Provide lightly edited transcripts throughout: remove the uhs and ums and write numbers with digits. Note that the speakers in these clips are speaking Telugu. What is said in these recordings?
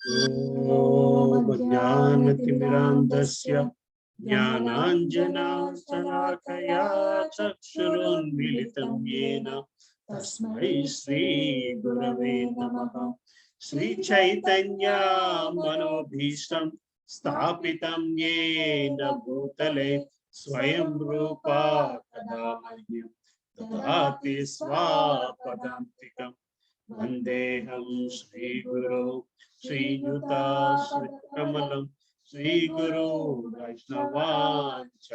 ॐ ज्ञानतिमिरान्धस्य ज्ञानाञ्जनशलाकया चक्षुरुन्मीलितं येन तस्मै श्रीगुरवे नमः। श्रीचैतन्य मनोभीष्टं स्थापितं येन भूतले स्वयं रूपा कदा मह्यं ददाति स्वापदान्तिकं। वन्देऽहं श्रीगुरो श्रीयुताश्रितकमलं श्रीगुरो वैष्णवांश्च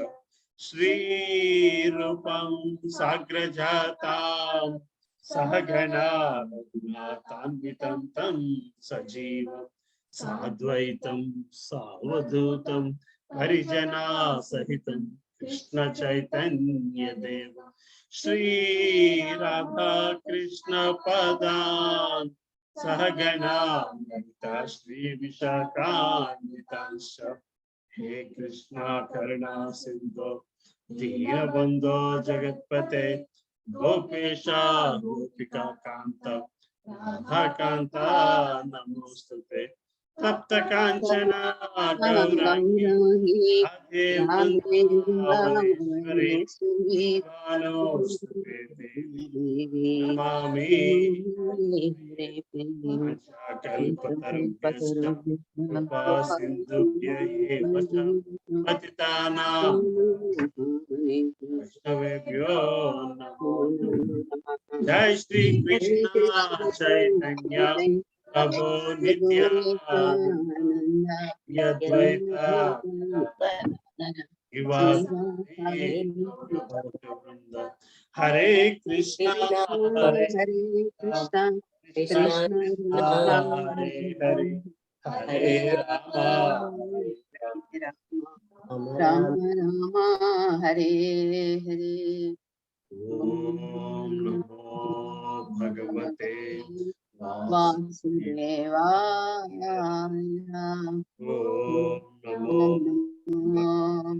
श्रीरूपं साग्रजातां सहगणा रघुनाथान्वितं तं सजीवं साद्वैतं सावधूतं परिजनासहितं कृष्ण चैतन्य देव श्री राधा कृष्ण पदान् सहगणा ललिता श्री विशाखान्वितांश्च। हे कृष्णा करुणा सिंधु दीनबन्धो जगत्पते गोपेशा गोपिका कांत राधा कांता नमोस्तुते। तप्त कांचना गौरांगी राधे वृंदावनेश्वरी नमोस्तुते देवी नमामि। कल्पतरुभ्यश्च कृपा सिन्धुभ्यः पतितानां वैष्णवेभ्यो नमो नमः। जय श्री कृष्ण चैतन्य प्रभु नित्यानंद अद्वैता हरे कृष्णा हरे कृष्णा कृष्णा कृष्णा हरे हरे हरे राम राम हरे हरे। ओम नमो भगवते वासुदेवाय। ओम नमो ओम नमो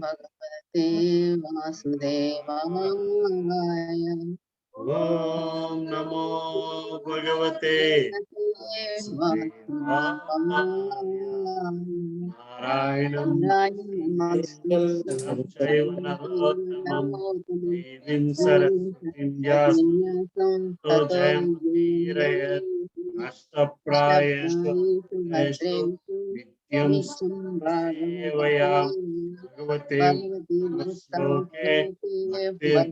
भगवते वासुदेवाय। ओम नमो भगवते नारायणं चैव नरोत्तमं देवीं सरस्वतीं व्यासं ततो जयमुदीरयेत्। नष्टप्रायेषु भद्रेषु नित्यं सेवयामि भगवते श्लोके भवति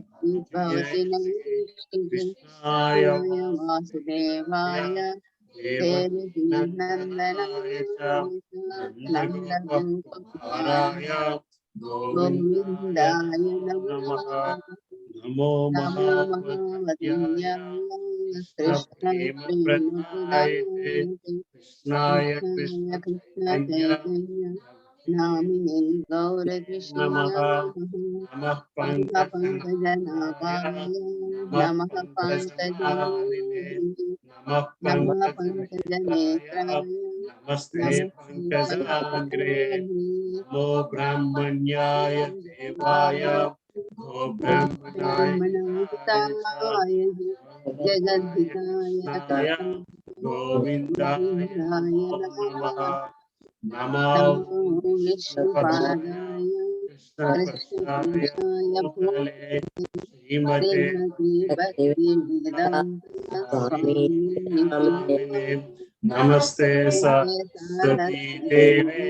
कृष्णाय वासुदेवाय देवकी नंदनाय च नंदगोपकुमाराय गोविन्दाय गोविन्दाय नमः। नमो नमो महावताय कृष्ण कृष्णप्रेमप्रदायते कृष्णाय कृष्ण चैतन्य नामिने गौरकृष्णाय नमः। नमः पंकजनाभाय नमः पंकजनालिने नमः नमः पंकजनेत्राय पंकजनेत्राय नमस्ते नमस्ते पंकजाग्रे। नमो ब्रह्मण्याय देवाय गो ब्रह्मणाय च जगद्धिताय गोविन्दाय नमो नमः। नमो नमो विष्णुपादाय कृष्णपक्षाय कृष्णपक्षाय भूतले श्रीमते श्रीमती भक्ति वेदांत स्वामी स्वामी नमस्ते सरस्वती देवे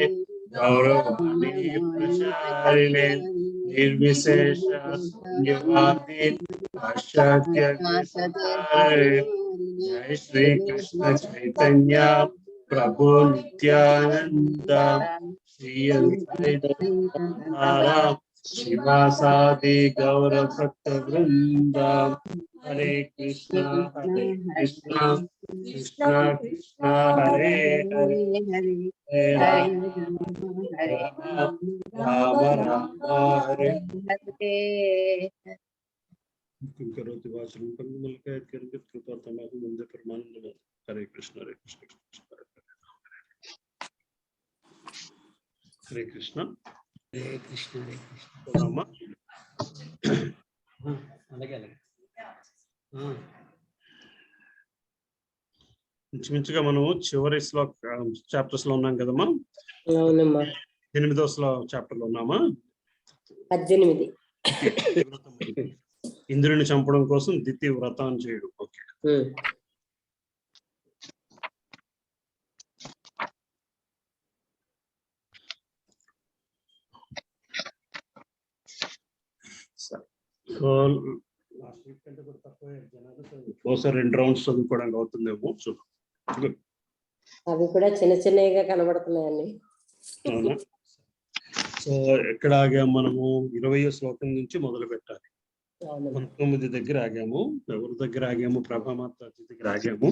गौरवाणी प्रचारिणे निर्विशेष शून्यवादी पाश्चात्य देशतारिणे। जय श्री कृष्ण चैतन्य प्रभु नित्यानंद श्री अद्वैत शिवासादि गौर भक्त वृंद। हरे कृष्णा कृष्णा कृष्णा हरे हरे हरे हरे हरे राम हरे राम राम हरे हरे। करोति वाचनं कर्ममल्लकायत् कर्मकृत् कृपा तमाहु वन्दे परमानन्दं। हरे कृष्ण हरे कृष्ण हरे कृष्ण हरे कृष्ण हरे कृष्ण। राम అలాగే అలాగే ఇంచుమించుగా మనము చివరి చాప్టర్స్ లో ఉన్నాం కదమ్మా. అవునమ్మా. 8వ చాప్టర్ లో ఉన్నామా? 18. ఇంద్రుని చంపడం కోసం దితి వ్రతం చేయడం. ఓకే. ఒకసారి 2 రౌండ్స్ చదువుకోవడానికి అవుతుందేమో. అవి కూడా చిన్న చిన్నగా కనబడుతున్నాయండి. అవునా? సో ఎక్కడ ఆగాము మనము? 20వ శ్లోకం నుంచి మొదలు పెట్టాలి. 19 దగ్గర ఆగాము. ఎవరి దగ్గర ఆగాము? ప్రభామాతాజీ దగ్గర ఆగాము.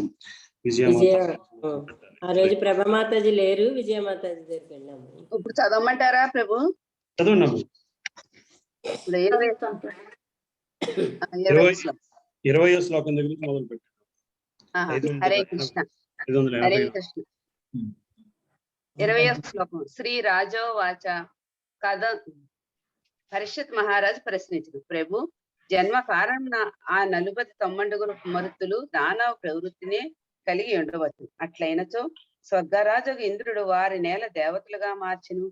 ఆ రోజు ప్రభామాతాజీ లేరు, విజయమాతాజీ దగ్గరికి వెళ్ళాము. ఇప్పుడు చదవమంటారా ప్రభు? చదవండి. 20వ శ్లోకం దగ్గర నుంచి మొదలు పెట్టాము. హరే కృష్ణ. హరే కృష్ణ. 20వ శ్లోకం. శ్రీ రాజోవాచ. కథ పరిషత్ మహారాజు ప్రశ్నించడు, ప్రభు జన్మ కారణం ఆ 49 కుమార్తెలు దానవ ప్రవృత్తినే కలిగి ఉండవచ్చు. అట్లయినచో స్వర్గరాజు ఇంద్రుడు వారి నేల దేవతలుగా మార్చును.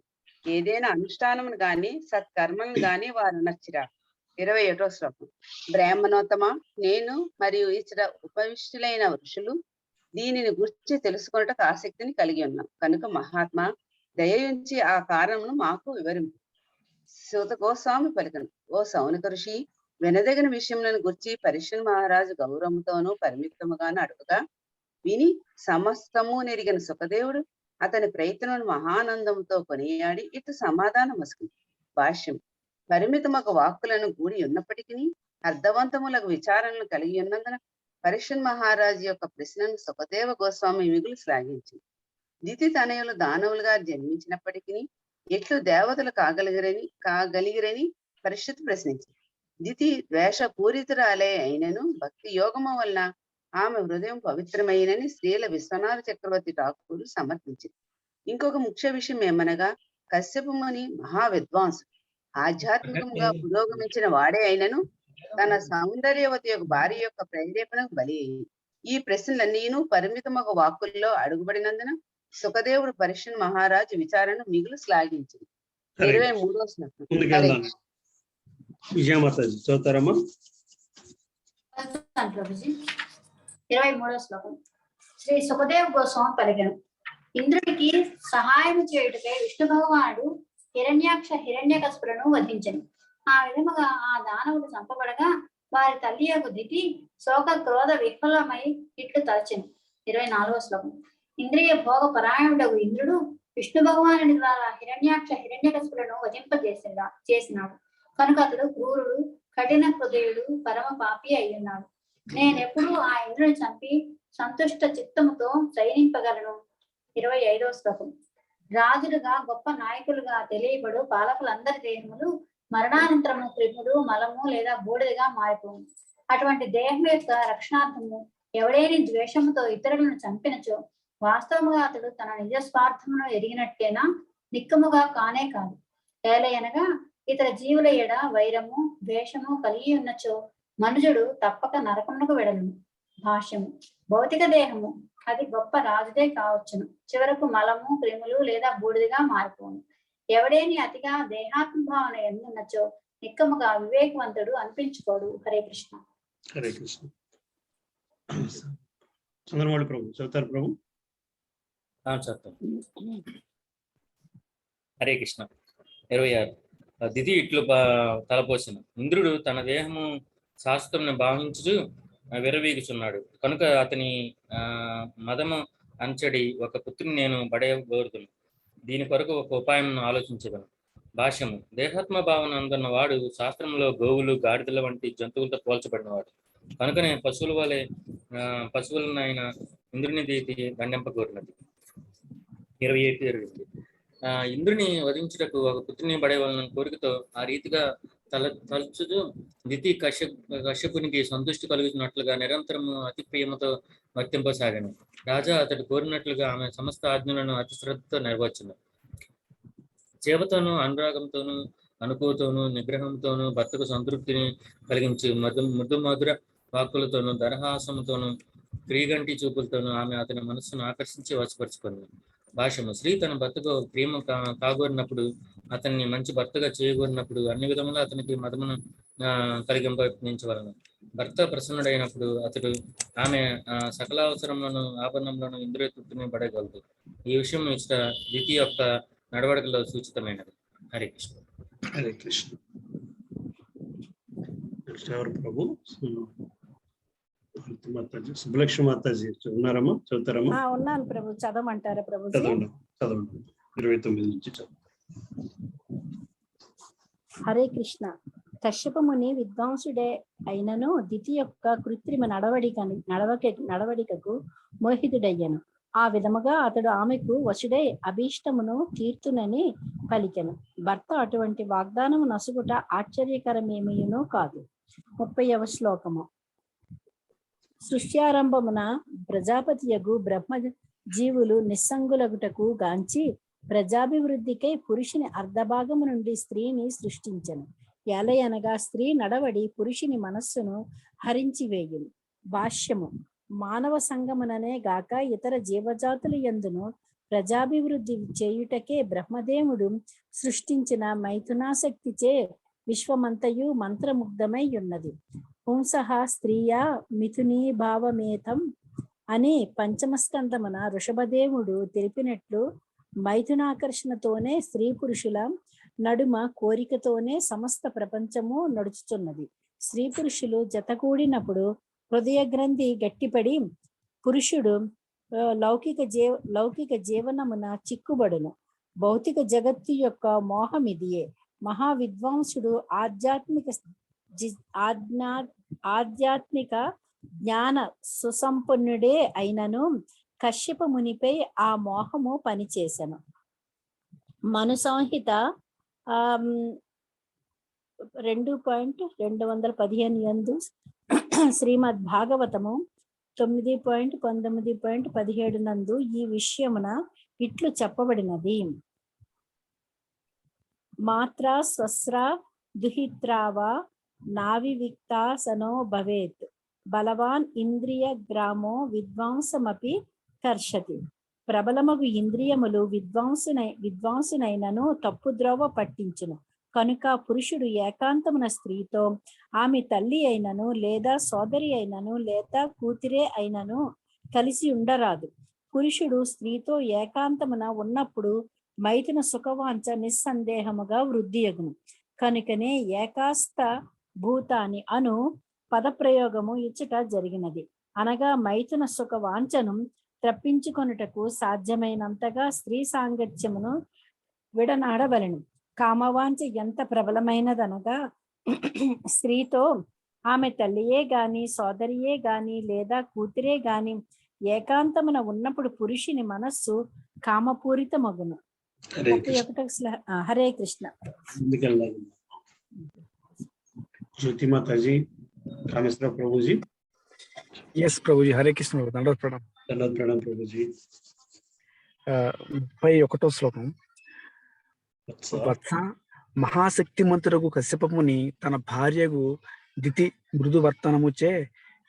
ఏదైనా అనుష్ఠానమును గాని సత్కర్మలను గాని వారు నచ్చిరా. 21వ శ్లోకం. బ్రాహ్మణోత్తమ, నేను మరియు ఇతర ఉపవిష్టులైన ఋషులు దీనిని గురించి తెలుసుకున్నటకు ఆసక్తిని కలిగి ఉన్నాం కనుక మహాత్మా దయించి ఆ కారణమును మాకు వివరింపు. సూత గోస్వామి పలికను, ఓ సౌనక ఋషి, వినదగిన విషయములను గురించి పరిషత్ మహారాజు గౌరవముతోనూ పరిమితముగాను అడుగుగా విని సమస్తము నెరిగిన సుఖదేవుడు అతని ప్రయత్నమును మహానందంతో కొనియాడి ఇటు సమాధానం వసుకుంది. భాష్యం. పరిమితమొక వాక్కులను కూడి ఉన్నప్పటికీ అర్థవంతములకు విచారణలు కలిగి ఉన్నందున పరిషత్ మహారాజు యొక్క ప్రశ్నను సుఖదేవ గోస్వామి మిగులు శ్లాఘించింది. దితి తనయులు దానవులుగా జన్మించినప్పటికీ ఎట్లు దేవతలు కాగలిగిరని పరిషత్ ప్రశ్నించింది. దితి ద్వేషపూరితురాలే అయినను భక్తి యోగము వలన ఆమె హృదయం పవిత్రమైనని శ్రీల విశ్వనాథ చక్రవర్తి ఠాకూరు సమర్థించింది. ఇంకొక ముఖ్య విషయం ఏమనగా కశ్యప ముని మహావిద్వాంసుడు, ఆధ్యాత్మికంగా పురోగమించిన వాడే అయినను తన సౌందర్యవతి యొక్క భార్య యొక్క ప్రేరేపణకు బలి అయ్యింది. ఈ ప్రశ్నలన్నీను పరిమితమొక వాక్కుల్లో అడుగుబడినందున సుఖదేవుడు పరిషత్ మహారాజు విచారణ మిగులు శ్లాఘించింది. 23వ శ్లోకం. విజయమాతాజీ చదువుతారమ్మా? 23వ శ్లోకం. శ్రీ సుఖదేవ్ గోస్వామి పలికెను, ఇంద్రుడికి సహాయం చేయుటకై విష్ణు భగవానుడు హిరణ్యకశిపులను వధించెను. ఆ విధముగా ఆ దానవుడు చంపబడగా వారి తల్లి యొక్క దితి శోక క్రోధ విఫలమై ఇట్లు తలచెను. 24వ శ్లోకం. ఇంద్రియ భోగ పరాయణుడగు ఇంద్రుడు విష్ణు భగవానుడి ద్వారా హిరణ్యకశిపులను చేసినాడు కనుక అతడు క్రూరుడు, కఠిన హృదయుడు, పరమ పాపి అయ్యున్నాడు. నేనెప్పుడు ఆ ఇంద్రుని చంపి సంతుష్ట చిత్తముతో శయనింపగలను. 25వ శ్లోకం. రాజులుగా గొప్ప నాయకులుగా తెలియబడు పాలకులందరి దేహములు మరణానంతరము క్రిములు, మలము లేదా బూడిదగా మారిపోవు. అటువంటి దేహం యొక్క రక్షణార్థము ఎవడేని ద్వేషముతో ఇతరులను చంపినచో వాస్తవముగా అతడు తన నిజ స్వార్థమును ఎరిగినట్టేనా, నిక్కముగా కానే కాదు. ఏలయనగా ఇతర జీవుల ఎడ వైరము ద్వేషము కలిగి ఉన్నచో మనుజుడు తప్పక నరకమునకు వెడలును. భాష్యము. భౌతిక దేహము అది గొప్ప రాజుదే కావచ్చును, చివరకు మలము, క్రిములు లేదా బూడిదగా మారిపోను. ఎవడేని అతిగా దేహాత్మభావన ఎందున్నచో నిక్కముగా వివేకవంతుడు అనిపించుకోడు. హరే కృష్ణ. హరే కృష్ణ. చంద్రమౌళి ప్రభు చదువుతారు ప్రభు? హరే కృష్ణ. 26. దితి ఇట్లు తలపోసిన, ఇంద్రుడు తన దేహము శాశ్వతం భావించు విరవీగుచున్నాడు కనుక అతని మదము అంచడి ఒక పుత్రుని నేను పడేయగోరుతును. దీని కొరకు ఒక ఉపాయం ఆలోచించగలను. భాష్యము. దేహాత్మ భావన అందున్న వాడు శాస్త్రంలో గోవులు, గాడిదల వంటి జంతువులతో పోల్చబడినవాడు కనుకనే పశువులనైన ఇంద్రుని దీతి దండింపగోరినది. 27. ఇంద్రుని వధించుటకు ఒక పుత్రుని పడేవాళ్ళని కోరికతో ఆ రీతిగా తలుచుతూ దితి కశ్యపునికి సంతృష్టి కలుగుతున్నట్లుగా నిరంతరము అతి ప్రియమతో వర్తింపసాగాను. రాజా అతడు కోరినట్లుగా ఆమె సమస్త ఆజ్ఞలను అతి శ్రద్ధతో నెరవేర్చును. చేపతోనూ అనురాగంతోనూ అనుకువతోనూ నిగ్రహంతోనూ భర్తకు సంతృప్తిని కలిగించి మృదు మధుర వాక్కులతోనూ దరహాసముతోనూ క్రీగంటి చూపులతోనూ ఆమె అతని మనస్సును ఆకర్షించి వశపరుచుకుంది. భాష్యము: స్త్రీ తన భర్తకు ప్రేమ కాగోరినప్పుడు, అతన్ని మంచి భర్తగా చేయగోరినప్పుడు అన్ని విధములా అతనికి మదమును కలిగింపవలను. భర్త ప్రసన్నుడైనప్పుడు అతడు ఆమె సకల అవసరంలోను ఆభరణంలోను ఇంద్రియ తృప్తిని పడగలదు. ఈ విషయం ఇష్ట ద్వితీయ యొక్క నడవడికలో సూచితమైనది. హరే కృష్ణ. హరే కృష్ణ. ఎవరు ప్రభు? మాతాజీ, సుబ్బలక్ష్మి మాతాజీ ఉన్నారమ్మా? చదువుతారమ్మా? ఉన్నాను ప్రభు. చదవమంటారా ప్రభు? చదవండి 29 నుంచి చదువు. హరే కృష్ణ. కశ్యప ముని విద్వాంసుడే అయినను దితి యొక్క కృత్రిమ నడవడికకు మోహితుడయ్యను. ఆ విధముగా అతడు ఆమెకు వశుడై అభీష్టమును తీర్తునని పలికెను. భర్త అటువంటి వాగ్దానము నసుగుట ఆశ్చర్యకరమేమీయునూ కాదు. 30వ శ్లోకము. సృష్ట్యారంభమున ప్రజాపతియగు బ్రహ్మ జీవులు నిస్సంగులగుటకు గాంచి ప్రజాభివృద్ధికై పురుషుని అర్ధభాగము నుండి స్త్రీని సృష్టించెను. ఎలయనగా స్త్రీ నడవడి పురుషుని మనస్సును హరించివేయును. భాష్యము: మానవ సంగముననే గాక ఇతర జీవజాతుల యందును ప్రజాభివృద్ధి చేయుటకే బ్రహ్మదేవుడు సృష్టించిన మైథునాశక్తిచే విశ్వమంతయు మంత్రముగ్ధమై ఉన్నది. పుంసః స్త్రీయా మిథునీ భావమేతం అని పంచమస్కందమున ఋషభదేవుడు తెలిపినట్లు మైథునాకర్షణతోనే స్త్రీ పురుషుల నడుమ కోరికతోనే సమస్త ప్రపంచము నడుచుతున్నది. స్త్రీ పురుషులు జతకూడినప్పుడు హృదయ గ్రంథి గట్టిపడి పురుషుడు లౌకిక జీవనమున చిక్కుబడును. భౌతిక జగత్తు యొక్క మోహమిదియే. మహావిద్వాంసుడు ఆధ్యాత్మిక జ్ఞాన సుసంపన్నుడే అయినను కశ్యప మునిపై ఆ మోహము పనిచేసెను. మనుసంహిత 2.215 యందు శ్రీమద్ భాగవతము 9.19.17 నందు ఈ విషయమున ఇట్లు చెప్పబడినది. మాత్రా స్వస్రా దుహిత్రావా నావివిక్తా సనో భవేత్ బలవాన్ ఇంద్రియ గ్రామో విద్వాంసమపి కర్షతి. ప్రబలమగు ఇంద్రియములు విద్వాంసునైనను తప్పుద్రోవ పట్టించును. కనుక పురుషుడు ఏకాంతమున స్త్రీతో, ఆమె తల్లి అయినను లేదా సోదరి అయినను లేదా కూతురే అయినను కలిసి ఉండరాదు. పురుషుడు స్త్రీతో ఏకాంతమున ఉన్నప్పుడు మైథున సుఖవాంఛ నిస్సందేహముగా వృద్ధియగును. కనుకనే ఏకాస్త భూతాని అను పదప్రయోగము ఇచ్చట జరిగినది. అనగా మైథున సుఖ వాంఛను తప్పించుకొనుటకు సాధ్యమైనంతగా స్త్రీ సాంగత్యమును విడనాడవలెను. కామవాంఛ ఎంత ప్రబలమైనదనగా స్త్రీతో, ఆమె తల్లియే గాని సోదరియే గాని లేదా కూతురే గాని ఏకాంతమున ఉన్నప్పుడు పురుషుని మనస్సు కామపూరితమగును. హరే కృష్ణ. ज्योति माता जी, कामेश्वर प्रभु जी। यस प्रभु जी, हरे कृष्ण। दंडवत प्रणाम। दंडवत प्रणाम प्रभु जी। 31వ శ్లోకం. వత్స మహాశక్తిమంతుడగు కశ్యప ముని తన భార్యకు దితి మృదు వర్తనముచే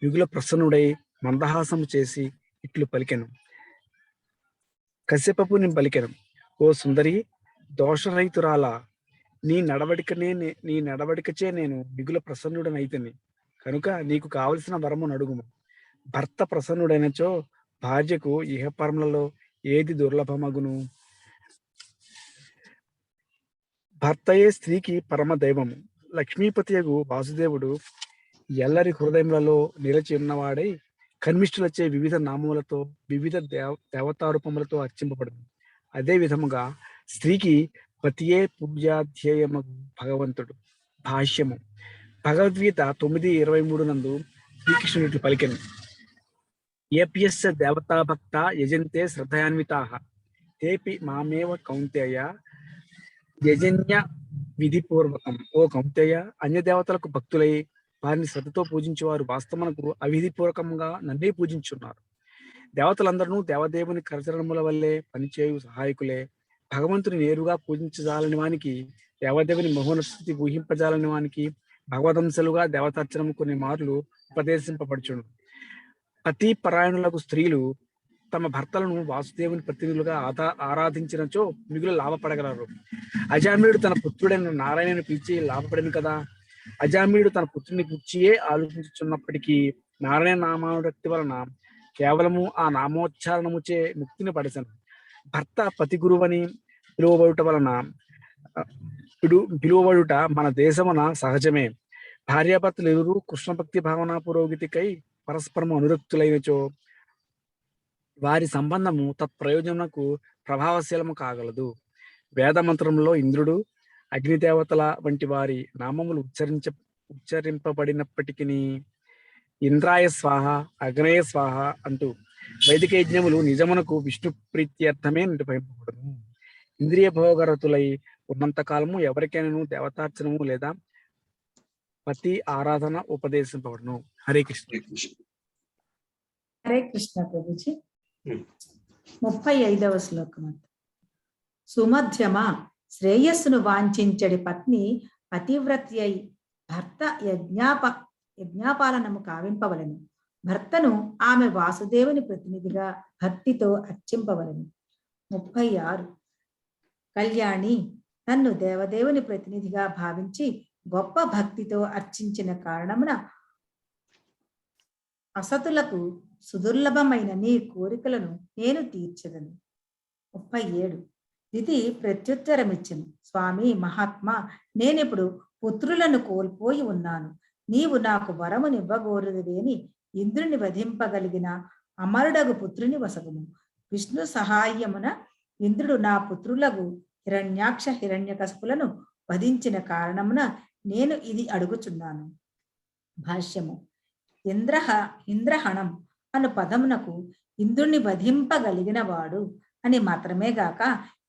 యుగుల ప్రసన్నుడై మందహాసము చేసి ఇట్లు పలికెను. కశ్యపముని పలికెను, ఓ సుందరి, దోషరహితురాల, నీ నడవడికచే నేను మిగుల ప్రసన్నుడనైతిని. కనుక నీకు కావలసిన వరము నడుగుము. భర్త ప్రసన్నుడైనచో భార్యకు ఇహపరములలో ఏది దుర్లభమగును? భర్తయే స్త్రీకి పరమ దైవము. లక్ష్మీపతియగు వాసుదేవుడు ఎల్లరి హృదయములలో నిలిచి ఉన్నవాడై కర్మిష్ఠులచే వివిధ నామములతో వివిధ దేవతారూపములతో అర్చింపబడును. అదే విధముగా స్త్రీకి పతియే పూజాధ్యేయమగు భగవంతుడు. భాష్యము. భగవద్గీత 9:23 నందు శ్రీకృష్ణుడు పలికెను, ఏప్యస్య దేవతా భక్త యజంతే శ్రద్ధయాన్వితాః తేపి మామేవ కౌంతేయ యజన్య విధిపూర్వకం. ఓ కౌంతేయ, అన్య దేవతలకు భక్తులై వారిని శ్రద్ధతో పూజించేవారు వాస్తవమునకు అవిధిపూర్వకంగా నన్నే పూజించున్నారు. దేవతలందరూ దేవదేవుని కరచరణముల వల్లే పనిచేయు సహాయకులే. భగవంతుని నేరుగా పూజించజాలని వానికి, దేవదేవుని మహోన్నతి ఊహింపజాలని వానికి భగవదంశలుగా దేవతార్చనము కొన్ని మార్లు ఉపదేశింపబడుచును. పతి పరాయణులకు స్త్రీలు తమ భర్తలను వాసుదేవుని ప్రతినిధులుగా ఆరాధించినచో మిగులు లాభపడగలరు. అజామిళుడు తన పుత్రుడైన నారాయణను పిలిచి లాభపడను కదా. అజామిళుడు తన పుత్రుని గుర్చియే ఆలోచించుచున్నప్పటికీ నారాయణ నామానురక్తి వలన కేవలము ఆ నామోచ్చారణముచే ముక్తిని పడసను. భర్త పతి గురువని పిలువబడుట వలన పిలువబడుట మన దేశమున సహజమే. భార్యాభర్తలు ఎదురు కృష్ణ భక్తి భావన పురోగతికై పరస్పరము అనురక్తులైనచో వారి సంబంధము తత్ప్రయోజనకు ప్రభావశీలము కాగలదు. వేద మంత్రంలో ఇంద్రుడు, అగ్నిదేవతల వంటి వారి నామములు ఉచ్చరింపబడినప్పటికీ ఇంద్రాయ స్వాహ, అగ్నేయ స్వాహ అంటూ వైదిక యజ్ఞములు నిజమునకు విష్ణు ప్రీత్యర్థమే నిర్వహింపబడును. ఇంద్రియ భోగరతులై ఉన్నంత కాలము ఎవరికైనా దేవతార్చనము లేదా పతి ఆరాధన ఉపదేశింపబడును. హరే కృష్ణ. హరే కృష్ణ ప్రభుజీ. 35వ శ్లోకం. సుమధ్యమ శ్రేయస్సును వాంఛించడి పత్ని పతివ్రతి అయి భర్త యజ్ఞాపాలనము కావింపవలను. భర్తను ఆమె వాసుదేవుని ప్రతినిధిగా భక్తితో అర్చింపవలను. 36 కళ్యాణి నన్ను దేవదేవుని ప్రతినిధిగా భావించి గొప్ప భక్తితో అర్చించిన కారణమున అసతులకు సుదుర్లభమైన నీ కోరికలను నేను తీర్చదను. 37 ఇది ప్రత్యుత్తరమిచ్చను. స్వామి మహాత్మా, నేనిప్పుడు పుత్రులను కోల్పోయి ఉన్నాను. నీవు నాకు వరమునివ్వగోరుదువేని ఇంద్రుని వధింపగలిగిన అమరుడగు పుత్రుని వసగుము. విష్ణు సహాయమున ఇంద్రుడు నా పుత్రులకు హిరణ్యాక్ష హిరణ్యకశపులను వధించిన నేను ఇది అడుగుచున్నాను. భాష్యము. ఇంద్రహణం అను పదమునకు ఇంద్రుని వధింపగలిగిన వాడు అని మాత్రమే గాక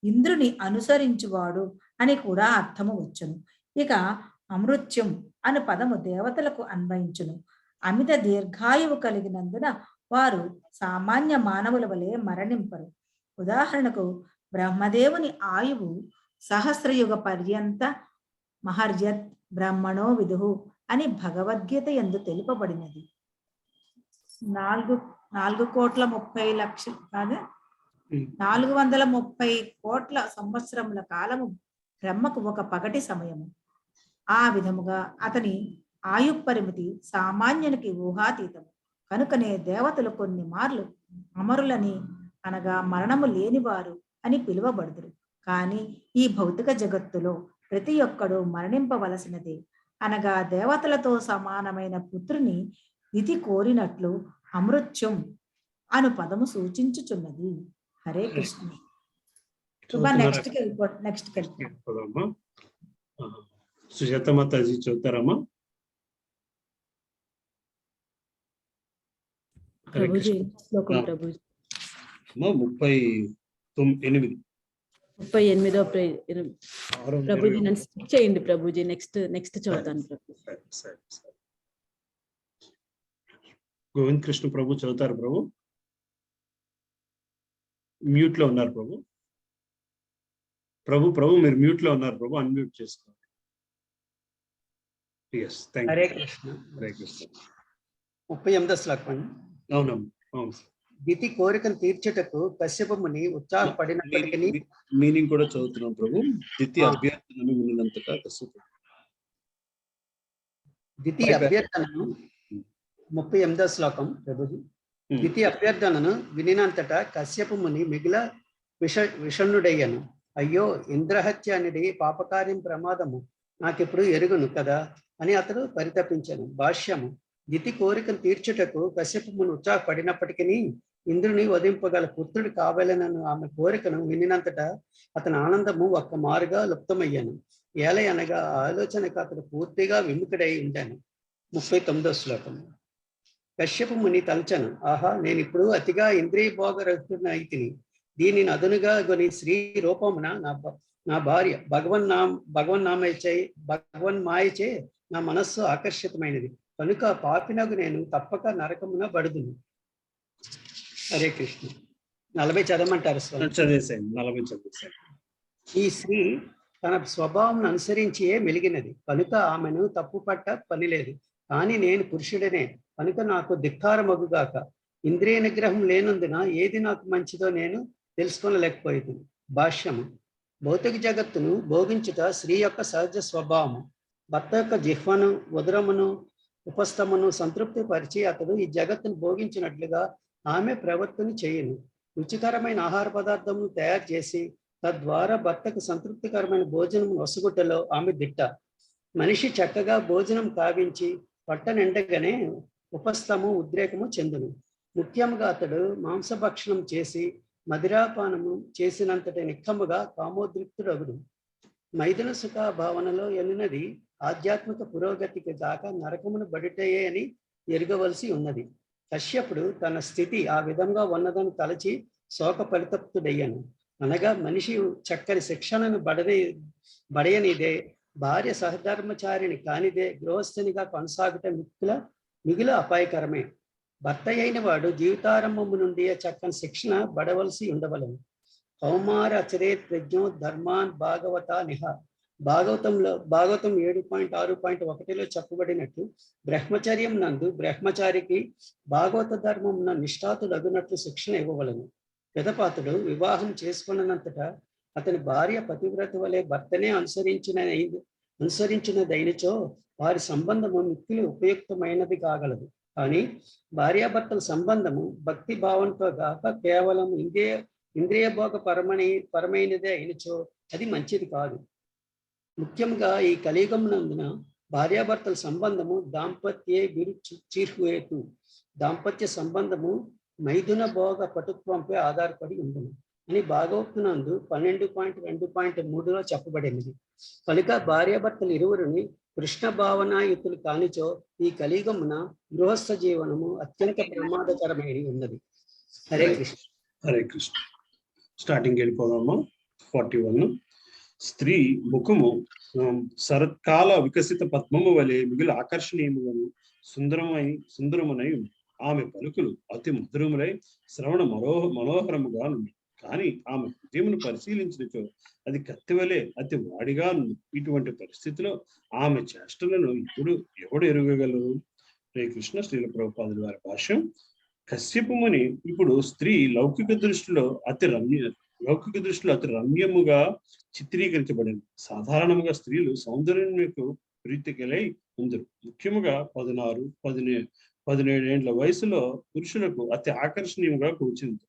ఇంద్రుని అనుసరించువాడు అని కూడా అర్థము వచ్చును. ఇక అమృత్యం అను పదము దేవతలకు అన్వయించును. అమిత దీర్ఘాయువు కలిగినందున వారు సామాన్య మానవుల వలె మరణింపరు. ఉదాహరణకు బ్రహ్మదేవుని ఆయువు సహస్రయుగ పర్యంత మహర్యత్ బ్రహ్మణో విదుహు అని భగవద్గీత యందు తెలుపబడినది. 4,30,00,000 కాదు, 430 కోట్ల సంవత్సరముల కాలము బ్రహ్మకు ఒక పగటి సమయము. ఆ విధముగా అతని ఆయు పరిమితి సామాన్యునికి ఊహాతీతము. కనుకనే దేవతలు కొన్ని మార్లు అమరులని అనగా మరణము లేనివారు అని పిలువబడుదురు. కానీ ఈ భౌతిక జగత్తులో ప్రతి ఒక్కడు మరణింపవలసినదే. అనగా దేవతలతో సమానమైన పుత్రుని విధి కోరినట్లు అమృత్యం అను పదము సూచించుచున్నది. హరే కృష్ణ. నెక్స్ట్ సుజాత మాతాజీ చదువుతారమ్మా. ప్రభుజీ శ్లోకం ప్రభుజీ. 38. ప్రభుజీ నన్ను స్కిప్ చేయండి ప్రభుజీ. నెక్స్ట్ చదువుతాను ప్రభు. గోవింద్ కృష్ణ ప్రభు చదువుతారు ప్రభు. మ్యూట్ లో ఉన్నారు ప్రభు మీరు మ్యూట్ లో ఉన్నారు ప్రభు, అన్మ్యూట్ చేసుకోండి. హరే కృష్ణ. 38వ శ్లోకం. అవునమ్మా. దితి కోరికను తీర్చుటకు కశ్యప ముని ఉత్సాహపడినప్పటికీ మీనింగ్ కూడా చదువుతున్నాం ప్రభు. దితి అభ్యర్థనను వినినంతటా కశ్యప. దితి అభ్యర్థనను 38వ శ్లోకం ప్రభుజీ. దితి అభ్యర్థనను వినినంతటా కశ్యప ముని మిగిల విషణ్ణుడయ్యను. అయ్యో, ఇంద్రహత్య అనేది పాపకార్యం ప్రమాదము నాకెప్పుడు ఎరుగును కదా అని అతడు పరితపించాను. భాష్యము. దితి కోరికను తీర్చుటకు కశ్యప ముని ఉత్సాహపడినప్పటికీ ఇంద్రుని వధింపగల పుత్రుడు కావాలనను ఆమె కోరికను వినినంతటా అతని ఆనందము ఒక్క మారుగా లుప్తమయ్యాను. ఏలై అనగా ఆలోచనకు అతడు పూర్తిగా విముఖుడై ఉండాను. 39వ శ్లోకం. కశ్యప ముని తలచను. ఆహా, నేను ఇప్పుడు అతిగా ఇంద్రియ భోగరహితున అయితిని. దీనిని అదునుగా కొని స్త్రీ రూపమున నా భార్య భగవన్ మాయచే నా మనస్సు ఆకర్షితమైనది. కనుక పాపినగు నేను తప్పక నరకమున బడుదును. హరే కృష్ణ. 40 చదవమంటారు స్వామి. ఈ స్త్రీ తన స్వభావం అనుసరించియే మెలిగినది కనుక ఆమెను తప్పు పట్ట పని లేదు. కానీ నేను పురుషుడనే కనుక నాకు ధిక్కారమగుగాక. ఇంద్రియ నిగ్రహం లేనందున ఏది నాకు మంచిదో నేను తెలుసుకోలేకపోయేది. భాష్యము. భౌతిక జగత్తును భోగించుట స్త్రీ యొక్క సహజ స్వభావము. భర్త యొక్క జిహ్వను, ఉదరమును, ఉపస్థమును సంతృప్తి పరిచి అతడు ఈ జగత్తును భోగించినట్లుగా ఆమె ప్రవర్తన చేయను. రుచికరమైన ఆహార పదార్థమును తయారు చేసి తద్వారా భర్తకు సంతృప్తికరమైన భోజనం వసుగుటలో ఆమె దిట్ట. మనిషి చక్కగా భోజనం కావించి పొట్ట నిండగానే ఉపస్థము, ఉద్రేకము చెందును. ముఖ్యంగా అతడు మాంసభక్షణం చేసి మదిరాపానము చేసినంతటి నిక్కముగా కామోద్రిక్తుడగుడు. మైథున సుఖ భావనలో ఎన్నినది ఆధ్యాత్మిక పురోగతికి దాకా నరకమును బడిటయే అని ఎరగవలసి ఉన్నది. కశ్యపుడు తన స్థితి ఆ విధంగా ఉన్నదని తలచి శోక పరితప్తుడయ్యాను. అనగా మనిషి చక్కని శిక్షణను బడయనిదే, భార్య సహధర్మచారిని కానిదే గృహస్థునిగా కొనసాగుట మిగుల అపాయకరమే. భర్త అయిన వాడు జీవితారంభము నుండి చక్కని శిక్షణ బడవలసి ఉండవలను. కౌమార అచరేత్ ప్రజ్ఞో ధర్మాన్ భాగవత నిహ. భాగవతం 7.6.1లో చెప్పబడినట్టు బ్రహ్మచర్యం నందు బ్రహ్మచారికి భాగవత ధర్మమున నిష్ఠాతుడగునట్లు శిక్షణ ఇవ్వవలను. పిదపాతుడు వివాహం చేసుకున్నంతటా అతని భార్య పతివ్రత వలె భర్తనే అనుసరించినదైనచో వారి సంబంధము మిక్కిలి ఉపయుక్తమైనది కాగలదు. కానీ భార్యాభర్తల సంబంధము భక్తి భావంతో గాక కేవలం ఇంద్రియ భోగ పరమైనదే అయినచో అది మంచిది కాదు. ముఖ్యంగా ఈ కలియుగమునందున భార్యాభర్తల సంబంధము దాంపత్యే చిర్హేతు. దాంపత్య సంబంధము మైథున భోగ పటుత్వంపై ఆధారపడి ఉండును అని భాగవతునందు 12.2.3లో చెప్పబడినది. కనుక భార్యాభర్తలు ఇరువురిని కృష్ణ భావనాయుతులు కానిచో ఈ కలియుగమున గృహస్థ జీవనము అత్యంత ప్రమాదకరమై ఉన్నది. హరే కృష్ణ. హరే కృష్ణ. స్టార్టింగ్ వెళ్ళిపోదామా. 41. స్త్రీ ముఖము శరత్కాల వికసిత పద్మము వలె మిగులు ఆకర్షణీయములను సుందరమునై ఆమె పలుకులు అతి మధురములై శ్రవణ మనోహరముగా ఉంది. కానీ ఆమె హృదయమును పరిశీలించినచో అది కత్తివలే అతి వాడిగా ఉంది. ఇటువంటి పరిస్థితిలో ఆమె చేష్టలను ఎవడు ఎరుగగలరు? హరే కృష్ణ. శ్రీల ప్రభుపాదుల వారి భాష్యం. కశ్యపు ముని ఇప్పుడు స్త్రీ లౌకిక దృష్టిలో అతి రమ్యముగా చిత్రీకరించబడింది. సాధారణంగా స్త్రీలు సౌందర్యముకు ప్రీతికలై ఉందరు. ముఖ్యముగా 16-17 ఏండ్ల వయసులో పురుషులకు అతి ఆకర్షణీయంగా కూర్చుంది.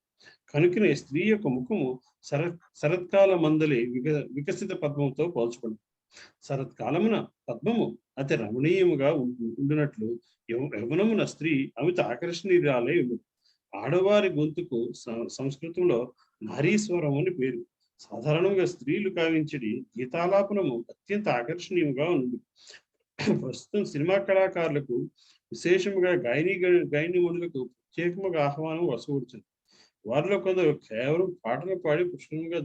కనుకనే స్త్రీ యొక్క ముఖము శరత్కాల మందలి వికసిత పద్మంతో పోల్చబడింది. శరత్కాలమున పద్మము అతి రమణీయముగా ఉండినట్లు యవ్వనమున స్త్రీ అమిత ఆకర్షణీయురాలై ఉంది. ఆడవారి గొంతుకు సంస్కృతంలో నారీస్వరం అని పేరు. సాధారణంగా స్త్రీలు కావించడి గీతాలాపనము అత్యంత ఆకర్షణీయంగా ఉంది. ప్రస్తుతం సినిమా కళాకారులకు విశేషముగా గాయనిమణులకు ప్రత్యేకముగా ఆహ్వానం వసూడుతుంది. వారిలో కొందరు కేవలం పాటలు పాడి పుష్కలంగా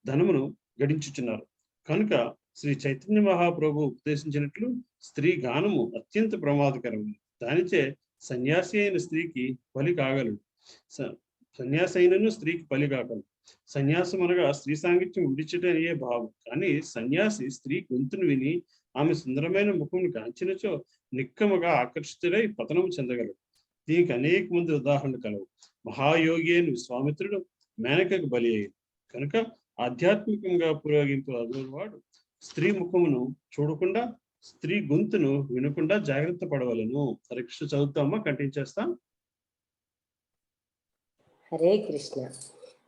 ధనమును గడించుచున్నారు. కనుక శ్రీ చైతన్య మహాప్రభు ఉపదేశించినట్లు స్త్రీ గానము అత్యంత ప్రమాదకరమైనది. దానిచే సన్యాసి అయిన స్త్రీకి బలి కాగలడు. సన్యాసి అయినను స్త్రీకి బలి కాగలడు. సన్యాసం అనగా స్త్రీ సాంగిత్యం విడిచటనే భావం. కానీ సన్యాసి స్త్రీ గొంతును విని ఆమె సుందరమైన ముఖమును కాంచినచో నిక్కముగా ఆకర్షితుడై పతనము చెందగలడు. దీనికి అనేక మంది ఉదాహరణలు కలవు. మహాయోగి అయిన విశ్వామిత్రుడు మేనకకు బలి అయ్యాడు. కనుక ఆధ్యాత్మికంగా పురోగింపవాడు స్త్రీ ముఖమును చూడకుండా, స్త్రీ గొంతును వినకుండా జాగ్రత్త పడవలను. హరే కృష్ణ. చదువుతామా? కంటిన్యూ చేస్తాం. హరే కృష్ణ.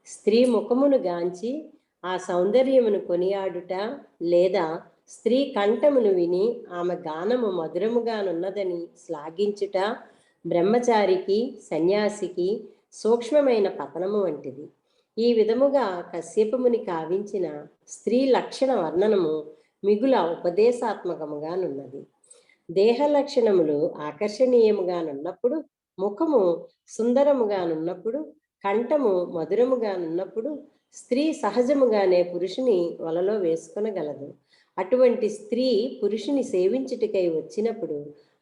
స్త్రీ ముఖమును గాంచి ఆ సౌందర్యమును కొనియాడుట లేదా స్త్రీ కంఠమును విని ఆమె గానము మధురముగానున్నదని శ్లాఘించుట బ్రహ్మచారికి, సన్యాసికి సూక్ష్మమైన పతనము వంటిది. ఈ విధముగా కశ్యపముని కావించిన స్త్రీ లక్షణ వర్ణనము మిగుల ఉపదేశాత్మకముగానున్నది. దేహ లక్షణములు ఆకర్షణీయముగానున్నప్పుడు, ముఖము సుందరముగానున్నప్పుడు, కంఠము మధురముగానున్నప్పుడు స్త్రీ సహజముగానే పురుషుని వలలో వేసుకొనగలదు. అటువంటి స్త్రీ పురుషుని సేవించుటకై వచ్చినప్పుడు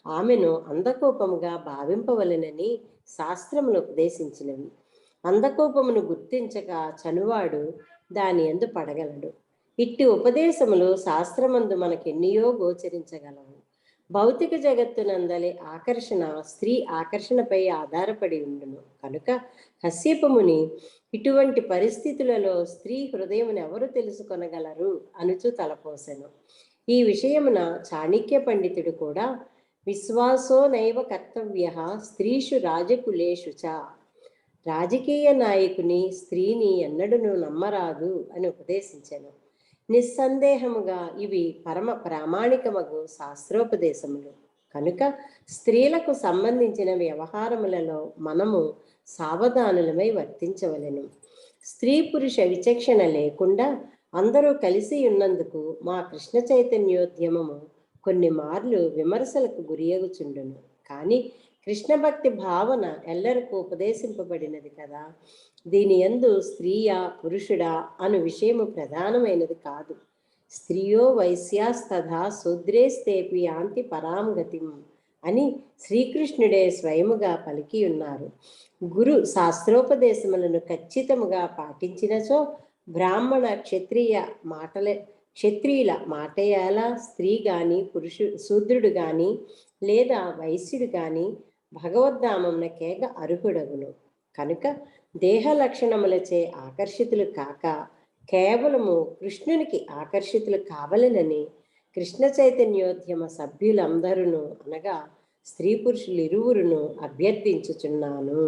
ఆమెను అందకోపముగా భావింపవలెనని శాస్త్రములు ఉపదేశించినవి. అందకోపమును గుర్తించక చనువాడు దాని యందు పడగలడు. ఇట్టి ఉపదేశములు శాస్త్రమందు మనకెన్నియో గోచరించగలవు. భౌతిక జగత్తునందలి ఆకర్షణ స్త్రీ ఆకర్షణపై ఆధారపడి ఉండును కనుక కశ్యపముని ఇటువంటి పరిస్థితులలో స్త్రీ హృదయమును ఎవరు తెలుసుకొనగలరు అనుచు తలపోసెను. ఈ విషయమున చాణక్య పండితుడు కూడా విశ్వాసో నైవ కర్తవ్య స్త్రీషు రాజకులేషు చ, రాజకీయ నాయకుని స్త్రీని ఎన్నడూను నమ్మరాదు అని ఉపదేశించెను. నిస్సందేహముగా ఇవి పరమ ప్రామాణికమగు శాస్త్రోపదేశములు కనుక స్త్రీలకు సంబంధించిన వ్యవహారములలో మనము సావధానులమై వర్తించవలెను. స్త్రీ పురుష విచక్షణ లేకుండా అందరూ కలిసి ఉన్నందుకు మా కృష్ణ చైతన్యోద్యమము కొన్ని మార్లు విమర్శలకు గురియగుచుండును. కానీ కృష్ణ భక్తి భావన ఎల్లరికూ ఉపదేశింపబడినది కదా. దీని యందు స్త్రీయా పురుషుడా అను విషయము ప్రధానమైనది కాదు. స్త్రీయో వైశ్యాస్తథా శూద్రేస్తేపి యాంతి పరాం గతిం అని శ్రీకృష్ణుడే స్వయముగా పలికి ఉన్నారు. గురు శాస్త్రోపదేశములను ఖచ్చితముగా పాటించినచో బ్రాహ్మణ క్షత్రియుల మాటయాల స్త్రీ గాని శూద్రుడు గాని లేదా వైశ్యుడు గాని భగవద్ధామమున కేగ అర్హుడగును. కనుక దేహ లక్షణములచే ఆకర్షితులు కాక కేవలము కృష్ణునికి ఆకర్షితులు కావలెనని కృష్ణ చైతన్యోద్యమ సభ్యులందరూ అనగా స్త్రీ పురుషులు ఇరువురును అభ్యర్థించుచున్నాను.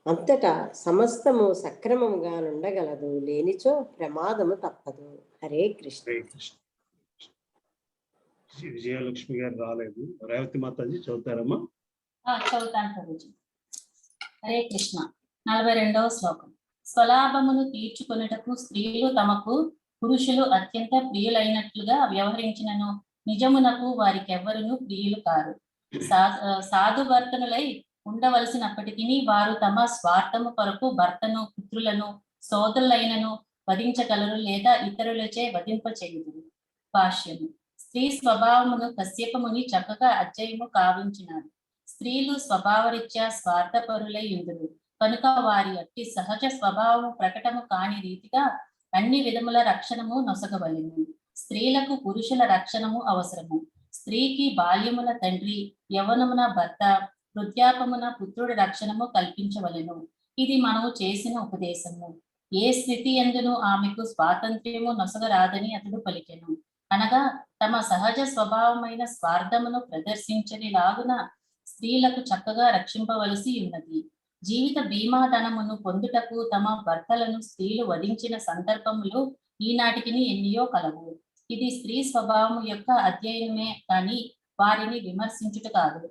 అంతటా సమస్తము సక్రమముగా నుండగలదు, లేనిచో ప్రమాదము తప్పదు. హరే కృష్ణ. విజయలక్ష్మి గారు రాలేదు. రేవతి మాతాజీ చదువుతారమ్మా? చదువుతాను ప్రభుజీ. హరే కృష్ణ. 42వ శ్లోకం. స్వలాభమును తీర్చుకొనుటకు స్త్రీలు తమకు పురుషులు అత్యంత ప్రియులైనట్లుగా వ్యవహరించినను నిజమునకు వారికెవ్వరును ప్రియులు కారు. సాధువర్తనులై ఉండవలసినప్పటికీ వారు తమ స్వార్థము కొరకు భర్తను, పుత్రులను, సోదరులైనను వధించగలరు లేదా ఇతరులచే వధింపచేయుదురు. భాష్యము. స్త్రీ స్వభావమును కశ్యపముని చక్కగా అధ్యయము కావించినాడు. స్త్రీలు స్వభావరీత్యా స్వార్థపరులై ఉందురు కనుక వారి అట్టి సహజ స్వభావము ప్రకటము కాని రీతిగా అన్ని విధముల రక్షణము నొసగవలెను. స్త్రీలకు పురుషుల రక్షణము అవసరము. స్త్రీకి బాల్యమున తండ్రి, యవ్వనమున భర్త, వృద్ధాపమున పుత్రుడి రక్షణము కల్పించవలెను. ఇది మనము చేసిన ఉపదేశము. ఏ స్థితి ఎందును ఆమెకు స్వాతంత్ర్యము నొసగరాదని అతడు పలికెను. అనగా తమ సహజ స్వభావమైన స్వార్థమును ప్రదర్శించనిలాగున స్త్రీలకు చక్కగా రక్షింపవలసి ఉన్నది. జీవిత బీమాధనమును పొందుటకు తమ భర్తలను స్త్రీలు వధించిన సందర్భములు ఈనాటికి ఎన్నియో కలవు. ఇది స్త్రీ స్వభావము యొక్క అధ్యయనమే కానీ వారిని విమర్శించుట కాదు.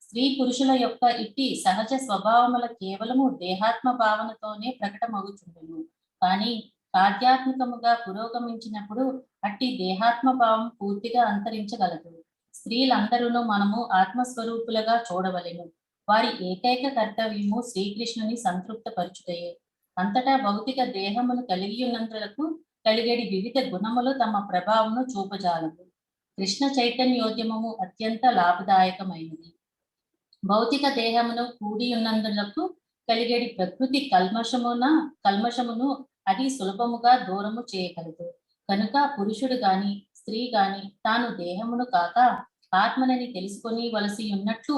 స్త్రీ పురుషుల యొక్క ఇట్టి సహజ స్వభావముల కేవలము దేహాత్మ భావనతోనే ప్రకటమగుచుండును. కానీ ఆధ్యాత్మికముగా పురోగమించినప్పుడు అట్టి దేహాత్మ భావం పూర్తిగా అంతరించగలదు. స్త్రీలందరూ మనము ఆత్మస్వరూపులుగా చూడవలెను. వారి ఏకైక కర్తవ్యము శ్రీకృష్ణుని సంతృప్తపరచుటయే. అంతటా భౌతిక దేహమును కలిగి ఉన్నందులకు కలిగేడి వివిధ గుణములు తమ ప్రభావమును చూపజాలవు. కృష్ణ చైతన్యోద్యమము అత్యంత లాభదాయకమైనది. భౌతిక దేహమును కూడి ఉన్నందులకు కలిగేడి ప్రకృతి కల్మషమును అది సులభముగా దూరము చేయగలదు. కనుక పురుషుడు గాని స్త్రీ గాని తాను దేహమును కాక ఆత్మనని తెలుసుకొని వలసి ఉన్నట్లు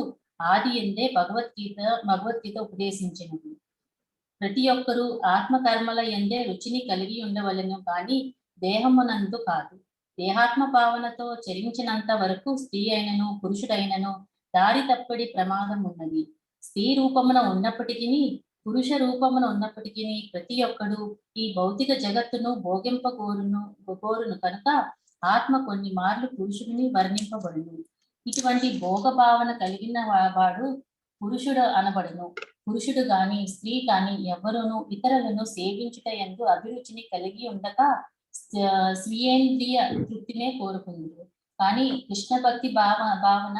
ఆది ఎందే భగవద్గీత ఉపదేశించినది. ప్రతి ఒక్కరూ ఆత్మకర్మల ఎందే రుచిని కలిగి ఉండవలెను కానీ దేహమునందు కాదు. దేహాత్మ భావనతో చరించినంత వరకు స్త్రీ అయినను పురుషుడైనను దారి తప్పడి ప్రమాదం ఉన్నది. స్త్రీ రూపమున ఉన్నప్పటికీ పురుష రూపమున ఉన్నప్పటికీ ప్రతి ఒక్కడు ఈ భౌతిక జగత్తును భోగింపగోరును కనుక ఆత్మ కొన్ని మార్లు పురుషుడిని వర్ణింపబడును. ఇటువంటి భోగ భావన కలిగిన వాడు పురుషుడు అనబడును. పురుషుడు గాని స్త్రీ కాని ఎవ్వరూను ఇతరులను సేవించుట యందు అభిరుచిని కలిగి ఉండక స్వీయేంద్రియ తృప్తినే కోరుకుంది. కానీ కృష్ణ భక్తి భావన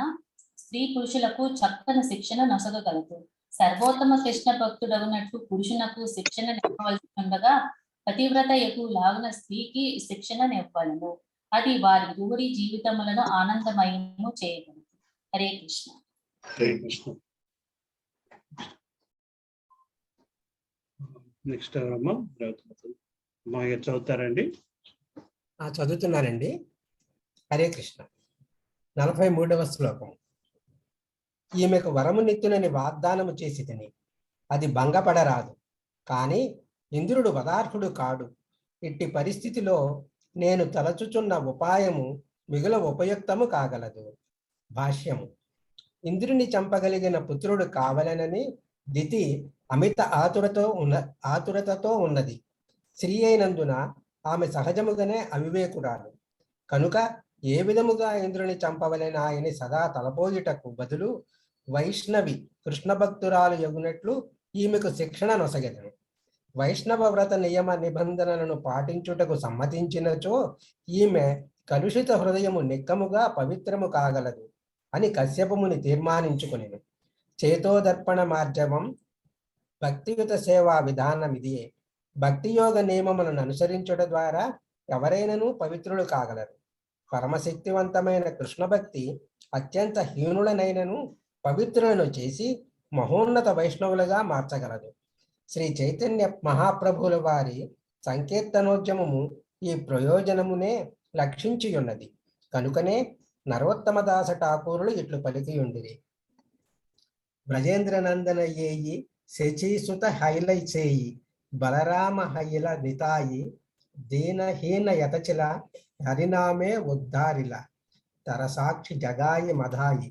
స్త్రీ పురుషులకు చక్కని శిక్షణ నొసగగలదు. సర్వోత్తమ కృష్ణ భక్తుడగునట్లు పురుషునకు శిక్షణ నివ్వవలసి ఉండగా పతివ్రతయకు లాగున స్త్రీకి శిక్షణ నివ్వలను. అది వారి ఇరువురి జీవితములను ఆనందమయము చేయగలదు. హరే కృష్ణ. హరే కృష్ణ. నెక్స్ట్ ఎవరమ్మా? మా చదువుతారండి? చదువుతున్నానండి. హరే కృష్ణ. 43వ శ్లోకం. ఈమెకు వరమునిత్తునని వాగ్దానము చేసి తిని అది భంగపడరాదు, కానీ ఇంద్రుడు వదార్హుడు కాడు. ఇట్టి పరిస్థితిలో నేను తలచుచున్న ఉపాయము మిగుల ఉపయుక్తము కాగలదు. భాష్యము. ఇంద్రుని చంపగలిగిన పుత్రుడు కావాలనని దితి అమిత ఆతురతతో ఉన్నది. స్త్రీ అయినందున ఆమె సహజముగానే అవివేకురాలు కనుక ఏ విధముగా ఇంద్రుని చంపవలెనా అని సదా తలపోయుటకు బదులు వైష్ణవి కృష్ణ భక్తురాలు యగునట్లు ఈమెకు శిక్షణ నొసగెదను. వైష్ణవ వ్రత నియమ నిబంధనలను పాటించుటకు సమ్మతించినచో ఈమె కలుషిత హృదయము నిక్కముగా పవిత్రము కాగలదు అని కశ్యపముని తీర్మానించుకునేను. చేతోదర్పణ మార్జవం భక్తియుత సేవా విధానం ఇదియే. భక్తియోగ నియమములను అనుసరించడం ద్వారా ఎవరైనను పవిత్రులు కాగలరు. పరమశక్తివంతమైన కృష్ణ భక్తి అత్యంత హీనులనైనను పవిత్రులను చేసి మహోన్నత వైష్ణవులుగా మార్చగలదు. శ్రీ చైతన్య మహాప్రభుల వారి సంకీర్తనోద్యమము ఈ ప్రయోజనమునే లక్షించి ఉన్నది. కనుకనే నరోత్తమదాస ఠాకూరులు ఇట్లు పలికియుండిరి. బ్రజేంద్రనందన ఏయి శచీసుత హైలై చేయి బలరామ హైల నితాయి దీనహీన యతచిల హరినామే ఉద్ధారిల తరసాక్షి జగాయి మధాయి.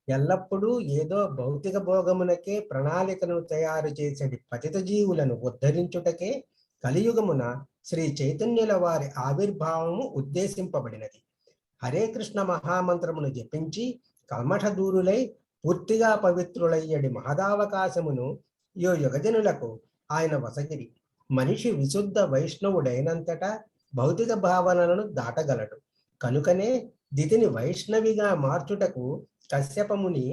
ఎల్లప్పుడూ ఏదో భౌతిక భోగమునకే ప్రణాళికను తయారు చేసేది పతిత జీవులను ఉద్ధరించుటకే కలియుగమున శ్రీ చైతన్యుల వారి ఆవిర్భావము ఉద్దేశింపబడినది. హరే కృష్ణ మహామంత్రమును జపించి కల్మఠ దూరులై పూర్తిగా పవిత్రులయ్యడి మహదావకాశమును ఈ యుగజనులకు ఆయన వసగిరి. మనిషి విశుద్ధ వైష్ణవుడైనంతటా భౌతిక భావనలను దాటగలడు. కనుకనే దితిని వైష్ణవిగా మార్చుటకు కశ్యపముని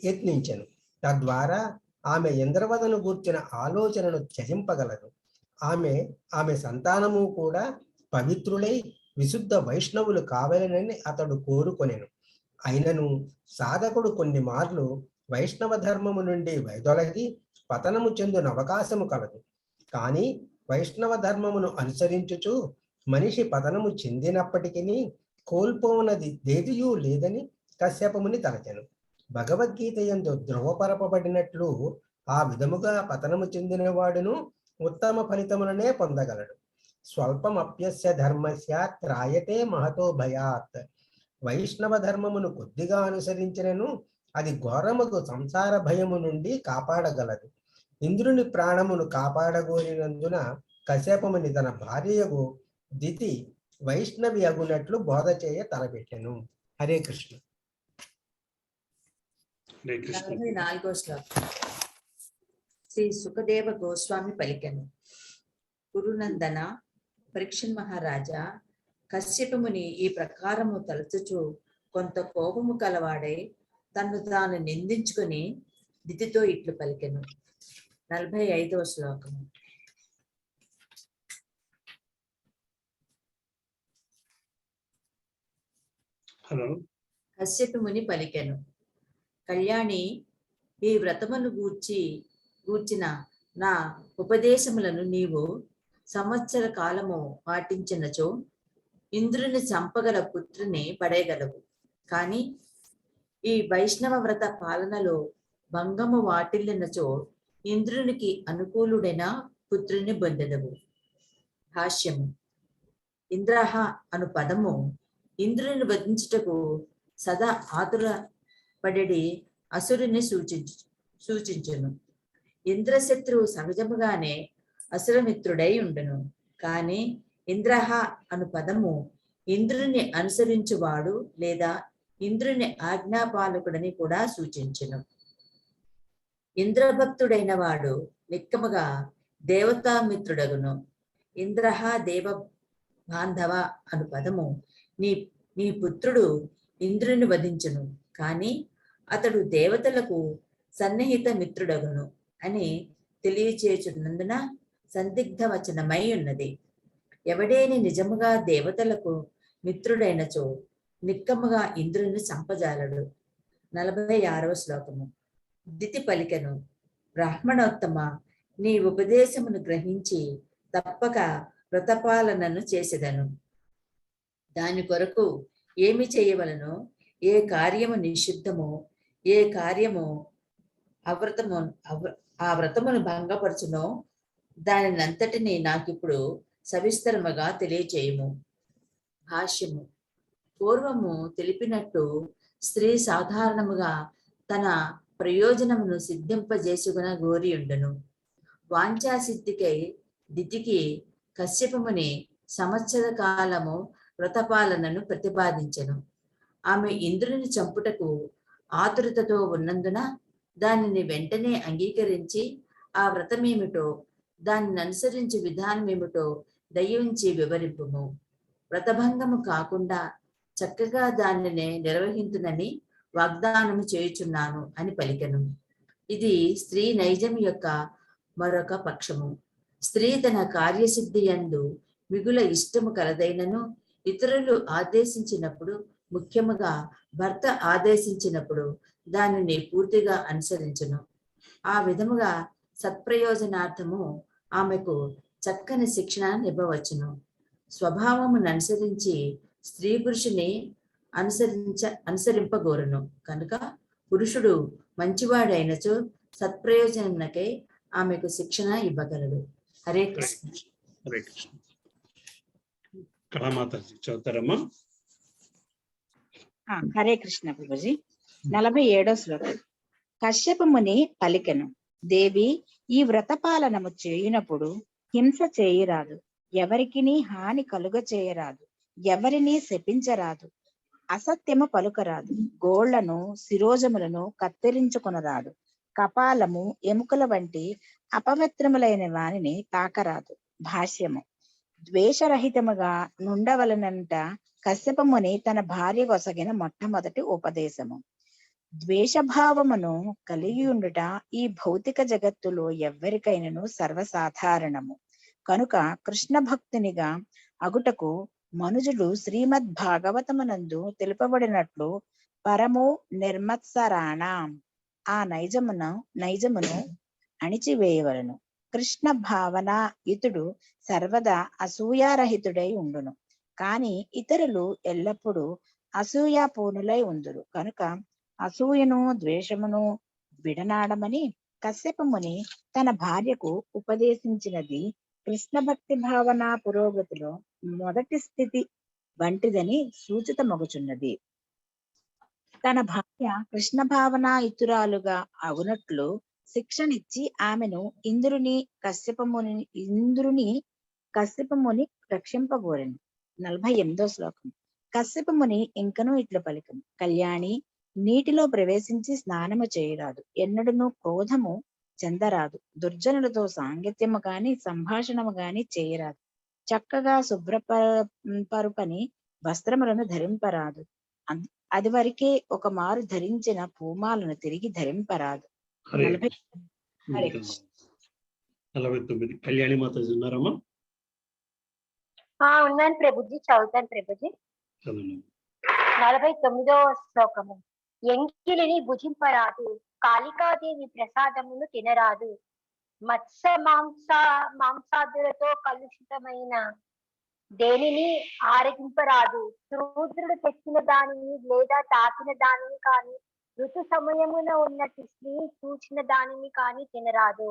యత్నించెను. తద్వారా ఆమె ఇంద్రవదను గూర్చిన ఆలోచనను త్యజింపగలదు. ఆమె సంతానము కూడా పవిత్రులై విశుద్ధ వైష్ణవులు కావాలనని అతడు కోరుకొనెను. అయినను సాధకుడు కొన్ని మార్లు వైష్ణవ ధర్మము నుండి వైదొలగి పతనము చెందున అవకాశము కలదు. కానీ వైష్ణవ ధర్మమును అనుసరించుచు మనిషి పతనము చెందినప్పటికీ కోల్పోనది దేదియూ లేదని కశ్యపముని తలచెను. భగవద్గీత యందు ధ్రువపరపబడినట్లు ఆ విధముగా పతనము చెందినవాడును ఉత్తమ ఫలితములనే పొందగలడు. స్వల్పమప్యస్య ధర్మస్య త్రాయతే మహతో భయాత్. వైష్ణవ ధర్మమును కొద్దిగా అనుసరించినను అది ఘోరముకు సంసార భయము నుండి కాపాడగలదు. ఇంద్రుని ప్రాణమును కాపాడగోరినందున కశ్యపముని తన భార్యకు దితి వైష్ణవి అగునట్లు బోధ చేయ తలపెట్టెను. హరే కృష్ణ. 44వ శ్లోకం. శ్రీ సుఖదేవ గోస్వామి పలికెను. కురునందన పరీక్షణ్ మహారాజా, కశ్యపముని ఈ ప్రకారము తలచుచు కొంత కోపము కలవాడై తన్ను తాను నిందించుకుని దితితో ఇట్లు పలికెను. 45వ శ్లోకము. కశ్యపముని పలికెను. కళ్యాణి, ఈ వ్రతమును గూర్చిన నా ఉపదేశములను నీవు సంవత్సర కాలము పాటించినచో ఇంద్రుని చంపగల పుత్రుని పడేయగలవు. కానీ ఈ వైష్ణవ వ్రత పాలనలో భంగము వాటిల్లినచో ఇంద్రునికి అనుకూలుడైన పుత్రుని పొందెదవు. భాష్యము. ఇంద్రహ అను పదము ఇంద్రుని వధించుటకు సదా ఆతురపడి అసురుని సూచించును. ఇంద్రశత్రువు సహజముగానే అసురమిత్రుడై ఉండును. కానీ ఇంద్రహ అను పదము ఇంద్రుని అనుసరించువాడు లేదా ఇంద్రుని ఆజ్ఞాపాలకుడని కూడా సూచించును. ఇంద్రభక్తుడైన వాడు నిక్కముగా దేవతామిత్రుడగును. ఇంద్రహ దేవ బాంధవ అను పదము నీ పుత్రుడు ఇంద్రుని వధించును, కానీ అతడు దేవతలకు సన్నిహిత మిత్రుడగును అని తెలియచేయుచున్నందున సందిగ్ధ వచనమై ఉన్నది. ఎవడేని నిజముగా దేవతలకు మిత్రుడైనచో నిక్కముగా ఇంద్రుని సంపజాలడు. 46వ శ్లోకము. దితి పలికెను. బ్రాహ్మణోత్తమ, నీ ఉపదేశమును గ్రహించి తప్పక వ్రతపాలనను చేసేదను. దాని కొరకు ఏమి చేయవలనో, ఏ కార్యము నిషిద్ధమో, ఏ కార్యము అవ్రతము ఆ వ్రతమును భంగపరచునో దానినంతటినీ నాకిప్పుడు సవిస్తరముగా తెలియచేయము. భాష్యము. పూర్వము తెలిపినట్టు స్త్రీ సాధారణముగా తన ప్రయోజనమును సిద్ధింపజేసుకున గోరియుండును. వాంఛాసిద్ధికై దితికి కశ్యపముని సంవత్సర కాలము వ్రతపాలనను ప్రతిపాదించెను. ఆమె ఇంద్రుని చంపుటకు ఆతురతతో ఉన్నందున దానిని వెంటనే అంగీకరించి ఆ వ్రతమేమిటో, దానిని అనుసరించే విధానమేమిటో దయించి వివరింపుము. వ్రతభంగము కాకుండా చక్కగా దానిని నిర్వహించునని వాగ్దానము చేయుచున్నాను అని పలికెను. ఇది స్త్రీ నైజం యొక్క మరొక పక్షము. స్త్రీ తన కార్యసిద్ధి యందు మిగుల ఇష్టము కలదైనను ఇతరులు ఆదేశించినప్పుడు, ముఖ్యముగా భర్త ఆదేశించినప్పుడు దానిని పూర్తిగా అనుసరించును. ఆ విధముగా సత్ప్రయోజనార్థము ఆమెకు చక్కని శిక్షణ ఇవ్వవచ్చును. స్వభావమును అనుసరించి స్త్రీ పురుషుని అనుసరింపగోరును కనుక పురుషుడు మంచివాడైనచో సత్ప్రయోజనకై ఆమెకు శిక్షణ ఇవ్వగలడు. హరే కృష్ణ. హరే కృష్ణ. కళామాతాజీ చదువుతారమ్మా. హరే కృష్ణ ప్రభుజీ. 47వ శ్లోకం. కశ్యప ముని పలికెను, దేవి, ఈ వ్రతపాలనము చేయునప్పుడు హింస చేయరాదు, ఎవరికిని హాని కలుగ చేయరాదు, ఎవరిని శపించరాదు, అసత్యము పలుకరాదు, గోళ్లను శిరోజములను కత్తిరించుకొనరాదు, కపాలము ఎముకల వంటి అపవిత్రములైన వానిని తాకరాదు. భాష్యము. ద్వేషరహితముగా నుండవలనంట కశ్యపముని తన భార్య కొసగిన మొట్టమొదటి ఉపదేశము. ద్వేషభావమును కలిగి ఉండుట ఈ భౌతిక జగత్తులో ఎవ్వరికైనను సర్వసాధారణము. కనుక కృష్ణ భక్తునిగా అగుటకు మనుజుడు శ్రీమద్ భాగవతమునందు తెలుపబడినట్లు పరము నిర్మత్సరాణం ఆ నైజమును అణిచివేయవలను. కృష్ణ భావన ఇతుడు సర్వదా అసూయారహితుడై ఉండును. కాని ఇతరులు ఎల్లప్పుడూ అసూయాపూర్ణులై ఉందురు. కనుక అసూయను ద్వేషమును విడనాడమని కశ్యపముని తన భార్యకు ఉపదేశించినది కృష్ణ భక్తి భావన పురోగతిలో మొదటి స్థితి వంటిదని సూచితమగుచున్నది. తన భార్య కృష్ణ భావన ఇతురాలుగా అగునట్లు శిక్షనిచ్చి ఆమెను ఇంద్రుని కశ్యపముని రక్షింపగోరెను. 48వ శ్లోకం. కశ్యపముని ఇంకనూ ఇట్లు పలికను, కళ్యాణి, నీటిలో ప్రవేశించి స్నానము చేయరాదు, ఎన్నడను క్రోధము చెందరాదు, దుర్జనులతో సాంగత్యము గాని సంభాషణము గాని చేయరాదు, చక్కగా శుభ్రపరుపని వస్త్రములను ధరింపరాదు, అది వరకే ఒక మారు ధరించిన పూమాలను తిరిగి ధరింపరాదు. 49 కళ్యాణి మాతాజీ ఉన్నారమ్మా? ఉన్నాను ప్రభుజీ, చదువుతాను ప్రభుజీ. 49వ శ్లోకము. ఎంకిలిని భుజింపరాదు, కాళికాదేవి ప్రసాదమును తినరాదు, మత్స్య మాంసాదులతో కలుషితమైన దేనిని ఆరగింపరాదు, శూద్రుడు తెచ్చిన దానిని లేదా తాకిన దానిని కాని, ఋతు సమయమున ఉన్నట్టు స్త్రీ చూచిన దానిని కాని తినరాదు,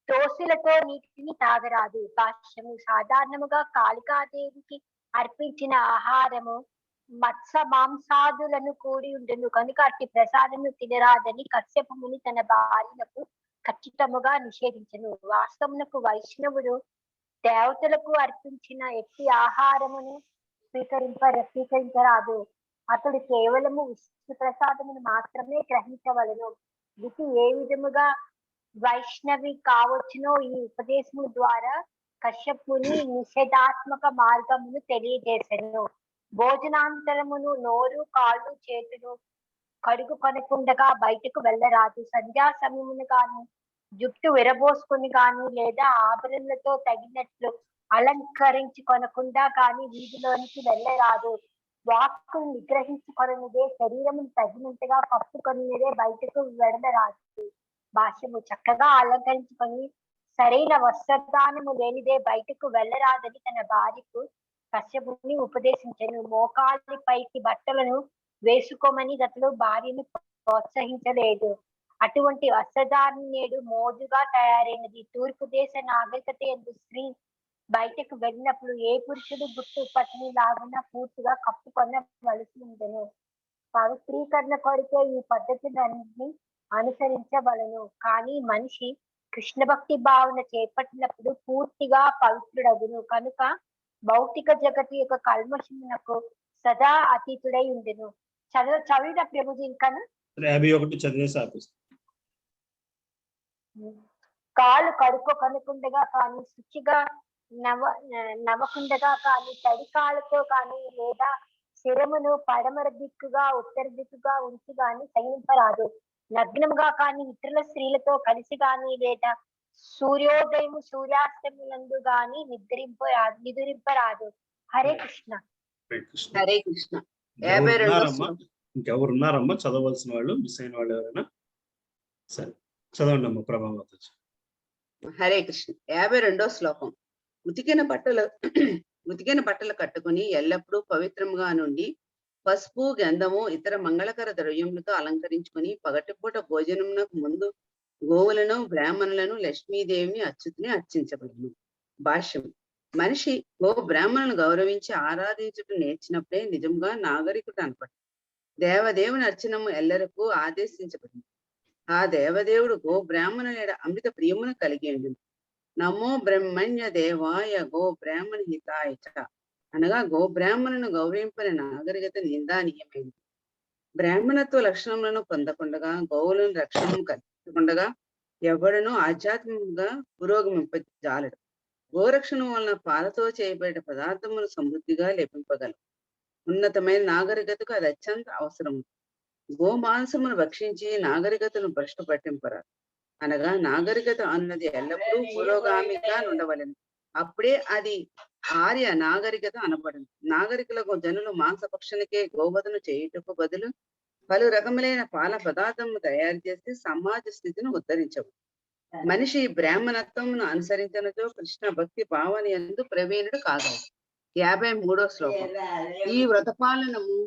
దోసులతో నీటిని తాగరాదు. భాష్యము. సాధారణముగా కాళికాదేవికి అర్పించిన ఆహారము మత్స్య మాంసాదులను కూడి ఉండును కనుక అట్టి ప్రసాదము తినరాదని కశ్యపముని తన భార్యలకు ఖచ్చితముగా నిషేధించను. వాస్తవమునకు వైష్ణవుడు దేవతలకు అర్పించిన ఎట్టి ఆహారమును స్వీకరించరాదు. అతడు కేవలము విష్ణు ప్రసాదమును మాత్రమే గ్రహించవలను. ఇది ఏ విధముగా వైష్ణవి కావచ్చునో ఈ ఉపదేశము ద్వారా కశ్యపుని నిషేధాత్మక మార్గమును తెలియజేసెను. భోజనాంతరమును నోరు, కాళ్ళు, చేతులు కడుగు కొనకుండగా బయటకు వెళ్ళరాదు. సంధ్యా సమయమును గాని, జుట్టు విరబోసుకుని గాని, లేదా ఆభరణలతో తగినట్లు అలంకరించుకొనకుండా గాని వీధిలోనికి వెళ్ళరాదు. వాక్కును నిగ్రహించుకొనదే, శరీరమును తగినంతగా కప్పుకొనిదే బయటకు వెళ్ళరాదు. భాష్యము. చక్కగా అలంకరించుకొని సరైన వస్త్రదానము లేనిదే బయటకు వెళ్ళరాదని తన భార్యకు కశ్యపుని ఉపదేశించను. మోకాలి పైకి బట్టలను వేసుకోమని అతడు భార్యను ప్రోత్సహించలేదు. అటువంటి వస్త్రధారణేడు మోజుగా తయారైనది. తూర్పు దేశ నాగరికత ఎందు స్త్రీ బయటకు వెళ్ళినప్పుడు ఏ పురుషుడు గుట్టు పట్టిని లాగున పూర్తిగా కప్పుకొనవలసి ఉండను. పవిత్రీకరణ కొరికే ఈ పద్ధతులన్నింటినీ అనుసరించవలను. కానీ మనిషి కృష్ణ భక్తి భావన చేపట్టినప్పుడు పూర్తిగా పవిత్రుడగును. కనుక భౌతిక జగతి యొక్క కల్మషమునకు సదా అతీతుడై ఉండెను. చదివిన ప్రభుజీ ఇంకా 51 చదివేసి ఆపేసి. కాలు కడుక్కో కనుకుండగా కానీ, శుచిగా నవ్వకుండగా కానీ, తడి కాళ్ళతో కానీ, లేదా శిరమును పడమర దిక్కుగా ఉత్తర దిక్కుగా ఉంచి గాని సహింపరాదు. నగ్నముగా కానీ, ఇతరుల స్త్రీలతో కలిసి గాని, లేదా సూర్యోదయము సూర్యాస్తములందు గాని నిదురింపరాదు. హరే కృష్ణ. హరే కృష్ణ. ఇంకెవరున్నారమ్మా చదవలసిన వాళ్ళు? మిస్ అయిన వాళ్ళు ఎవరైనా? సరే చదవండి అమ్మా ప్రభావత. హరే కృష్ణ. 52వ శ్లోకం. ఉతికిన బట్టలు కట్టుకుని ఎల్లప్పుడూ పవిత్రముగా నుండి పసుపు గంధము ఇతర మంగళకర ద్రవ్యములతో అలంకరించుకుని పగటిపూట భోజనమునకు ముందు గోవులను బ్రాహ్మణులను లక్ష్మీదేవిని అచ్యుతిని అర్చించబడును. భాష్యం. మనిషి గో బ్రాహ్మణులను గౌరవించి ఆరాధించుట నేర్చినప్పుడే నిజంగా నాగరికుడు అనపడు. దేవదేవుని అర్చనము ఎల్లరకు ఆదేశించబడింది. ఆ దేవదేవుడు గో బ్రాహ్మణుల అమృత ప్రియమును కలిగి ఉండును. నమో బ్రహ్మణ్య దేవాయ గో బ్రాహ్మణ హితాయ చ అనగా గో బ్రాహ్మణును గౌరవింపని నాగరికత నిందానీయమైనది. బ్రాహ్మణత్వ లక్షణములను పొందకుండగా గోవులను రక్షణను కల్పించకుండగా ఎవడను ఆధ్యాత్మికంగా పురోగమింపజాలడు. గోరక్షణ వలన పాలతో చేయబడిన పదార్థములు సమృద్ధిగా లభింపగలవు. ఉన్నతమైన నాగరికతకు అది అత్యంత అవసరము. గోమాంసమును భక్షించి నాగరికతను భ్రష్టు పట్టింపరాదు. అనగా నాగరికత అన్నది ఎల్లప్పుడూ పురోగామిగా ఉండవలెను. అప్పుడే అది ఆర్య నాగరికత అనబడింది. నాగరికులకు జనులు మాంసభక్షణకే గోవధను చేయుటకు బదులు పలు రకములైన పాల పదార్థము తయారు చేసి సమాజ స్థితిని ఉద్ధరించవు. మనిషి బ్రాహ్మణత్వమును అనుసరించినచో కృష్ణ భక్తి భావన యందు ప్రవీణుడు కాగలడు. 53వ శ్లోకం. ఈ వ్రతపాలనము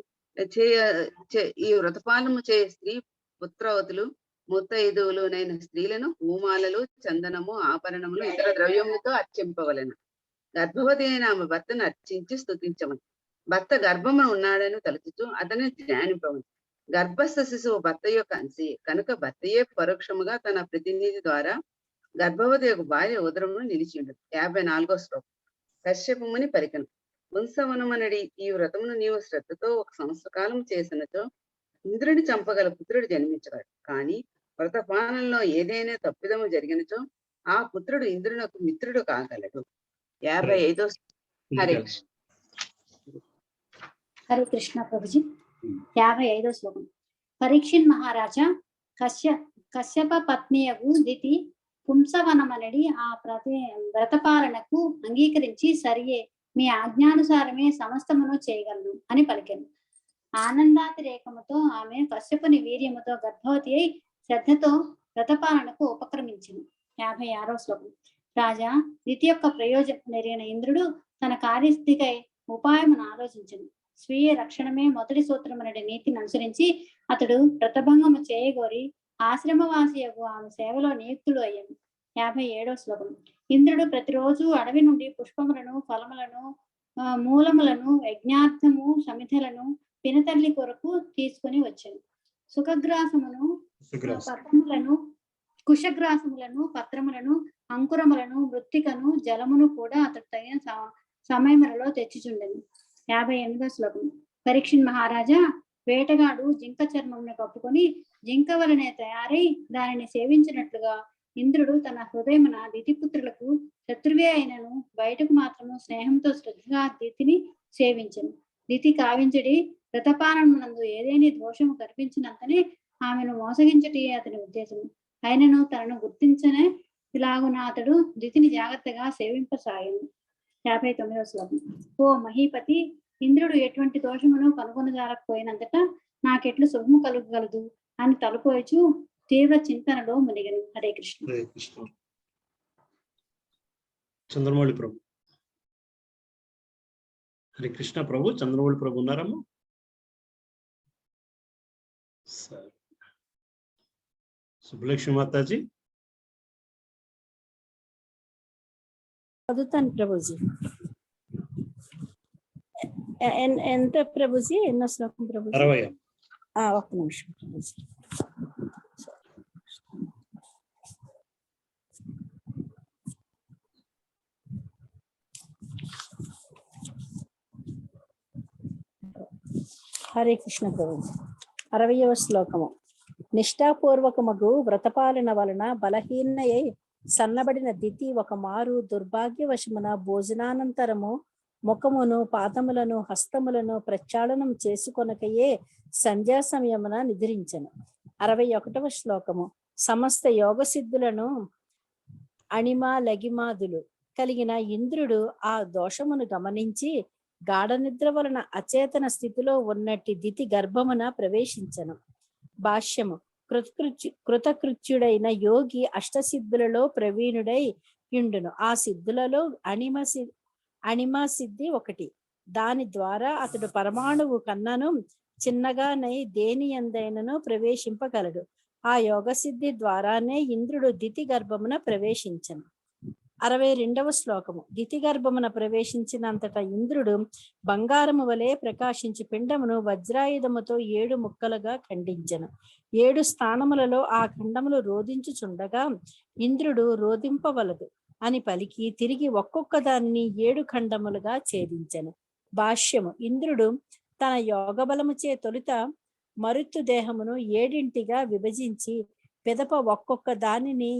చేయ స్త్రీ పుత్రవతులు ముత్తైదువులునైన స్త్రీలను హోమాలలో చందనము ఆభరణములు ఇతర ద్రవ్యములతో అర్చింపవలెను. గర్భవతి అయిన ఆమె భర్తను అర్చించి స్తుతించవను. భర్త గర్భమును ఉన్నాడని తలుచుతూ అతని ధ్యానింపవను. గర్భస్థ శిశువు భర్త యొక్క అంశయే కనుక భర్తయే పరోక్షముగా తన ప్రతినిధి ద్వారా గర్భవతి యొక్క భార్య ఉదరమును నిలిచి ఉండదు. 54వ శ్లోకం. కశ్యప ముని పరికరం. పుంసవనమనడి ఈ వ్రతమును నీవు శ్రద్ధతో 1 సంవత్సర కాలం చేసినచో ఇంద్రుని చంపగల పుత్రుడు జన్మించగలడు. కానీ వ్రతపాలనలో ఏదైనా తప్పిదము జరిగినచో ఆ పుత్రుడు ఇంద్రునకు మిత్రుడు కాగలడు. 55వ. హరే కృష్ణ. హరే కృష్ణ ప్రభుజీ. 55వ శ్లోకం. పరీక్షిన్ మహారాజా కశ్యప పత్నియగు దితి పుంసవనమనడి ఆ వ్రతపాలనకు అంగీకరించి సరియే, మీ ఆజ్ఞానుసారమే సమస్తమును చేయగలను అని పలికెను. ఆనందాతిరేకముతో ఆమె కశ్యపుని వీర్యముతో గర్భవతి అయి శ్రద్ధతో వ్రతపాలనకు ఉపక్రమించింది. 56వ శ్లోకం. రాజా దితి యొక్క ప్రయోజనం ఎరిగిన ఇంద్రుడు తన కార్యస్థితికై ఉపాయమును ఆలోచించను. స్వీయ రక్షణమే మొదటి సూత్రమనడి నీతిని అనుసరించి అతడు వ్రతభంగము చేయగోరి ఆశ్రమవాసియగు ఆమె సేవలో నియుక్తుడు అయ్యాను. 57వ శ్లోకం. ఇంద్రుడు ప్రతిరోజు అడవి నుండి పుష్పములను ఫలములను మూలములను యజ్ఞార్థము సమిధలను పినతల్లి కొరకు తీసుకుని వచ్చాను. సుఖగ్రాసమును పత్రములను కుశగ్రాసములను పత్రములను అంకురములను మృత్తికను జలమును కూడా అతడు తగిన సమయములలో తెచ్చిచుండెను. 58వ శ్లోకం. పరీక్షిన్ మహారాజా వేటగాడు జింక చర్మమును కప్పుకొని జింక వలనే తయారై దానిని సేవించినట్లుగా ఇంద్రుడు తన హృదయమున దితిపుత్రులకు శత్రువే అయినను బయటకు మాత్రము స్నేహంతో శ్రద్ధగా దితిని సేవించను. దితి కావించడి వ్రతపాలనమునందు ఏదేని దోషము కనిపించినంతనే ఆమెను మోసగించటే అతని ఉద్దేశము. అయినను తనను గుర్తించనే ఇలాగున అతడు దితిని జాగ్రత్తగా సేవింపసాయను. 59వ శ్లోకం. ఓ మహీపతి, ఇంద్రుడు ఎటువంటి దోషమును కనుగొనజాలకపోయినంతట నాకెట్లు శుభము కలుగగలదు అని తలపోయచు తీవ్ర చింతనలో మునిగను. హరే కృష్ణ. చంద్రమౌళి ప్రభు. హరే కృష్ణ ప్రభు. చంద్రమౌళి ప్రభు ఉన్నారమ్మా? సరే. సుబ్బలక్ష్మి మాతాజీ. చదువుతాను ప్రభుజీ. ఎంత ప్రభుజీ? ఎన్నో శ్లోకం ప్రభుజీ? 60. ఒక్క నిమిషం ప్రభుజీ. హరే కృష్ణ ప్రభుజీ. 60వ శ్లోకము. నిష్ఠాపూర్వకమగు వ్రతపాలన వలన బలహీనయై సన్నబడిన దితి ఒక మారు దుర్భాగ్యవశమున భోజనానంతరము ముఖమును పాదములను హస్తములను ప్రక్షాళనం చేసుకొనకయే సంధ్యా సమయమున నిద్రించెను. 61వ శ్లోకము. సమస్త యోగ సిద్ధులను అణిమా లగిమాదులు కలిగిన ఇంద్రుడు ఆ దోషమును గమనించి గాఢ నిద్ర వలన అచేతన స్థితిలో ఉన్నట్టి దితి గర్భమున ప్రవేశించను. భాష్యము. కృతకృత్యుడైన యోగి అష్టసిద్ధులలో ప్రవీణుడై యుండును. ఆ సిద్ధులలో అణిమ సిద్ధి ఒకటి. దాని ద్వారా అతడు పరమాణువు కన్నను చిన్నగానై దేని ఎందైనను ప్రవేశింపగలడు. ఆ యోగ సిద్ధి ద్వారానే ఇంద్రుడు దితి గర్భమున ప్రవేశించను. 62వ శ్లోకము. దితి గర్భమున ప్రవేశించినంతట ఇంద్రుడు బంగారము వలె ప్రకాశించి పిండమును వజ్రాయుధముతో 7 ముక్కలుగా ఖండించెను. 7 స్థానములలో ఆ ఖండములు రోధించుచుండగా ఇంద్రుడు రోధింపవలదు అని పలికి తిరిగి ఒక్కొక్క దానిని 7 ఖండములుగా ఛేదించెను. భాష్యము. ఇంద్రుడు తన యోగ బలముచే తొలుత మరుత్తు దేహమును 7గా విభజించి పిదప ఒక్కొక్క దానిని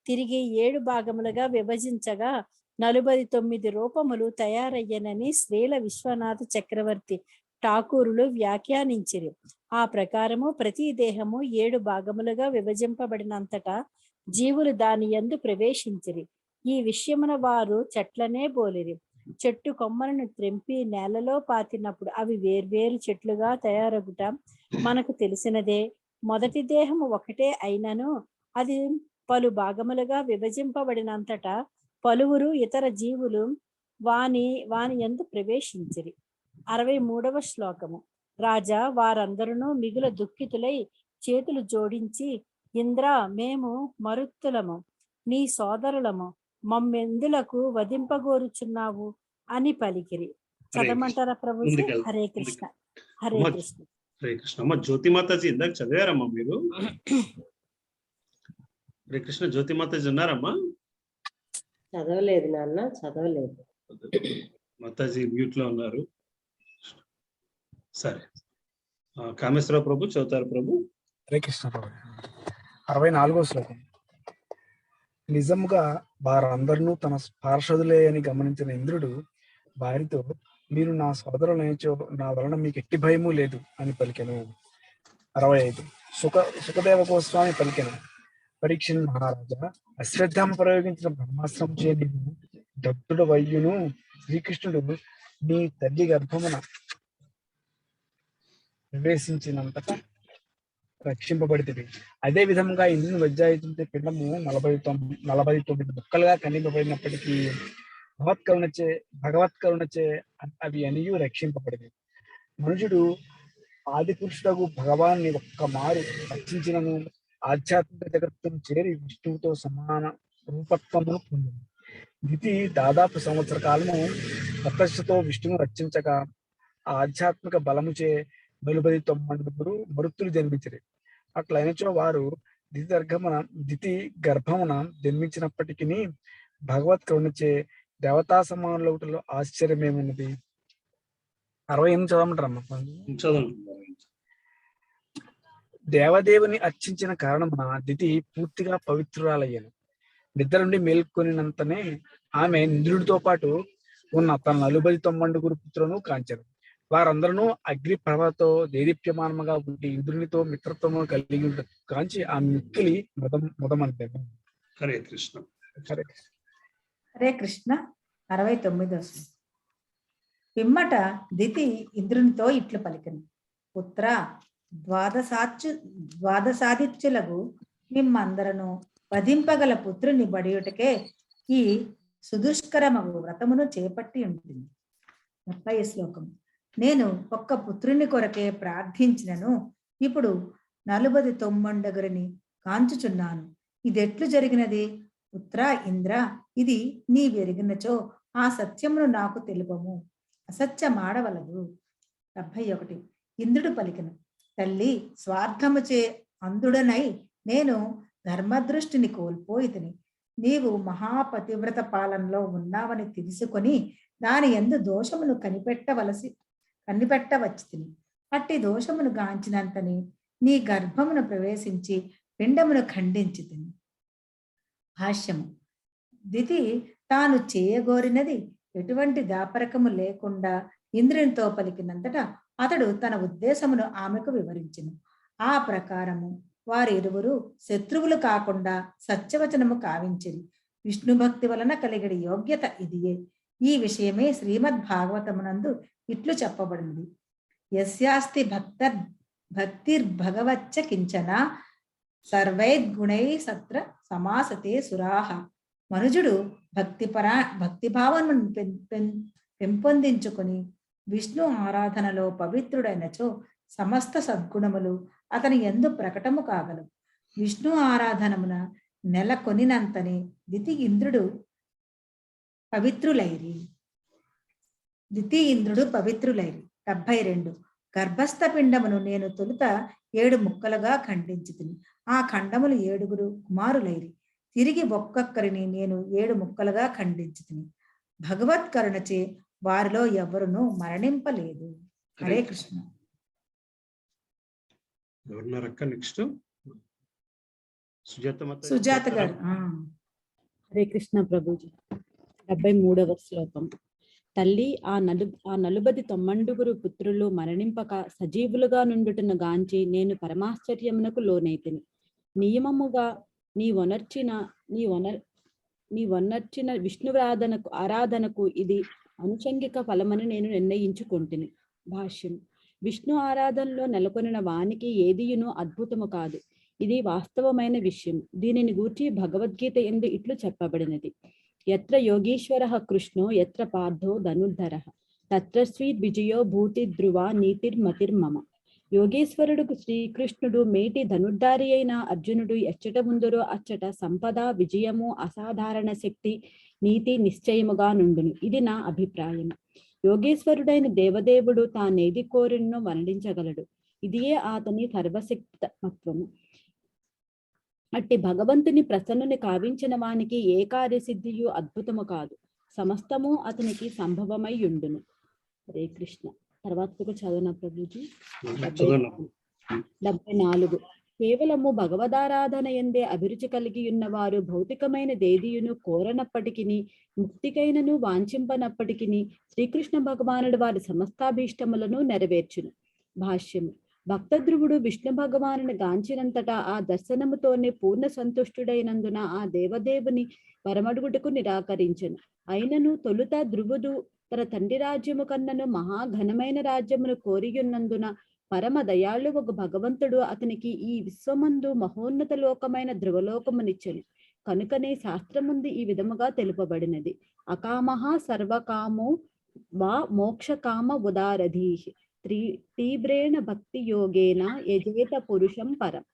తిరిగి 7 భాగములుగా విభజించగా 49 రూపములు తయారయ్యనని శ్రీల విశ్వనాథ చక్రవర్తి ఠాకూరులు వ్యాఖ్యానించిరి. ఆ ప్రకారము ప్రతి దేహము 7 భాగములుగా విభజింపబడినంతటా జీవులు దాని యందు ప్రవేశించిరి. ఈ విషయమున వారు చెట్లనే బోలిరి. చెట్టు కొమ్మలను త్రెంపి నేలలో పాతినప్పుడు అవి వేర్వేరు చెట్లుగా తయారగుట మనకు తెలిసినదే. మొదటి దేహము ఒకటే అయినను అది పలు భాగములుగా విభజింపబడినంతటా పలువురు ఇతర జీవులు వాని యందు ప్రవేశించిరి. 63వ శ్లోకము. రాజా, వారందరూ మిగుల దుఃఖితులై చేతులు జోడించి, ఇంద్ర, మేము మరుత్తులము, నీ సోదరులము, మమ్మెందులకు వధింపగోరుచున్నావు అని పలికిరి. చదవమంటారా ప్రభుజీ? హరే కృష్ణ. హరే కృష్ణ. హరే కృష్ణ. అమ్మ జ్యోతి మాతాజీ ఇందాక చదివారమ్మా మీరు? హరే కృష్ణ. జ్యోతి మాతాజీ ఉన్నారమ్మా? చదవలేదు నాన్న, చదవలేదు. మాతాజీ మ్యూట్ లో ఉన్నారు. సరే. కామేశ్వర ప్రభు చదువుతారు ప్రభు. హరే కృష్ణ ప్రభు. 64వ శ్లోకం. నిజముగా వారందరూ తన పార్షదులే అని గమనించిన ఇంద్రుడు వారితో, మీరు నా సోదరులనేచో నా వలన మీకు ఎట్టి భయము లేదు అని పలికెను. 65. సుఖదేవ గోస్వామి పలికెను. పరీక్ష మహారాజా, అశ్రద్ధమ ప్రయోగించిన బ్రహ్మాస్త్రం చే నీవు దత్తుడు వయ్యును. శ్రీకృష్ణుడు నీ తల్లి గర్భమున ప్రవేశించినంతటా రక్షింపబడితే, అదే విధంగా ఇంద్రుని వజ్రాయుధంతో పిండము 49 ముక్కలుగా ఖండింపబడినప్పటికీ భగవత్కరుణచే అవి అనియు రక్షింపబడింది. మనుషుడు ఆది పురుషుడు భగవాన్ని ఒక్క మారు రక్షించినను ఆధ్యాత్మిక జగత్తును చేరి విష్ణువుతో సమాన రూపత్వమును పొందింది. దితి దాదాపు సంవత్సర కాలము తపస్సుతో విష్ణువును రక్షించగా ఆధ్యాత్మిక బలముచే 49 మరుత్తులు జన్మించరు. అట్లయినచో వారు దితి గర్భమున జన్మించినప్పటికీ భగవత్ కరుణచే దేవతా సమానులవుటలో ఆశ్చర్యమేమున్నది. 68 చదవమంటారమ్మా? దేవదేవుని అర్చించిన కారణమున దితి పూర్తిగా పవిత్రురాలయ్యాను. నిద్ర నుండి మేల్కొనినంతనే ఆమె ఇంద్రుడితో పాటు ఉన్న తన 49 పుత్రులను కాంచారు. వారందరూ అగ్ని ప్రభతో దేదీప్యమానముగా ఉండి ఇంద్రునితో మిత్రత్వము కలిగి కాంచి ఆ మిక్కిలి మొదమంటారు. హరే కృష్ణ. హరే హరే కృష్ణ. 69వ శ్లోకం. పిమ్మట దితి ఇంద్రునితో ఇట్లు పలికెను. పుత్ర, ద్వాదశాదిత్యులకు మిమ్మందరను వధింపగల పుత్రుని బడియుటకే ఈ సుదుష్కరమగు వ్రతమును చేపట్టి ఉంటుంది. 70వ శ్లోకం. నేను ఒక్క పుత్రుని కొరకే ప్రార్థించినను, ఇప్పుడు 49 కాంచుచున్నాను. ఇదెట్లు జరిగినది? పుత్ర ఇంద్ర, ఇది నీ వెరిగినచో ఆ సత్యమును నాకు తెలుపము, అసత్యమాడవలదు. 71. ఇంద్రుడు పలికెను, తల్లి, స్వార్థముచే అంధుడనై నేను ధర్మదృష్టిని కోల్పోయితిని. నీవు మహాపతివ్రత పాలనలో ఉన్నావని తెలుసుకొని దాని యందు దోషమును కనిపెట్టవచ్చితిని. అట్టి దోషమును గాంచినంతని నీ గర్భమును ప్రవేశించి పిండమును ఖండించితిని. భాష్యము. దితి తాను చేయగోరినది ఎటువంటి దాపరకము లేకుండా ఇంద్రునితో పలికినంతటా అతడు తన ఉద్దేశమును ఆమెకు వివరించెను. ఆ ప్రకారము వారిరువురు శత్రువులు కాకుండా సత్యవచనము కావించిరి. విష్ణు భక్తి వలన కలిగిన యోగ్యత ఇదియే. ఈ విషయమే శ్రీమద్ భాగవతమునందు ఇట్లు చెప్పబడినది. యస్యాస్తి భక్తిర్భగవచ్చ కించన సర్వైద్గుణై సత్ర సమాసతే సురాహ. మనుజుడు భక్తిభావమును పెంపొందించుకొని విష్ణు ఆరాధనలో పవిత్రుడైనచో సమస్త సద్గుణములు అతని యందు ప్రకటము కాగలవు. విష్ణు ఆరాధనమున నెలకొనినంతనే దితి ఇంద్రుడు పవిత్రులైరి. 72. గర్భస్థ పిండమును నేను తొలుత 7 ముక్కలుగా ఖండించితిని. ఆ ఖండములు 7 కుమారులైరి. తిరిగి ఒక్కొక్కరిని నేను 7 ముక్కలుగా ఖండించితిని. భగవత్కరుణచే వారిలో ఎవరునూ మరణింపలేదు. హరే కృష్ణ. ఎవరున్నారక్క నెక్స్ట్? సుజాత గారు. హరే కృష్ణ ప్రభుజీ. 73వ శ్లోకం. తల్లి, ఆ 49 పుత్రులు మరణింపక సజీవులుగా నుండుటను గాంచి నేను పరమాశ్చర్యమునకు లోనైతిని. నియమముగా నీ వనర్చిన ఆరాధనకు ఇది అనుషంగిక ఫలమని నేను నిర్ణయించుకొంటిని. భాష్యం. విష్ణు ఆరాధనలో నెలకొనిన వానికి ఏదియును అద్భుతము కాదు. ఇది వాస్తవమైన విషయం. దీనిని గూర్చి భగవద్గీత యందు ఇట్లు చెప్పబడినది. ఎత్ర యోగీశ్వరః కృష్ణో ఎత్ర పార్థో ధనుర్ధరః తత్ర విజయో భూతి ధ్రువ నీతిర్మతిర్మమ. యోగేశ్వరుడు శ్రీకృష్ణుడు మేటి ధనుర్ధారి అయిన అర్జునుడు ఎచ్చట ముందురో అచ్చట సంపద, విజయము, అసాధారణ శక్తి, నీతి నిశ్చయముగా నుండును. ఇది నా అభిప్రాయం. యోగేశ్వరుడైన దేవదేవుడు తానేది కోరినో వర్ణించగలడు. ఇదియే అతని సర్వశక్తత్వము. అట్టి భగవంతుని ప్రసన్నుని కావించిన వానికి ఏ కార్యసిద్ధియు అద్భుతము కాదు. సమస్తము అతనికి సంభవమై ఉండును. హరే కృష్ణ. తర్వాత చదువున ప్రభుజీ. 74. కేవలము భగవదారాధన ఎందే అభిరుచి కలిగి ఉన్నవారు భౌతికమైన దేదీయును కోరనప్పటికీ, ముక్తికైనను వాంఛింపనప్పటికీ శ్రీకృష్ణ భగవానుడు వారి సమస్తాభీష్టములను నెరవేర్చును. భాష్యము. భక్తధ్రువుడు విష్ణు భగవానుని గాంచినంతటా ఆ దర్శనముతోనే పూర్ణ సంతుష్టుడైనందున ఆ దేవదేవుని పరమడుగుటకు నిరాకరించెను. అయినను తొలుత ధ్రువుడు తన తండ్రి రాజ్యము కన్నను మహాఘనమైన రాజ్యమును కోరియున్నందున పరమ దయాళు ఒక భగవంతుడు అతనికి ఈ విశ్వమందు మహోన్నత లోకమైన ధ్రువలోకమునిచ్చెను. కనుకనే శాస్త్రముందు ఈ విధముగా తెలుపబడినది. అకామః సర్వకామో వా మోక్షకామ ఉదారధీః తీవ్రేణ భక్తి యోగేన యజేత పురుషం పరం.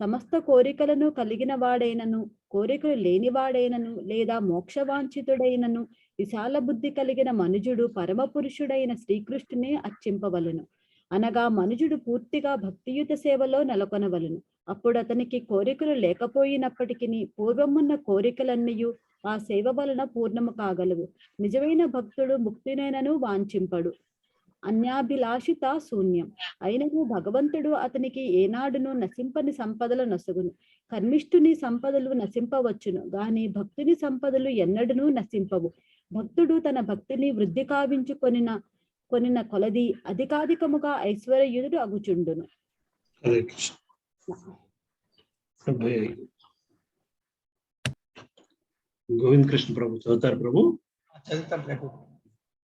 సమస్త కోరికలను కలిగిన వాడైనను, కోరికలు లేనివాడైనను, లేదా మోక్షవాంఛితుడైనను విశాల బుద్ధి కలిగిన మనుజుడు పరమ పురుషుడైన శ్రీకృష్ణునే అర్చింపవలను. అనగా మనుజుడు పూర్తిగా భక్తియుత సేవలో నెలకొనవలను. అప్పుడు అతనికి కోరికలు లేకపోయినప్పటికీ పూర్వమున్న కోరికలన్నయూ ఆ సేవ వలన పూర్ణము కాగలవు. నిజమైన భక్తుడు ముక్తినైనను వాంఛింపడు. అన్యాభిలాషిత శూన్యం. అయినను భగవంతుడు అతనికి ఏనాడును నశింపని సంపదలు నొసగును. కర్మిష్ఠుని సంపదలు నశింపవచ్చును గాని భక్తుని సంపదలు ఎన్నడూ నశింపవు. భక్తుడు తన భక్తిని వృద్ధి కావించుకొనిన కొలది అధికాధికముగా ఐశ్వర్యుడు అగుచుండును. గోవింద్ కృష్ణ ప్రభు చదువుతారు ప్రభు. చదువుతాం ప్రభు.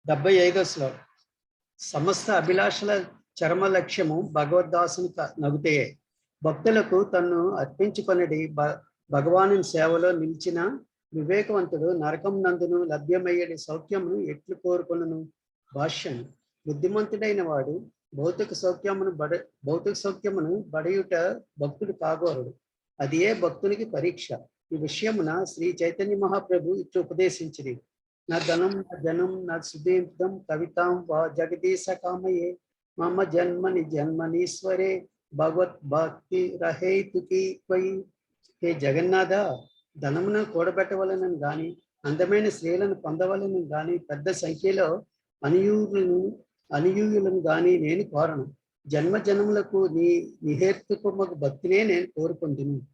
75వ శ్లోకం. సమస్త అభిలాషల చరమ లక్ష్యము భగవద్దాసుని నగుతే. భక్తులకు తన్ను అర్పించుకొనడి భగవాను సేవలో నిలిచిన వివేకవంతుడు నరకం నందును లభ్యమయ్యేది సౌఖ్యమును ఎట్లు కోరుకొనును. భాష్యం. బుద్ధిమంతుడైన వాడు భౌతిక సౌఖ్యమును బడయుట భక్తుడు కాగోరుడు. అది ఏ భక్తునికి పరీక్ష. ఈ విషయమున శ్రీ చైతన్య మహాప్రభు ఇట్లు ఉపదేశించింది. నా ధనం నా జనం నా సుదీర్థం కవితాం వా జగదీశ కామయే మమ జన్మనీశ్వరే భగవత్ భక్తి రహేతుకి త్వయి. హే జగన్నాథ, ధనమును కూడబెట్టవలనని గాని, అందమైన స్త్రీలను పొందవలనని గాని, పెద్ద సంఖ్యలో అనుయూయులను గాని నేను కోరను. జన్మజన్మలకు నీ నిహేతుకమగు భక్తినే నేను కోరుకుంటున్నాను.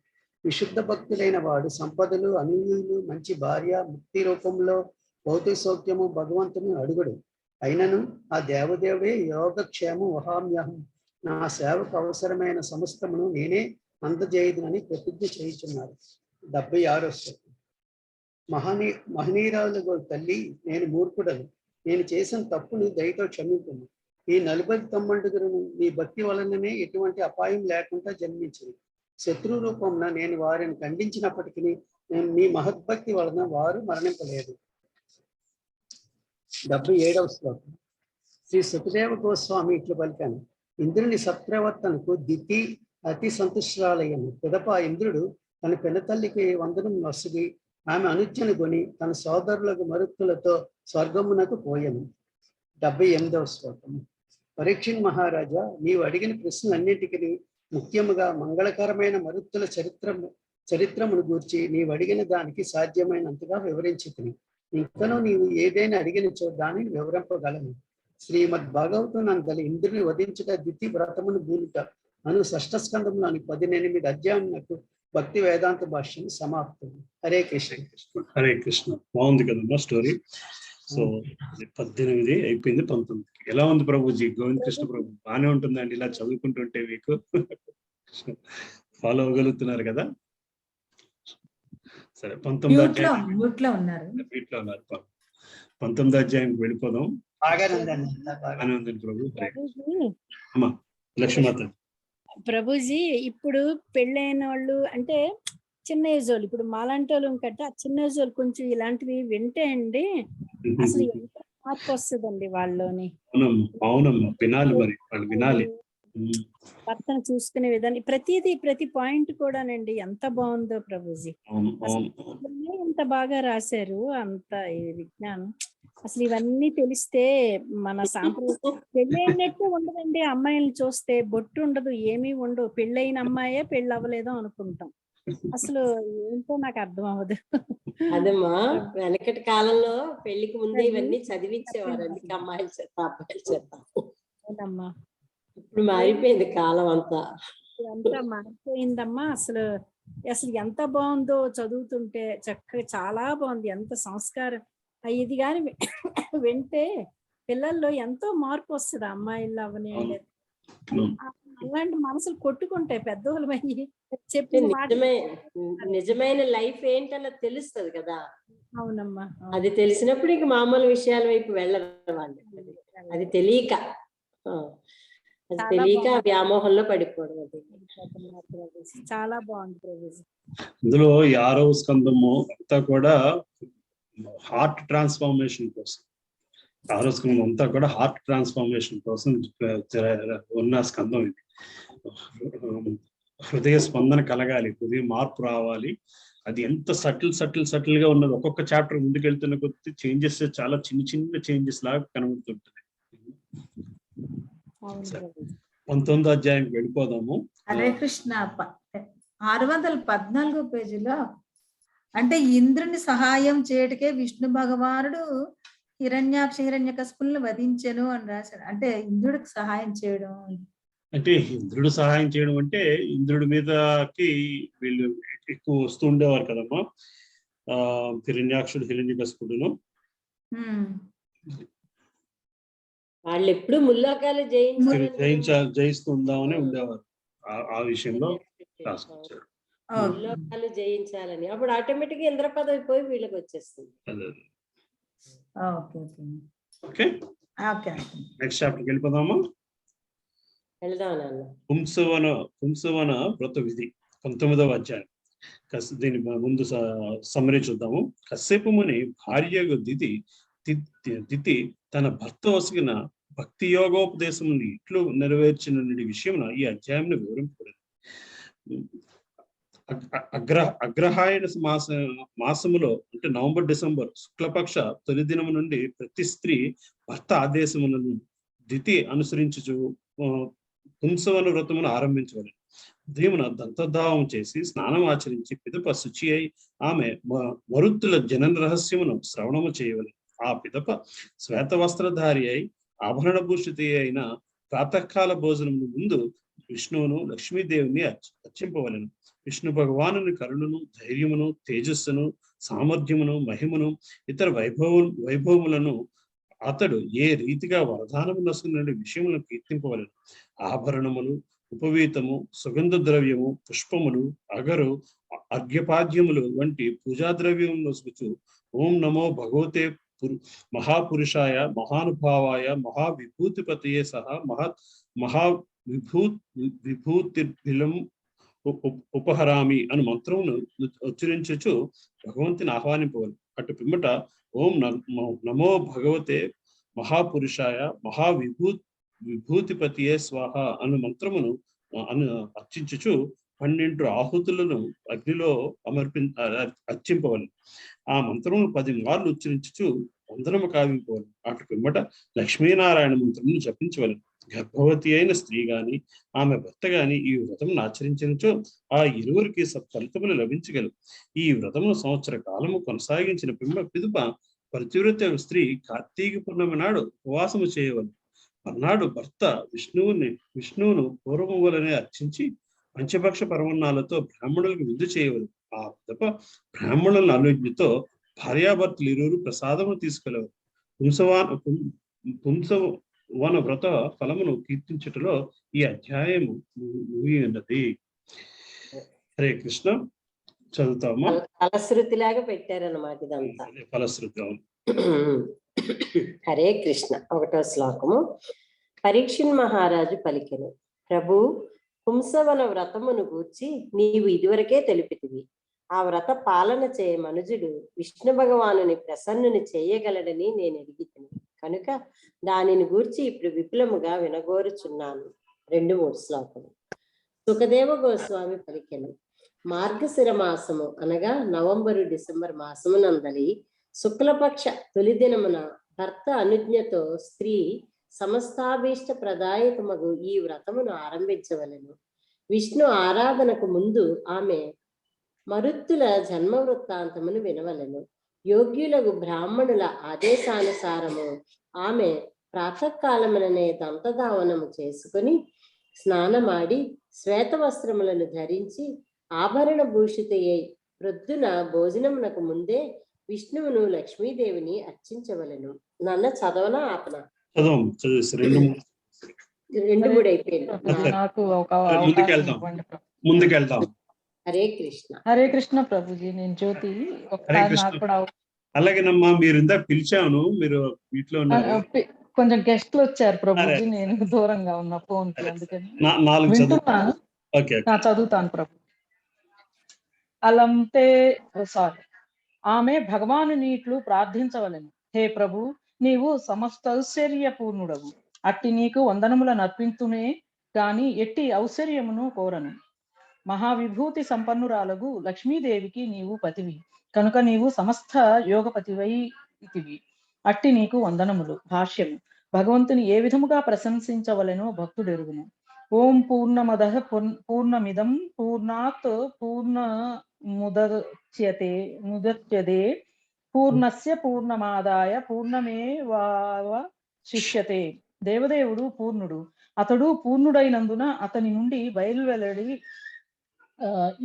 విశుద్ధ భక్తుడైన వాడు సంపదలు, అనుయూయులు, మంచి భార్య, ముక్తి రూపంలో భౌతిక సౌఖ్యము భగవంతుని అడుగుడు. అయినను ఆ దేవదేవుడే యోగక్షేమం వహామ్యహం, నా సేవకు అవసరమైన సమస్తమును నేనే అందజేయుదునని ప్రతిజ్ఞ చేయుచున్నారు. 76వ శ్లోకం. మహనీయురాలు తల్లి, నేను మూర్ఖుడను. నేను చేసిన తప్పుని దయతో క్షమింపుము. ఈ 49 నీ భక్తి వలననే ఎటువంటి అపాయం లేకుండా జన్మించింది. శత్రు రూపంలో నేను వారిని ఖండించినప్పటికీ నీ మహద్భక్తి వలన వారు మరణింపలేదు. 77వ శ్లోకం. శ్రీ సుఖదేవ గోస్వామి ఇట్లు పలికాను. ఇంద్రుని సత్ప్రవర్తనకు దితి అతి సంతుష్టురాలయ్యను. పిదప ఇంద్రుడు తన పినతల్లికి వందనం నొసగి ఆమె అనుజ్ఞను కొని తన సోదరులకు మరుత్తులతో స్వర్గమునకు పోయెను. 78వ శ్లోకం. పరీక్షణ్ మహారాజా, నీవు అడిగిన ప్రశ్నలన్నింటికి ముఖ్యముగా మంగళకరమైన మరుత్తుల చరిత్రమును గూర్చి నీవు అడిగిన దానికి సాధ్యమైనంతగా వివరించుకుని, ఇంకనూ నీవు ఏదైనా అడిగినచో దానిని వివరింపగలను. శ్రీమద్ భాగవతం నందలి ఇంద్రుని వధించుట దితి వ్రతమును గూలుట అను 6వ స్కంధంలోని 18 అధ్యాయములకు భక్తి వేదాంత భాష్యం సమాప్తం. హరే కృష్ణ. హరే కృష్ణ. బాగుంది కదమ్మా స్టోరీ. సో 18 అయిపోయింది, 19. ఎలా ఉంది ప్రభుజీ? గోవింద్ కృష్ణ ప్రభు బాగానే ఉంటుందండి ఇలా చదువుకుంటుంటే మీకు? ఫాలో అవ్వగలుగుతున్నారు కదా? సరే, 19వ అధ్యాయం. 19వ అధ్యాయంకి వెళ్ళిపోదాం. ఆనందండి ప్రభు. అమ్మా లక్ష్మీమాత. ప్రభుజీ, ఇప్పుడు పెళ్ళైన వాళ్ళు అంటే చిన్న ఏజ్ వాళ్ళు, ఇప్పుడు మాలాంటి వాళ్ళు కంటే ఆ చిన్న ఏజ్ వాళ్ళు కొంచెం ఇలాంటివి వింటే అండి అసలు ఎంత మార్పు వస్తుందండి వాళ్ళలోని. అవునమ్మా, వినాలి, మరి వాళ్ళు వినాలి. భర్తను చూసుకునే విధానం, ప్రతి పాయింట్ కూడానండి ఎంత బాగుందో ప్రభుజీ. ఎంత బాగా రాశారు, అంత విజ్ఞానం. అసలు ఇవన్నీ తెలిస్తే మన సాంప్రదాయం పెళ్ళైనట్టు ఉండదండి. అమ్మాయిలను చూస్తే బొట్టు ఉండదు, ఏమీ ఉండవు. పెళ్ళైన అమ్మాయే పెళ్ళి అవ్వలేదో అనుకుంటాం. అసలు ఏంటో నాకు అర్థం అవ్వదు. అదమ్మా, వెనకటి కాలంలో పెళ్లికి ముందే ఇవన్నీ చదివించేవారు అమ్మాయిల చేత అబ్బాయిల చేత. ఇప్పుడు మారిపోయింది కాలం అంతా మారిపోయిందమ్మా. అసలు ఎంత బాగుందో చదువుతుంటే, చక్కగా చాలా బాగుంది. ఎంత సంస్కారం ఇది కానీ వింటే పిల్లల్లో ఎంతో మార్పు వస్తుంది. అమ్మాయిల్లో అవని అలాంటి మనసులు కొట్టుకుంటాయి పెద్దవాళ్ళు చెప్పి. నిజమైన లైఫ్ ఏంటన్న తెలుస్తుంది కదా. అవునమ్మా, అది తెలిసినప్పుడు ఇంక మామూలు విషయాల వైపు వెళ్ళరు వాళ్ళు. అది తెలియక వ్యామోహంలో పడిపోవడం. అది చాలా బాగుంది ప్రభుజీ. ఇందులో 6వ స్కందము అంతా కూడా హార్ట్ ట్రాన్స్ఫార్మేషన్ కోసం, 6వ స్కందం అంతా కూడా హార్ట్ ట్రాన్స్ఫార్మేషన్ కోసం ఉన్న స్కందం ఇది. హృదయ స్పందన కలగాలి, హృదయ మార్పు రావాలి. అది ఎంత సటిల్ గా ఉన్నది. ఒక్కొక్క చాప్టర్ ముందుకెళ్తున్న కొద్ది చేంజెస్, చాలా చిన్న చేంజెస్ లాగా కనబడుతుంటది. 19వ అధ్యాయంకి వెళ్ళిపోదాము. హరే కృష్ణ. 614 పేజీలో అంటే ఇంద్రుని సహాయం చేయటకే విష్ణు భగవానుడు హిరణ్యకశిపులను వధించెను అని రాశాడు. అంటే ఇంద్రుడికి సహాయం చేయడం అంటే, ఇంద్రుడు సహాయం చేయడం అంటే ఇంద్రుడి మీదకి వీళ్ళు ఎక్కువ వస్తూ ఉండేవారు కదమ్మా. హిరణ్యాక్షుడు, హిరణ్యకశిపుడును వాళ్ళు ఎప్పుడు ముల్లోకాలు జయిస్తుందామని ఉండేవారు. ఆ విషయంలో రాసుకొచ్చారు. ముల్లోకాలు జయించాలని. అప్పుడు ఆటోమేటిక్ గా ఇంద్ర పదవి పోయి వీళ్ళకి వచ్చేస్తుంది. నెక్స్ట్ చాప్టర్కి వెళ్ళిపోదామా? పుంసవన వ్రత విధి 19వ అధ్యాయం. దీని ముందు సమ్మరీ చూద్దాము. కశ్యపు ముని భార్య దితి దితి తన భర్త వసిగిన భక్తి యోగోపదేశముని ఇట్లు నెరవేర్చిన విషయమున ఈ అధ్యాయం వివరింపబడింది. అగ్రహాయణ మాసములో అంటే నవంబర్ డిసెంబర్ శుక్లపక్ష తొలి దినము నుండి ప్రతి స్త్రీ భర్త ఆదేశములను దితి అనుసరించుచు పుంసవన వ్రతమును ఆరంభించవలెను. ఉదయమున దంతోద్ధావం చేసి స్నానం ఆచరించి పిదప శుచి అయి ఆమె మరుత్తుల జనన రహస్యమును శ్రవణము చేయవలెను. ఆ పిదప శ్వేత వస్త్రధారి అయి ఆభరణ భూషితి అయిన ప్రాతకాల భోజనము ముందు విష్ణువును లక్ష్మీదేవిని అర్చింపవలెను. విష్ణు భగవానుని కరుణను, ధైర్యమును, తేజస్సును, సామర్థ్యమును, మహిమను, ఇతర వైభవములను అతడు ఏ రీతిగా వరదానము నసుకున్న విషయములను కీర్తింపవలెను. ఆభరణములు, ఉపవీతము, సుగంధ ద్రవ్యము, పుష్పములు, అగరు, అర్ఘ్యపాద్యములు వంటి పూజా ద్రవ్యము నసుకుచు ఓం నమో భగవతే మహాపురుషాయ మహానుభావాయ మహావిభూతిపతయే సహా విభూతిర్భిలం ఉపహరామి అని మంత్రమును ఉచ్చరించుచు భగవంతుని ఆహ్వానింపవలను. అటు పిమ్మట ఓం నమో భగవతే మహాపురుషాయ విభూతిపతియే స్వాహ అను మంత్రమును అర్చించుచు 12 ఆహుతులను అగ్నిలో అర్చింపవలను. ఆ మంత్రమును 10 మార్లు ఉచ్చరించుచు వందనము కావింపవలను. అటు పిమ్మట లక్ష్మీనారాయణ మంత్రమును జపించవలను. గర్భవతి అయిన స్త్రీ గాని ఆమె భర్త గాని ఈ వ్రతమును ఆచరించినచో ఆ ఇరువురికి సత్ఫలితములు లభించగలవు. ఈ వ్రతమును సంవత్సర కాలము కొనసాగించిన పిదప ప్రతివ్రత స్త్రీ కార్తీక పూర్ణమి నాడు ఉపవాసము చేయవలను. మర్నాడు భర్త విష్ణువును పూర్వము వలనే అర్చించి పంచభక్ష పరమన్నాలతో బ్రాహ్మణులకు విందు చేయవలను. ఆ పిదప బ్రాహ్మణుల అనుజ్ఞతో భార్యాభర్తలు ఇరువురు ప్రసాదము తీసుకెళ్ళవరు. పుంసవన వ్రత ఫలమును కీర్తించుటలో ఈ అధ్యాయము ముగి ఉన్నది. హరే కృష్ణ. చదువుతామా? ఫలశ్రుతిలాగా పెట్టారన్నమాట ఇదంతా. ఫలశ్రుతి. హరే కృష్ణ. 1వ శ్లోకము. పరీక్షిన్ మహారాజు పలికెను, ప్రభు, పుంసవన వ్రతమును గూర్చి నీవు ఇదివరకే తెలిపితివి. ఆ వ్రత పాలన చే మనుజుడు విష్ణు భగవానుని ప్రసన్నుని చేయగలడని నేను ఎరిగితిని కనుక దానిని గూర్చి ఇప్పుడు విపులముగా వినగోరుచున్నాను. 2-3 శ్లోకము. సుఖదేవ గోస్వామి పలికెను, మార్గశిర మాసము అనగా నవంబరు డిసెంబర్ మాసమునందలి శుక్లపక్ష తొలి దినమున భర్త అనుజ్ఞతో స్త్రీ సమస్తాభీష్ట ప్రదాయకమగు ఈ వ్రతమును ఆరంభించవలెను. విష్ణు ఆరాధనకు ముందు ఆమె మరుత్తుల జన్మ వృత్తాంతమును వినవలెను. యోగ్యులకు బ్రాహ్మణుల ఆదేశానుసారము ఆమె ప్రాతకాలముననే దంతధావనము చేసుకుని స్నానమాడి శ్వేత వస్త్రములను ధరించి ఆభరణ భూషితయ్యై ప్రొద్దున భోజనమునకు ముందే విష్ణువును లక్ష్మీదేవిని అర్చించవలెను. నన్న చదవనా ఆపన? 2-3 అయిపోయింది. ముందుకెళ్తాం. హరే కృష్ణ. హరే కృష్ణ ప్రభుజీ. నేను జ్యోతి. అలాగేనమ్మా, మీరు ఇందాక పిలిచాను, మీరు వీటిలో కొంచెం గెస్ట్లు వచ్చారు ప్రభుజీ, నేను దూరంగా ఉన్న ఫోన్ కి, అందుకని వింటున్నాను. చదువుతాను ప్రభు. అలంతే ఆమె భగవాను నీట్లు ప్రార్థించవలెను. హే ప్రభు, నీవు సమస్త ఔశ్వర్యపూర్ణుడవు. అట్టి నీకు వందనములను అర్పించునే గాని ఎట్టి ఔశ్వర్యమును కోరను. మహావిభూతి సంపన్నురాలగు లక్ష్మీదేవికి నీవు పతివి కనుక నీవు సమస్త యోగపతివైతివి. అట్టి నీకు వందనములు. భాష్యము. భగవంతుని ఏ విధముగా ప్రశంసించవలెనో భక్తుడెరుగును. ఓం పూర్ణమదః పూర్ణమిదం పూర్ణాత్ పూర్ణముదచ్యతే పూర్ణస్య పూర్ణమాదాయ పూర్ణమేవావశిష్యతే. దేవదేవుడు పూర్ణుడు. అతడు పూర్ణుడైనందున అతని నుండి బయలువెల్లడి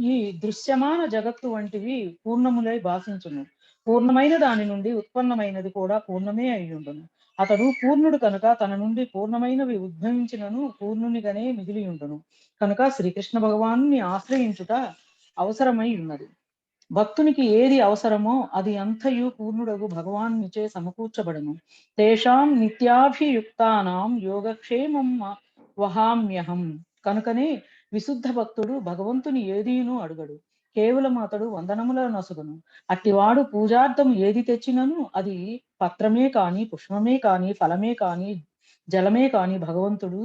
ఈ దృశ్యమాన జగత్తు వంటివి పూర్ణములై భాషించును. పూర్ణమైన దాని నుండి ఉత్పన్నమైనది కూడా పూర్ణమే అయ్యుండును. అతడు పూర్ణుడు కనుక తన నుండి పూర్ణమైనవి ఉద్భవించినను పూర్ణునిగానే మిగిలి ఉండును. కనుక శ్రీకృష్ణ భగవాను ఆశ్రయించుట అవసరమై ఉన్నది. భక్తునికి ఏది అవసరమో అది అంతయు పూర్ణుడగు భగవానునిచే సమకూర్చబడను. తేషాం నిత్యాభియుక్తానాం యోగక్షేమం వహామ్యహం. కనుకనే విశుద్ధ భక్తుడు భగవంతుని ఏదీను అడుగడు. కేవలం అతడు వందనముల నొసగును. అట్టివాడు పూజార్థం ఏది తెచ్చినను అది పత్రమే కాని, పుష్పమే కాని, ఫలమే కాని, జలమే కాని భగవంతుడు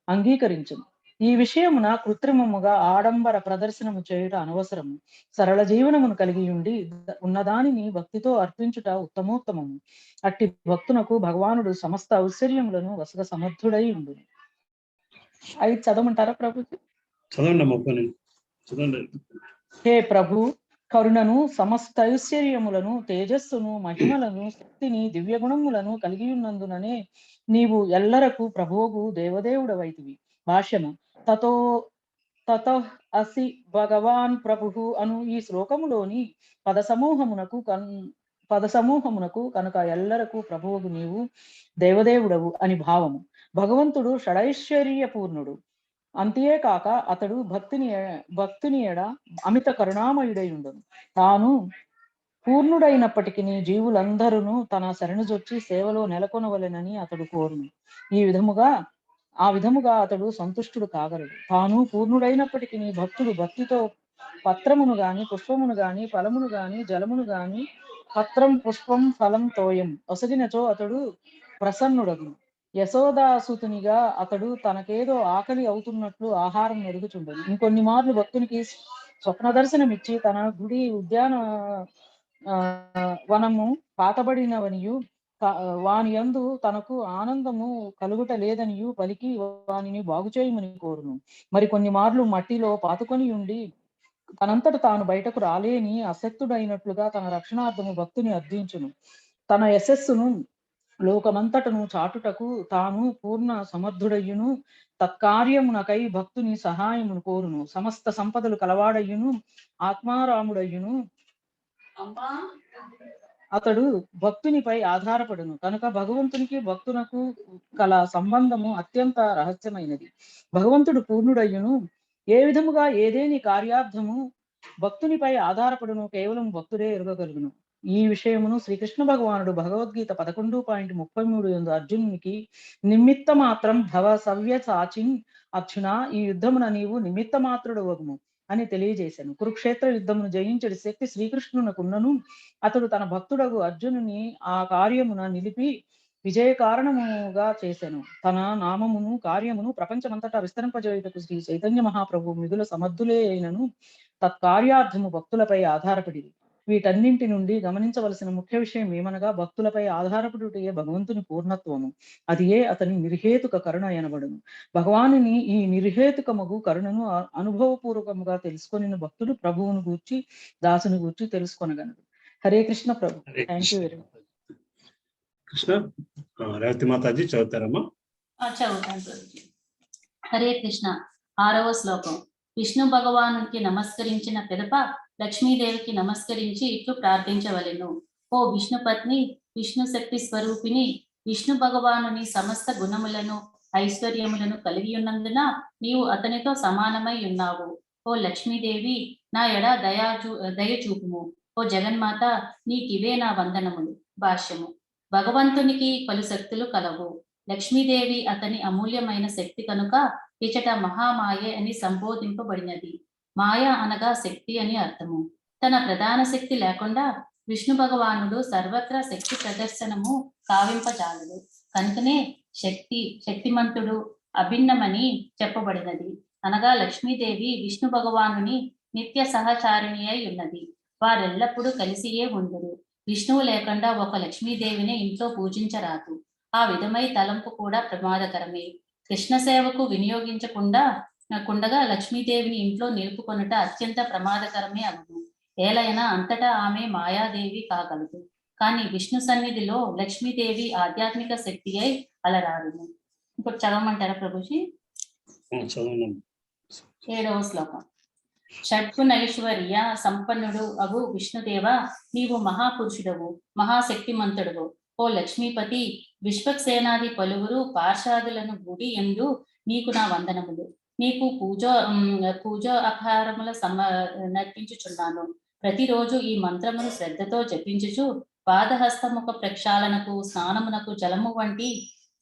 అంగీకరించును. ఈ విషయమున కృత్రిమముగా ఆడంబర ప్రదర్శనము చేయుట అనవసరము. సరళ జీవనమును కలిగి ఉండి ఉన్నదానిని భక్తితో అర్పించుట ఉత్తమోత్తమము. అట్టి భక్తునకు భగవానుడు సమస్త ఔశ్వర్యములను వసగ సమర్థుడై ఉండును. అవి చదవమంటారా ప్రభుజీ? చదవండి. హే ప్రభు, కరుణను, సమస్త ఐశ్వర్యములను, తేజస్సును, మహిమలను, శక్తిని, దివ్య గుణములను కలిగి ఉన్నందుననే నీవు ఎల్లరకు ప్రభువుకు దేవదేవుడవైతివి. భాష్యము. తతో అసి భగవాన్ ప్రభు అను ఈ శ్లోకములోని పదసమూహమునకు కనుక ఎల్లరకు ప్రభువుకు నీవు దేవదేవుడవు అని భావము. భగవంతుడు షడైశ్వర్య పూర్ణుడు. అంతేకాక అతడు భక్తుని ఎడ అమిత కరుణామయుడై ఉండును. తాను పూర్ణుడైనప్పటికీ జీవులందరూ తన శరణుజొచ్చి సేవలో నెలకొనవలెనని అతడు కోరును. ఆ విధముగా అతడు సంతుష్టుడు కాగలడు. తాను పూర్ణుడైనప్పటికీ భక్తుడు భక్తితో పత్రమును గాని, పుష్పమును గాని, ఫలమును గాని, జలమును గాని, పత్రం, పుష్పం, ఫలం, తోయం ఒసగినచో అతడు ప్రసన్నుడగును. యశోదాసుతునిగా అతడు తనకేదో ఆకలి అవుతున్నట్లు ఆహారం మెరుగుచుండదు. ఇంకొన్ని మార్లు భక్తునికి స్వప్న దర్శనమిచ్చి తన గుడి ఉద్యాన వనము పాతబడినవనియు వాని యందు తనకు ఆనందము కలుగుట లేదనియు పలికి వానిని బాగు చేయమని కోరును. మరి కొన్ని మార్లు మట్టిలో పాతుకొని ఉండి తనంతట తాను బయటకు రాలేని అశక్తుడైనట్లుగా తన రక్షణార్థము భక్తుని అర్థించును. తన యశస్సును లోకమంతటను చాటుటకు తాను పూర్ణ సమర్థుడయ్యును. తత్కార్యమునకై భక్తుని సహాయమును కోరును. సమస్త సంపదలు కలవాడయ్యును, ఆత్మారాముడయ్యును. అతడు భక్తునిపై ఆధారపడును. కనుక భగవంతునికి భక్తునకు కల సంబంధము అత్యంత రహస్యమైనది. భగవంతుడు పూర్ణుడయ్యును. ఏ విధముగా ఏదేని కార్యార్థము భక్తునిపై ఆధారపడును కేవలం భక్తుడే ఎరుగగలుగును. ఈ విషయమును శ్రీకృష్ణ భగవానుడు భగవద్గీత 11.33 యందు అర్జునునికి నిమిత్త మాత్రం భవ సవ్యసాచిన్ అర్జున, ఈ యుద్ధమున నీవు నిమిత్త మాత్రుడు వగుము అని తెలియజేశాను. కురుక్షేత్ర యుద్ధమును జయించడి శక్తి శ్రీకృష్ణునకున్నను అతడు తన భక్తుడగు అర్జునుని ఆ కార్యమున నిలిపి విజయ కారణముగా చేశాను. తన నామమును కార్యమును ప్రపంచమంతటా విస్తరింపజేయుటకు శ్రీ చైతన్య మహాప్రభు మిగుల సమర్థులే అయినను తత్కార్యార్థము భక్తులపై ఆధారపడిది. వీటన్నింటి నుండి గమనించవలసిన ముఖ్య విషయం ఏమనగా భక్తులపై ఆధారపడుటే భగవంతుని పూర్ణత్వము. అది అతని నిర్హేతుక కరుణ అనబడును. భగవానుని ఈ నిర్హేతుకమగు కరుణను అనుభవపూర్వకముగా తెలుసుకొని భక్తుడు ప్రభువును గూర్చి దాసుని గూర్చి తెలుసుకొనగలడు. Hare Krishna Prabhu. Thank you very much. Krishna Revathi మాతాజీ చదువుతారమ్మా? చదువుతాను. హరే కృష్ణ. 6వ శ్లోకం. విష్ణు భగవానునికి నమస్కరించిన పిదప లక్ష్మీదేవికి నమస్కరించి ఇట్లు ప్రార్థించవలెను. ఓ విష్ణు పత్ని, విష్ణు శక్తి స్వరూపిణి, విష్ణు భగవానుని సమస్త గుణములను ఐశ్వర్యములను కలిగి ఉన్నందున నీవు అతనితో సమానమై ఉన్నావు. ఓ లక్ష్మీదేవి, నా ఎడ దయ చూపుము. ఓ జగన్మాత, నీకివే నా వందనములు. భాష్యము. భగవంతునికి పలు శక్తులు కలవు. లక్ష్మీదేవి అతని అమూల్యమైన శక్తి కనుక ఇచట మహామాయ అని సంబోధింపబడినది. మాయ అనగా శక్తి అని అర్థము. తన ప్రధాన శక్తి లేకుండా విష్ణు భగవానుడు సర్వత్రా శక్తి ప్రదర్శనము కావింపజాలడు. కనుకనే శక్తిమంతుడు అభిన్నమని చెప్పబడినది. అనగా లక్ష్మీదేవి విష్ణు భగవానుని నిత్య సహచారిణి అయి ఉన్నది. వారెల్లప్పుడూ కలిసియే ఉండురు. విష్ణువు లేకుండా ఒక లక్ష్మీదేవిని ఇంట్లో పూజించరాదు. ఆ విధమై తలంపు కూడా ప్రమాదకరమే. కృష్ణ సేవకు వినియోగించకుండా లక్ష్మీదేవిని ఇంట్లో నిలుపుకొనుట అత్యంత ప్రమాదకరమే అగును. ఏలైనా అంతటా ఆమె మాయాదేవి కాగలదు. కానీ విష్ణు సన్నిధిలో లక్ష్మీదేవి ఆధ్యాత్మిక శక్తి అయి అలరాడును. ఇప్పుడు చదవమంటారా ప్రభుజీ? 7వ శ్లోకం. షడ్గుణైశ్వర్య సంపన్నుడు అగు విష్ణుదేవ, నీవు మహాపురుషుడవు, మహాశక్తిమంతుడవు. ఓ లక్ష్మీపతి, విశ్వక్సేనాది పలువురు పార్షాదులను గుడి ఎందు నీకు నా వందనములు. నీకు పూజ ఆహారముల నర్పించుచున్నాను. ప్రతిరోజు ఈ మంత్రమును శ్రద్ధతో జపించుచు పాదహస్తముఖ ప్రక్షాళనకు, స్నానమునకు జలము వంటి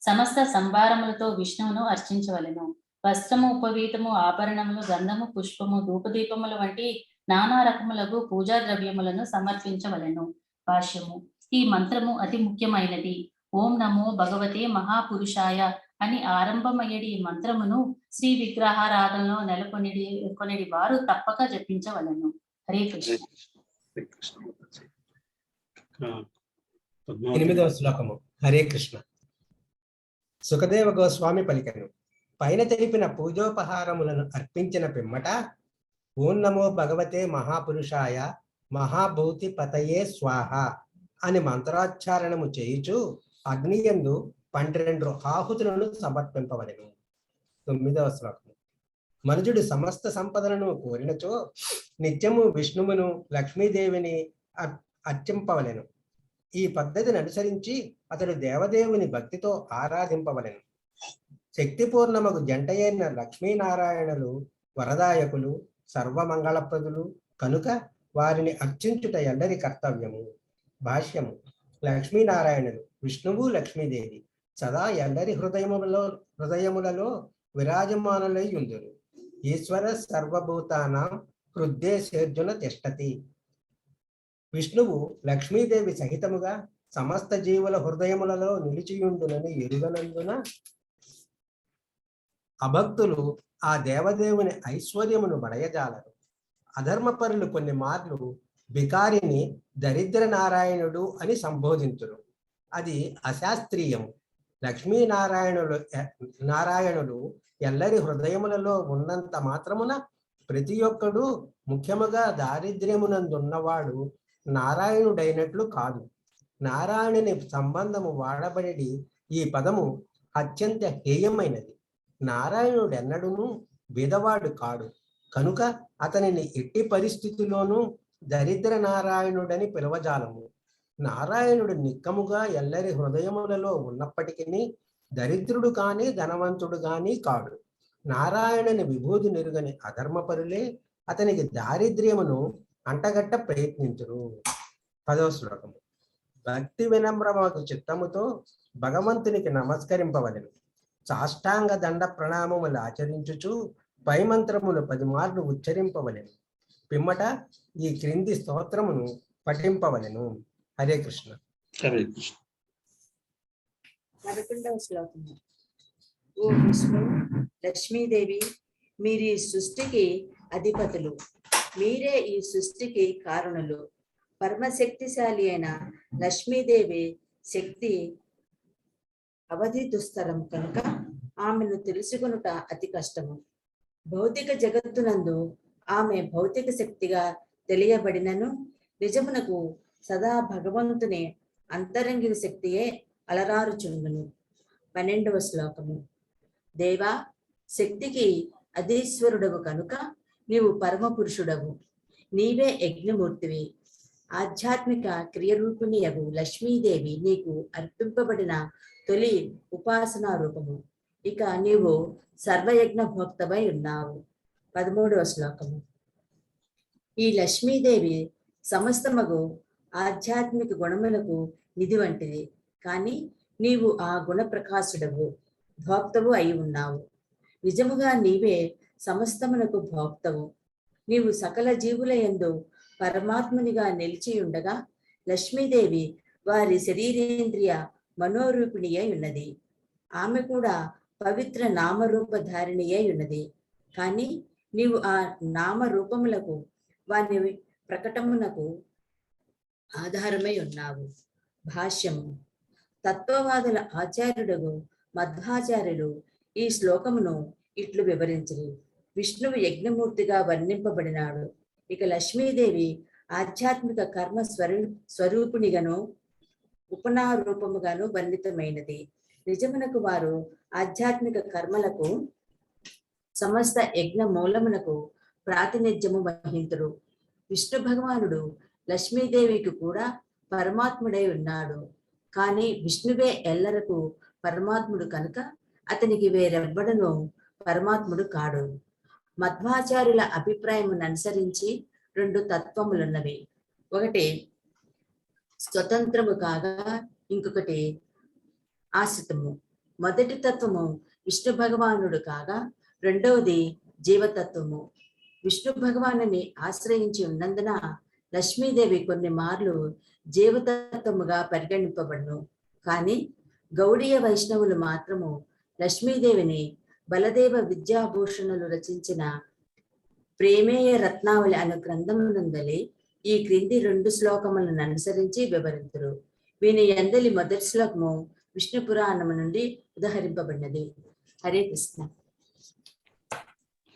సమస్త సంభారములతో విష్ణువును అర్చించవలెను. వస్త్రము, ఉపవీతము, ఆభరణములు, గంధము, పుష్పము, ధూపదీపముల వంటి నానా రకములకు పూజా ద్రవ్యములను సమర్పించవలెను. భాష్యము. ఈ మంత్రము అతి ముఖ్యమైనది. ఓం నమో భగవతే మహాపురుషాయ అని ఆరంభమయ్యేది ఈ మంత్రమును శ్రీ విగ్రహారాధనలో కొనిడి వారు తప్పక జపించవలెను. హరే కృష్ణ. 8వ శ్లోకము. హరే కృష్ణ. సుఖదేవ గోస్వామి పలికెను, పైన తెలిపిన పూజోపహారములను అర్పించిన పిమ్మట ఓం నమో భగవతే మహాపురుషాయ మహాభూతి పతయే స్వాహ అని మంత్రోచ్చారణము చేయుచు అగ్నియందు 12 ఆహుతులను సమర్పింపవలెను. 9వ శ్లోకము. మనుజుడు సమస్త సంపదలను కోరినచో నిత్యము విష్ణువును లక్ష్మీదేవిని అర్చింపవలెను. ఈ పద్ధతిని అనుసరించి అతడు దేవదేవుని భక్తితో ఆరాధింపవలెను. శక్తిపూర్ణమగు జంటయైన లక్ష్మీనారాయణులు వరదాయకులు, సర్వమంగళప్రదులు కనుక వారిని అర్చించుట ఎల్లరి కర్తవ్యము. భాష్యము. లక్ష్మీనారాయణులు విష్ణువు లక్ష్మీదేవి సదా ఎల్లరి హృదయములలో విరాజమానులై ఉందురు. ఈశ్వర సర్వభూతానాం హృద్దేశేర్జున తిష్టతి. విష్ణువు లక్ష్మీదేవి సహితముగా సమస్త జీవుల హృదయములలో నిలిచియుండునని ఎరుగనందున అభక్తులు ఆ దేవదేవుని ఐశ్వర్యమును బడయజాలరు. అధర్మపరులు కొన్ని మార్లు బికారిని దరిద్ర నారాయణుడు అని సంబోధించురు. అది అశాస్త్రీయము. నారాయణులు ఎల్లరి హృదయములలో ఉన్నంత మాత్రమున ప్రతి ఒక్కడు, ముఖ్యముగా దారిద్ర్యమునందున్నవాడు నారాయణుడైనట్లు కాదు. నారాయణుని సంబంధము వాడబడి ఈ పదము అత్యంత హేయమైనది. నారాయణుడెన్నడూను బీదవాడు కాడు కనుక అతనిని ఎట్టి పరిస్థితిలోనూ దరిద్ర నారాయణుడని పిలవజాలము. నారాయణుడు నిక్కముగా ఎల్లరి హృదయములలో ఉన్నప్పటికీ దరిద్రుడు కానీ ధనవంతుడు కానీ కాడు. నారాయణుని విభూతి నిరుగని అధర్మపరులే అతనికి దారిద్ర్యమును అంటగట్ట ప్రయత్నించురు. 10వ శ్లోకము. భక్తి వినమ్రమగు చిత్తముతో భగవంతునికి నమస్కరింపవలెను. సాష్టాంగ దండ ప్రణామములు ఆచరించుచు పై మంత్రములు 10 మార్లు ఉచ్చరింపవలెను. పిమ్మట ఈ క్రింది స్తోత్రమును పఠింపవలెను. హరే కృష్ణ. హరే కృష్ణ. 11వ శ్లోకము. ఓ విష్ణు లక్ష్మీదేవి, మీరు ఈ సృష్టికి అధిపతులు, మీరే ఈ సృష్టికి కారణులు. పరమశక్తిశాలి అయిన లక్ష్మీదేవి శక్తి అవధి దుస్తరం కనుక ఆమెను తెలుసుకొనుట అతి కష్టము. భౌతిక జగత్తునందు ఆమె భౌతిక శక్తిగా తెలియబడినను నిజమునకు సదా భగవంతుని అంతరంగిక శక్తియే అలరారుచుండును. 12వ శ్లోకము. దేవా, శక్తికి అధీశ్వరుడవు కనుక నీవు పరమ పురుషుడవు, నీవే యజ్ఞమూర్తివి. ఆధ్యాత్మిక క్రియరూపిణియగు లక్ష్మీదేవి నీకు అర్పింపబడిన తొలి ఉపాసనా రూపము. ఇక నీవు సర్వయజ్ఞ భోక్తవై ఉన్నావు. 13వ శ్లోకము. ఈ లక్ష్మీదేవి సమస్తమగు ఆధ్యాత్మిక గుణములకు నిధి వంటిది, కానీ నీవు ఆ గుణ ప్రకాశుడవు, భోక్తవు అయి ఉన్నావు. నిజముగా నీవే సమస్తమునకు భోక్తవు. నీవు సకల జీవుల యందు పరమాత్మునిగా నిలిచి ఉండగా లక్ష్మీదేవి వారి శరీరేంద్రియ మనోరూపిణి అయి ఉన్నది. ఆమె కూడా పవిత్ర నామరూపధారిణి అయి ఉన్నది. కానీ నీవు ఆ నామరూపములకు వారి ప్రకటమునకు ఆధారమై ఉన్నావు. భాష్యము. తత్వవాదుల ఆచార్యుడు మధ్వాచార్యులు ఈ శ్లోకమును ఇట్లు వివరించరు. విష్ణువు యజ్ఞమూర్తిగా వర్ణింపబడినాడు. ఇక లక్ష్మీదేవి ఆధ్యాత్మిక కర్మ స్వరూపిణిగాను ఉపనారూపముగాను వర్ణితమైనది. నిజమునకు వారు ఆధ్యాత్మిక కర్మలకు సమస్త యజ్ఞ మూలమునకు ప్రాతినిధ్యము వహింతురు. విష్ణు భగవానుడు లక్ష్మీదేవికి కూడా పరమాత్ముడై ఉన్నాడు. కానీ విష్ణువే ఎల్లరకు పరమాత్ముడు కనుక అతనికి వేరెవ్వడను పరమాత్ముడు కాడు. మధ్వాచార్యుల అభిప్రాయమును అనుసరించి 2 తత్వములున్నవి. ఒకటి స్వతంత్రము కాగా ఇంకొకటి ఆశ్రితము. మొదటి తత్వము విష్ణు భగవానుడు కాగా రెండవది జీవతత్వము. విష్ణు భగవానుని ఆశ్రయించి ఉన్నందున లక్ష్మీదేవి కొన్ని మార్లు జీవతత్వముగా పరిగణింపబడును. కానీ గౌడీయ వైష్ణవులు మాత్రము లక్ష్మీదేవిని బలదేవ విద్యాభూషణులు రచించిన ప్రేమేయ రత్నావళి అను గ్రంథమునందలి ఈ క్రింది 2 శ్లోకములను అనుసరించి వివరింతురు. వీని యందలి మొదటి శ్లోకము విష్ణు పురాణము నుండి ఉదహరింపబడినది. హరే కృష్ణ.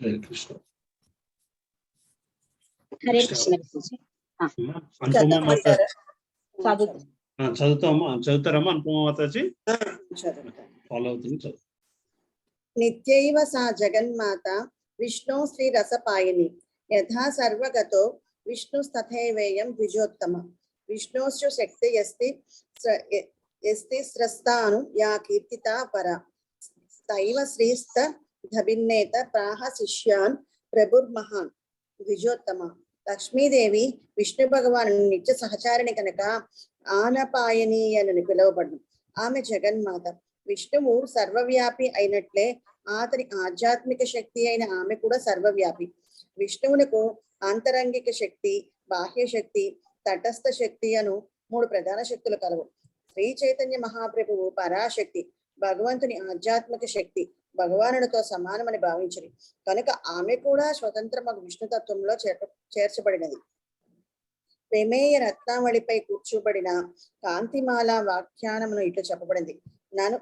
హరే కృష్ణ. హరే కృష్ణ. అనుపమ మాతాజీ చదువుతారమ్మా? అనుపమ మాతాజీ ఫాలో అవుతుంది, చదువు. నిత్యైవ సా జగన్మాత విష్ణు శ్రీ రసపాయని యథా సర్వగతో విష్ణుస్తథైవేయం ద్విజోత్తమ విష్ణోశ్చ శక్తి యస్తి స్రస్తాను యా కీర్తితా పర తైవ శ్రీస్త ధభిన్నేత ప్రాహ శిష్యాన్ ప్రభుర్మహాన్ ద్విజోత్తమ. లక్ష్మీదేవి విష్ణు భగవాను నిత్య సహచారిణి కనుక ఆనపాయని అని పిలువబడును. ఆమె జగన్మాత. విష్ణువు సర్వవ్యాపి అయినట్లే అతని ఆధ్యాత్మిక శక్తి అయిన ఆమె కూడా సర్వవ్యాపి. విష్ణువునకు ఆంతరంగిక శక్తి, బాహ్య శక్తి, తటస్థ శక్తి అను 3 ప్రధాన శక్తులు కలవు. శ్రీ చైతన్య మహాప్రభువు పరాశక్తి, భగవంతుని ఆధ్యాత్మిక శక్తి, భగవానుడితో సమానమని భావించరు కనుక ఆమె కూడా స్వతంత్రమగు విష్ణుతత్వంలో చేర్చబడినది. ప్రమేయ రత్నావళిపై కూర్చోబడిన కాంతిమాల వ్యాఖ్యానమును ఇట్లు చెప్పబడింది. నను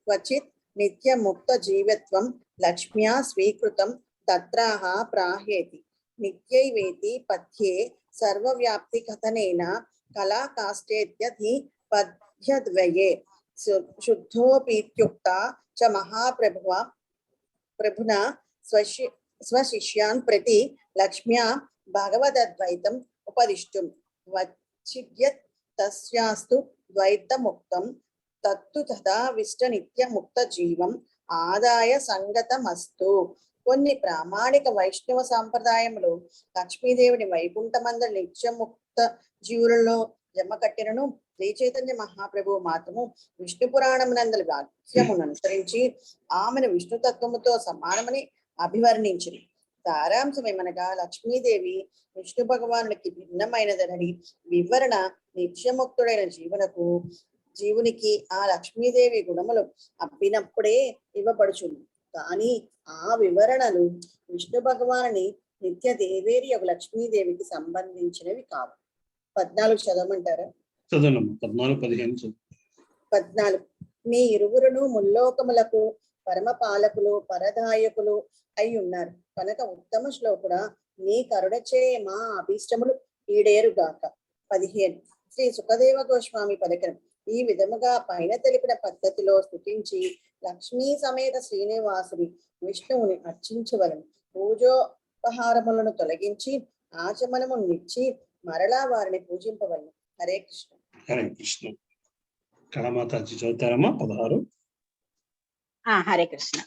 క్వచిత్ నిత్య ముక్త జీవత్వం లక్ష్మ్యా స్వీకృతం తత్రాహ ప్రాహేతి నిత్యైవేతి పథ్యే సర్వవ్యాప్తి కథనేన కళాకాష్టేత్యధి పద్యద్వయే శుద్ధోపీత్యుక్త చ ప్రభునా స్వశిష్యాన్ ప్రతి లక్ష్మ్యా భగవదద్వైతం ఉపదిష్టం వచ్చిద్యత్ తస్యాస్తు ద్వైతముక్తం తత్తు తదా విష్ట నిత్య ముక్త జీవం ఆదాయ సంగతమస్తు. కొన్ని ప్రామాణిక వైష్ణవ సాంప్రదాయములు లక్ష్మీదేవిని వైకుంఠమందరి నిత్య ముక్త జీవులలో జమ కట్టినను శ్రీ చైతన్య మహాప్రభువు మాత్రము విష్ణు పురాణమునందలి వాక్యమును అనుసరించి ఆమెను విష్ణుతత్వముతో సమానమని అభివర్ణించింది. సారాంశమేమనగా లక్ష్మీదేవి విష్ణు భగవానునికి భిన్నమైనదనని వివరణ నిత్యముక్తుడైన జీవునికి ఆ లక్ష్మీదేవి గుణములు అబ్బినప్పుడే ఇవ్వబడుచుంది. కానీ ఆ వివరణలు విష్ణు భగవానుని నిత్య దేవేరి ఒక లక్ష్మీదేవికి సంబంధించినవి కావు. 14 చదవమంటారా? 14 మీ ఇరువురును ముల్లోకములకు పరమ పాలకులు పరదాయకులు అయి ఉన్నారు కనుక ఉత్తమ శ్లోకుడా నీ కరుణచే మా అభీష్టములు ఈడేరుగాక. 15 శ్రీ సుఖదేవ గోస్వామి పలికిన ఈ విధముగా పైన తెలిపిన పద్ధతిలో స్తుతించి లక్ష్మీ సమేత శ్రీనివాసుని విష్ణువుని అర్చించవలను. పూజోపహారములను తొలగించి ఆచమనము నిచ్చి మరలా వారిని పూజింపవలను. హరే కృష్ణ. హరే కృష్ణ. కళామాతాజీ చదువుతారమ్మా? 16. హరే కృష్ణ.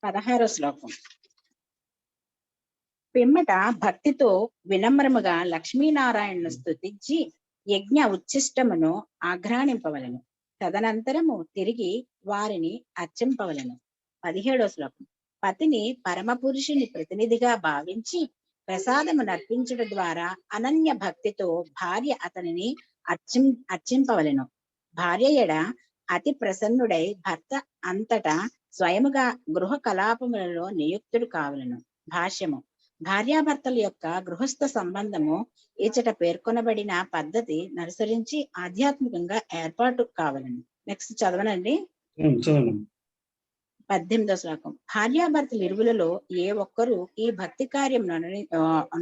16వ శ్లోకం. పిమ్మట భక్తితో వినమ్రముగా లక్ష్మీనారాయణను స్తుతించి యజ్ఞ ఉచ్ఛిష్టమును ఆఘ్రాణింపవలను. తదనంతరము తిరిగి వారిని అర్చింపవలను. 17వ శ్లోకం. పతిని పరమపురుషుని ప్రతినిధిగా భావించి ప్రసాదము నర్పించడం ద్వారా అనన్య భక్తితో భార్య అతనిని అర్చింపవలను. భార్య ఎడ అతి ప్రసన్నుడై భర్త అంతటా స్వయముగా గృహ కలాపములలో నియుక్తుడు కావలను. భాష్యము. భార్యాభర్తల యొక్క గృహస్థ సంబంధము ఇచ్చట పేర్కొనబడిన పద్ధతి అనుసరించి ఆధ్యాత్మికంగా ఏర్పాటు కావాలని. నెక్స్ట్ చదవనండి. 18వ శ్లోకం. భార్యాభర్తలు ఇరువులలో ఏ ఒక్కరు ఈ భక్తి కార్యం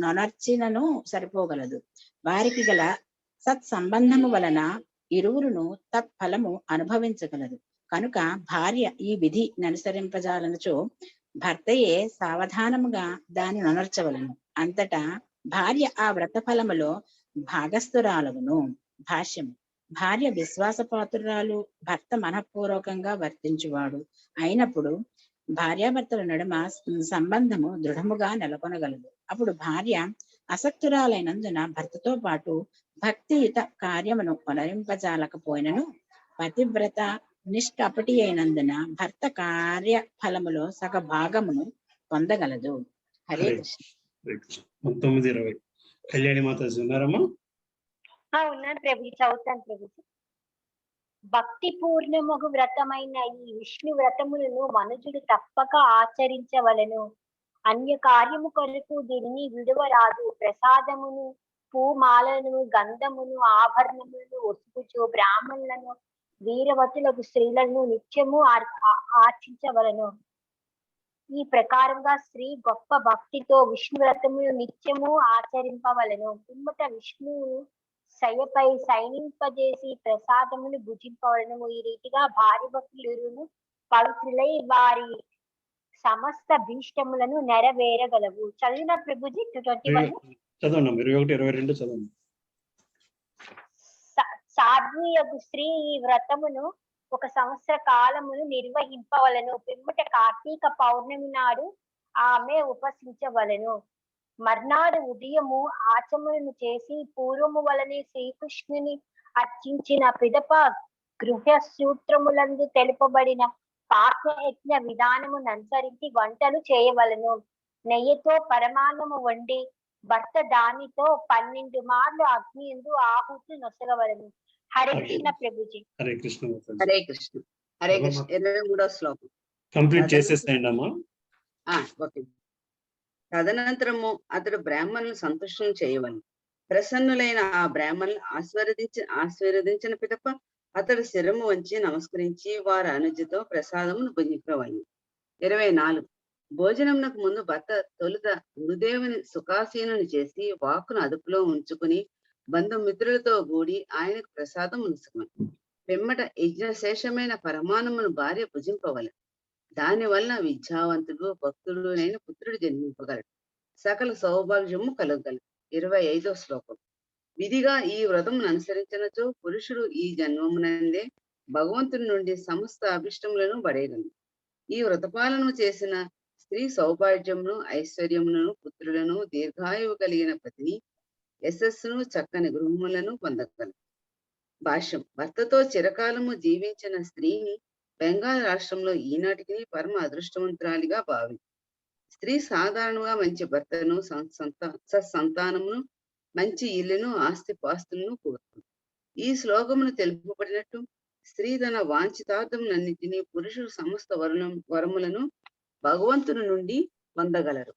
నొనర్చినను సరిపోగలదు. వారికి గల సత్సంబంధము వలన ఇరువురును తత్ఫలము అనుభవించగలరు. కనుక భార్య ఈ విధి అనుసరింపజాలనుచో భర్తయే సావధానముగా దాన్ని నొనర్చవలను. అంతటా భార్య ఆ వ్రత ఫలములో భాగస్థురాలగును. భాష్యము. భార్య విశ్వాసపాత్రురాలు, భర్త మనఃపూర్వకంగా వర్తించువాడు అయినప్పుడు భార్యాభర్తల నడుమ సంబంధము దృఢముగా నెలకొనగలదు. అప్పుడు భార్య అసక్తురాలైనందున భర్తతో పాటు భక్తియుత కార్యమును కొనరింపజాలకపోయినను పతివ్రత నిష్కపటి అయినందున భర్త కార్య ఫలములో సగ భాగమును పొందగలదు. హరే హరే కృష్ణ. హరే కృష్ణ. 19-20 కళ్యాణి మాతాజీ ఉన్నారమ్మా? ఉన్నాను ప్రభుజీ, చదువుతాను ప్రభుజీ. భక్తి పూర్ణముగు వ్రతమైన ఈ విష్ణు వ్రతములను మనుషుడు తప్పక ఆచరించవలెను. అన్య కార్యము కొరకు దీనిని విడువరాదు. ప్రసాదమును, పూమాలను, గంధమును, ఆభరణములను ఒసుకుచు బ్రాహ్మణులను, వీరవతులకు స్త్రీలను నిత్యము ఆర్చించవలను. ఈ ప్రకారంగా స్త్రీ గొప్ప భక్తితో విష్ణు వ్రతములు నిత్యము ఆచరింపవలను. పిమ్మట విష్ణువు శయపై శయనింపజేసి ప్రసాదమును భుజింపవలను. ఈ రీతిగా భార్య భక్తులు పవిత్రులై వారి సమస్త భీష్టములను నెరవేరగలవు. చదివిన ప్రభుజీ 21. చదవండి 21-22 చదవండి. సాధ్వీయగు స్త్రీ ఈ వ్రతమును 1 సంవత్సర కాలమును నిర్వహింపవలను. పిమ్మట కార్తీక పౌర్ణమి నాడు ఆమె ఉపసించవలను. మర్నాడు ఉదయము ఆచమనము చేసి పూర్వము వలనే శ్రీకృష్ణుని అర్చించిన పిదప గృహ సూత్రములందు తెలుపబడిన పాఠయజ్ఞ విధానమును అనుసరించి వంటలు చేయవలను. నెయ్యితో పరమాన్నము వండి భర్త దానితో 12 మార్లు అగ్ని యందు ఆహుతి నొసగవలను. హరే కృష్ణ ప్రభుజీ. హరే కృష్ణ. హరే కృష్ణ. హరే కృష్ణ. 23వ శ్లోకం కంప్లీట్ చేసేసేయండి అమ్మా. ఓకే. తదనంతరము అతడు బ్రాహ్మణులు సంతుష్టం చేయవలను. ప్రసన్నులైన ఆ బ్రాహ్మణులు ఆశీర్వదించిన పిదప అతడు శిరము వంచి నమస్కరించి వారి అనుజ్ఞతో ప్రసాదమును భుజింపవలను. 24 భోజనమునకు ముందు భర్త తొలుత గురుదేవుని సుఖాసీనుని చేసి వాక్కును అదుపులో ఉంచుకుని బంధుమిత్రులతో కూడి ఆయనకు ప్రసాదం ఉంచుకుని పిమ్మట యజ్ఞశేషమైన పరమాణమును భార్య భుజింపవలను. దాని వలన విద్యావంతుడు భక్తుడు అయిన పుత్రుడు జన్మింపగలడు. సకల సౌభాగ్యము కలగలదు. 25వ శ్లోకం విధిగా ఈ వ్రతమును అనుసరించినచో పురుషుడు ఈ జన్మమునందే భగవంతుని నుండి సమస్త అభిష్టములను పడేయగలడు. ఈ వ్రతపాలన చేసిన స్త్రీ సౌభాగ్యమును, ఐశ్వర్యమును, పుత్రులను, దీర్ఘాయువు కలిగిన పతిని, యశస్సును, చక్కని గృహములను పొందగలదు. భాష్యం. భర్తతో చిరకాలము జీవించిన స్త్రీని బెంగాల్ రాష్ట్రంలో ఈనాటికి పరమ అదృష్టవంతురాలిగా భావించి స్త్రీ సాధారణంగా మంచి భర్తను, సత్సంతానమును, మంచి ఇల్లును, ఆస్తిపాస్తులను కోరుతుంది. ఈ శ్లోకమును తెలుపబడినట్టు స్త్రీ తన వాంఛితార్థములన్నిటినీ పురుషుడు సమస్త వరములను భగవంతుని నుండి పొందగలరు.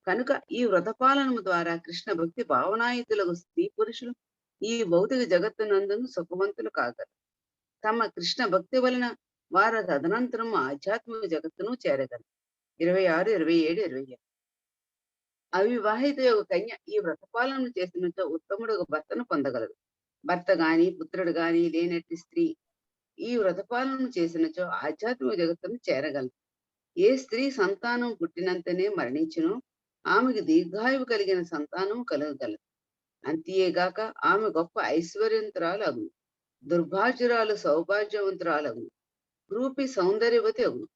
కనుక ఈ వ్రతపాలనము ద్వారా కృష్ణ భక్తి భావనాయుతులకు స్త్రీ పురుషులు ఈ భౌతిక జగత్తునందును సుఖవంతులు కాగలరు. తమ కృష్ణ భక్తి వలన వారు తదనంతరం ఆధ్యాత్మిక జగత్తును చేరగలరు. 26, 27, 28 అవివాహిత యొక్క కన్య ఈ వ్రతపాలన చేసినచో ఉత్తముడు భర్తను పొందగలరు. భర్త గాని పుత్రుడు గాని లేనట్టి స్త్రీ ఈ వ్రతపాలన చేసినచో ఆధ్యాత్మిక జగత్తును చేరగలరు. ఏ స్త్రీ సంతానం పుట్టినంతనే మరణించునో ఆమెకు దీర్ఘాయువు కలిగిన సంతానం కలగగలదు. అంతేగాక ఆమె గొప్ప ఐశ్వర్యవంతురాలు అగును, దుర్భాగ్యురాలు సౌభాగ్యవంతురాలగును, రూపి సౌందర్యవతి అగును.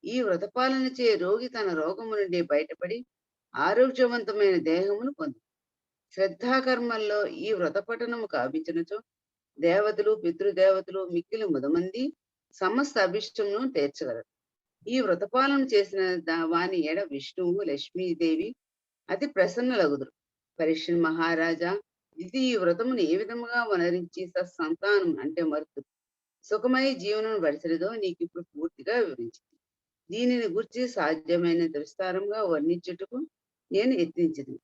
ఈ వ్రతపాలన చే రోగి తన రోగము నుండి బయటపడి ఆరోగ్యవంతమైన దేహమును పొందు. శ్రద్ధాకర్మల్లో ఈ వ్రతపఠనము కావించినచో దేవతలు, పితృదేవతలు మిక్కిలి ముదమంది సమస్త అభిష్టమును తీర్చగలరు. ఈ వ్రతపాలన చేసిన వాని ఎడ విష్ణువు, లక్ష్మీదేవి అతి ప్రసన్నలగుదురు. పరీక్ష మహారాజా, ఇది ఈ వ్రతమును ఏ విధముగా వనరించి సత్సంతానం అంటే మరుతు సుఖమై జీవనం వడిసరిదో నీకు ఇప్పుడు పూర్తిగా వివరించింది. దీనిని గురించి సాధ్యమైనంత విస్తారంగా వర్ణించుటకు నేను యత్నించింది.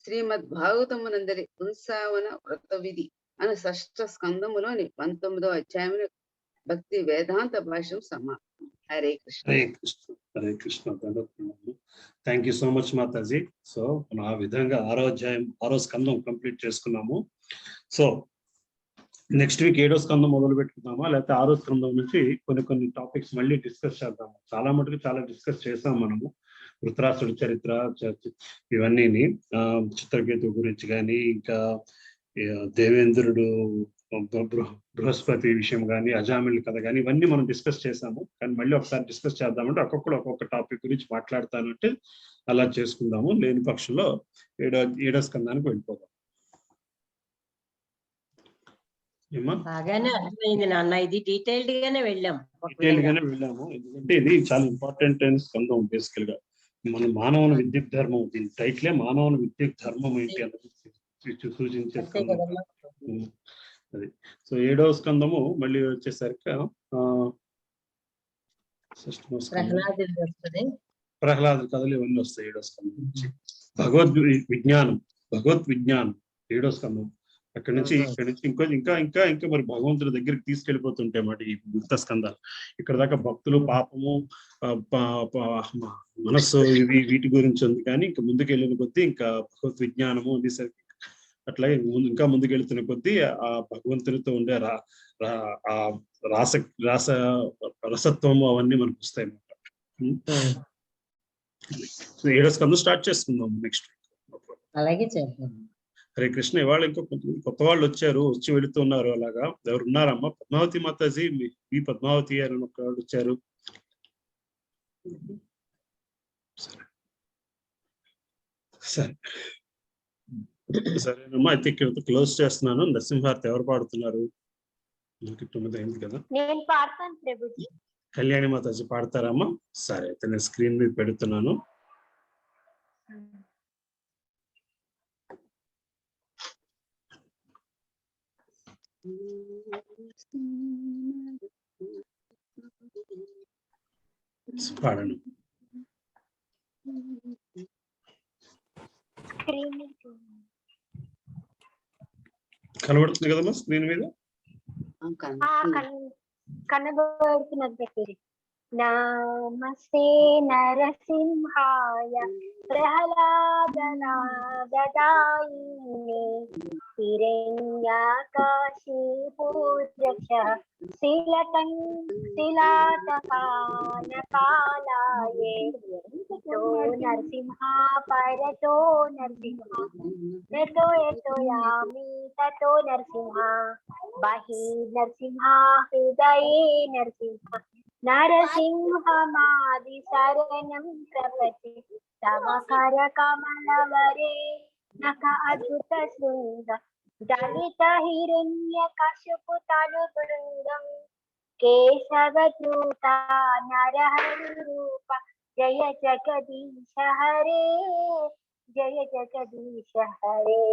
శ్రీమద్ భాగవతమునందరి పుంసావన వ్రత విధి అనే 6వ స్కందములోని 19వ అధ్యాయమున భక్తి వేదాంత భాష్యం సమాప్తం. Hare Krishna. Hare Krishna. Hare Krishna. Thank you so much Mataji. So మనం ఆ విధంగా 6వ అధ్యాయం 6వ స్కందం కంప్లీట్ చేసుకున్నాము. సో నెక్స్ట్ వీక్ 7వ స్కందం మొదలు పెట్టుకుందామా, లేకపోతే 6వ స్కందం నుంచి కొన్ని టాపిక్స్ మళ్ళీ డిస్కస్ చేద్దాము. చాలా మటుకు చాలా డిస్కస్ చేసాం మనము. వృత్రాసుడి చరిత్ర ఇవన్నీ, చిత్రకేతు గురించి కానీ, ఇంకా దేవేంద్రుడు బృహస్పతి విషయం కానీ, అజామిల్ కథ కానీ, ఇవన్నీ మనం డిస్కస్ చేసాము. కానీ మళ్ళీ ఒకసారి డిస్కస్ చేద్దామంటే ఒక్కొక్క టాపిక్ గురించి మాట్లాడతానంటే అలా చేసుకుందాము. లేని పక్షంలో 7వ స్కందానికి వెళ్ళిపోదాం. బాగానే అర్థమైంది నాన్న. ఇది డీటెయిల్డ్ గానే వెళ్ళాము. ఎందుకంటే ఇది చాలా ఇంపార్టెంట్ స్కందం. బేసికల్ గా మన మానవుని విద్యుత్ ధర్మం, దీని టైటిలే మానవుని విద్యుత్ ధర్మం ఏంటి అన్నది సూచించే స్కందం. అది సో 7వ స్కందము మళ్ళీ వచ్చేసరికి ప్రహ్లాద కథలు ఇవన్నీ వస్తాయి 7వ స్కందం నుంచి. విజ్ఞానం, భగవత్ విజ్ఞానం 7వ స్కందం. ఇక్కడి నుంచి ఇంకా ఇంకా ఇంకా మరి భగవంతుడి దగ్గరికి తీసుకెళ్ళిపోతుంటాయి మాట ఈ గుప్త స్కందాలు. ఇక్కడ దాకా భక్తులు, పాపము, మనస్సు, వీటి గురించి ఉంది. కానీ ఇంకా ముందుకు వెళ్ళిన కొద్దీ ఇంకా భగవత్ విజ్ఞానము అనేసరికి అట్లాగే ఇంకా ముందుకు వెళ్తున్న కొద్దీ ఆ భగవంతునితో ఉండే రసత్వము అవన్నీ మనకు వస్తాయి అన్నమాట. 7వ స్కందం స్టార్ట్ చేసుకుందాం నెక్స్ట్ వీక్. అలాగే చేద్దాం. హరే కృష్ణ. ఇవాళ ఇంకో కొత్త వాళ్ళు వచ్చి వెళుతున్నారు. అలాగా ఎవరు ఉన్నారమ్మా? పద్మావతి మాతాజీ, మీ పద్మావతి అని ఒక వాళ్ళు వచ్చారు. సరే సరేనమ్మా, అయితే ఇక్కడ క్లోజ్ చేస్తున్నాను. నరసింహార్తి ఎవరు పాడుతున్నారు? 9 అయింది కదా. నేను పాడతాను ప్రభుజీ. కళ్యాణి మాతాజీ పాడతారమ్మా? సరే అయితే నేను స్క్రీన్ మీద పెడుతున్నాను. పాడను. కనబడుతుంది కదమ్మా స్క్రీన్ మీద? కనబడుతున్నది. నమస్తే నరసింహాయ ప్రహ్లాదనాదాయినే హిరణ్యాకాశీపూర్యక్ష శిలాతకానకాలాయే తో నరసింహ పరతో నరసింహ యతో యతో యామి తతో నరసింహ బహి నరసింహ హృదయే నరసింహ నరసింహమాది శరణం ప్రపతి తవ కర కమలవరే నఖ అద్భుత శృంగ దళిత హిరణ్య కశపు తను బృందం కేశవధూత నరహరి రూప జయ జగదీశ హరే జయ జగదీశ హరే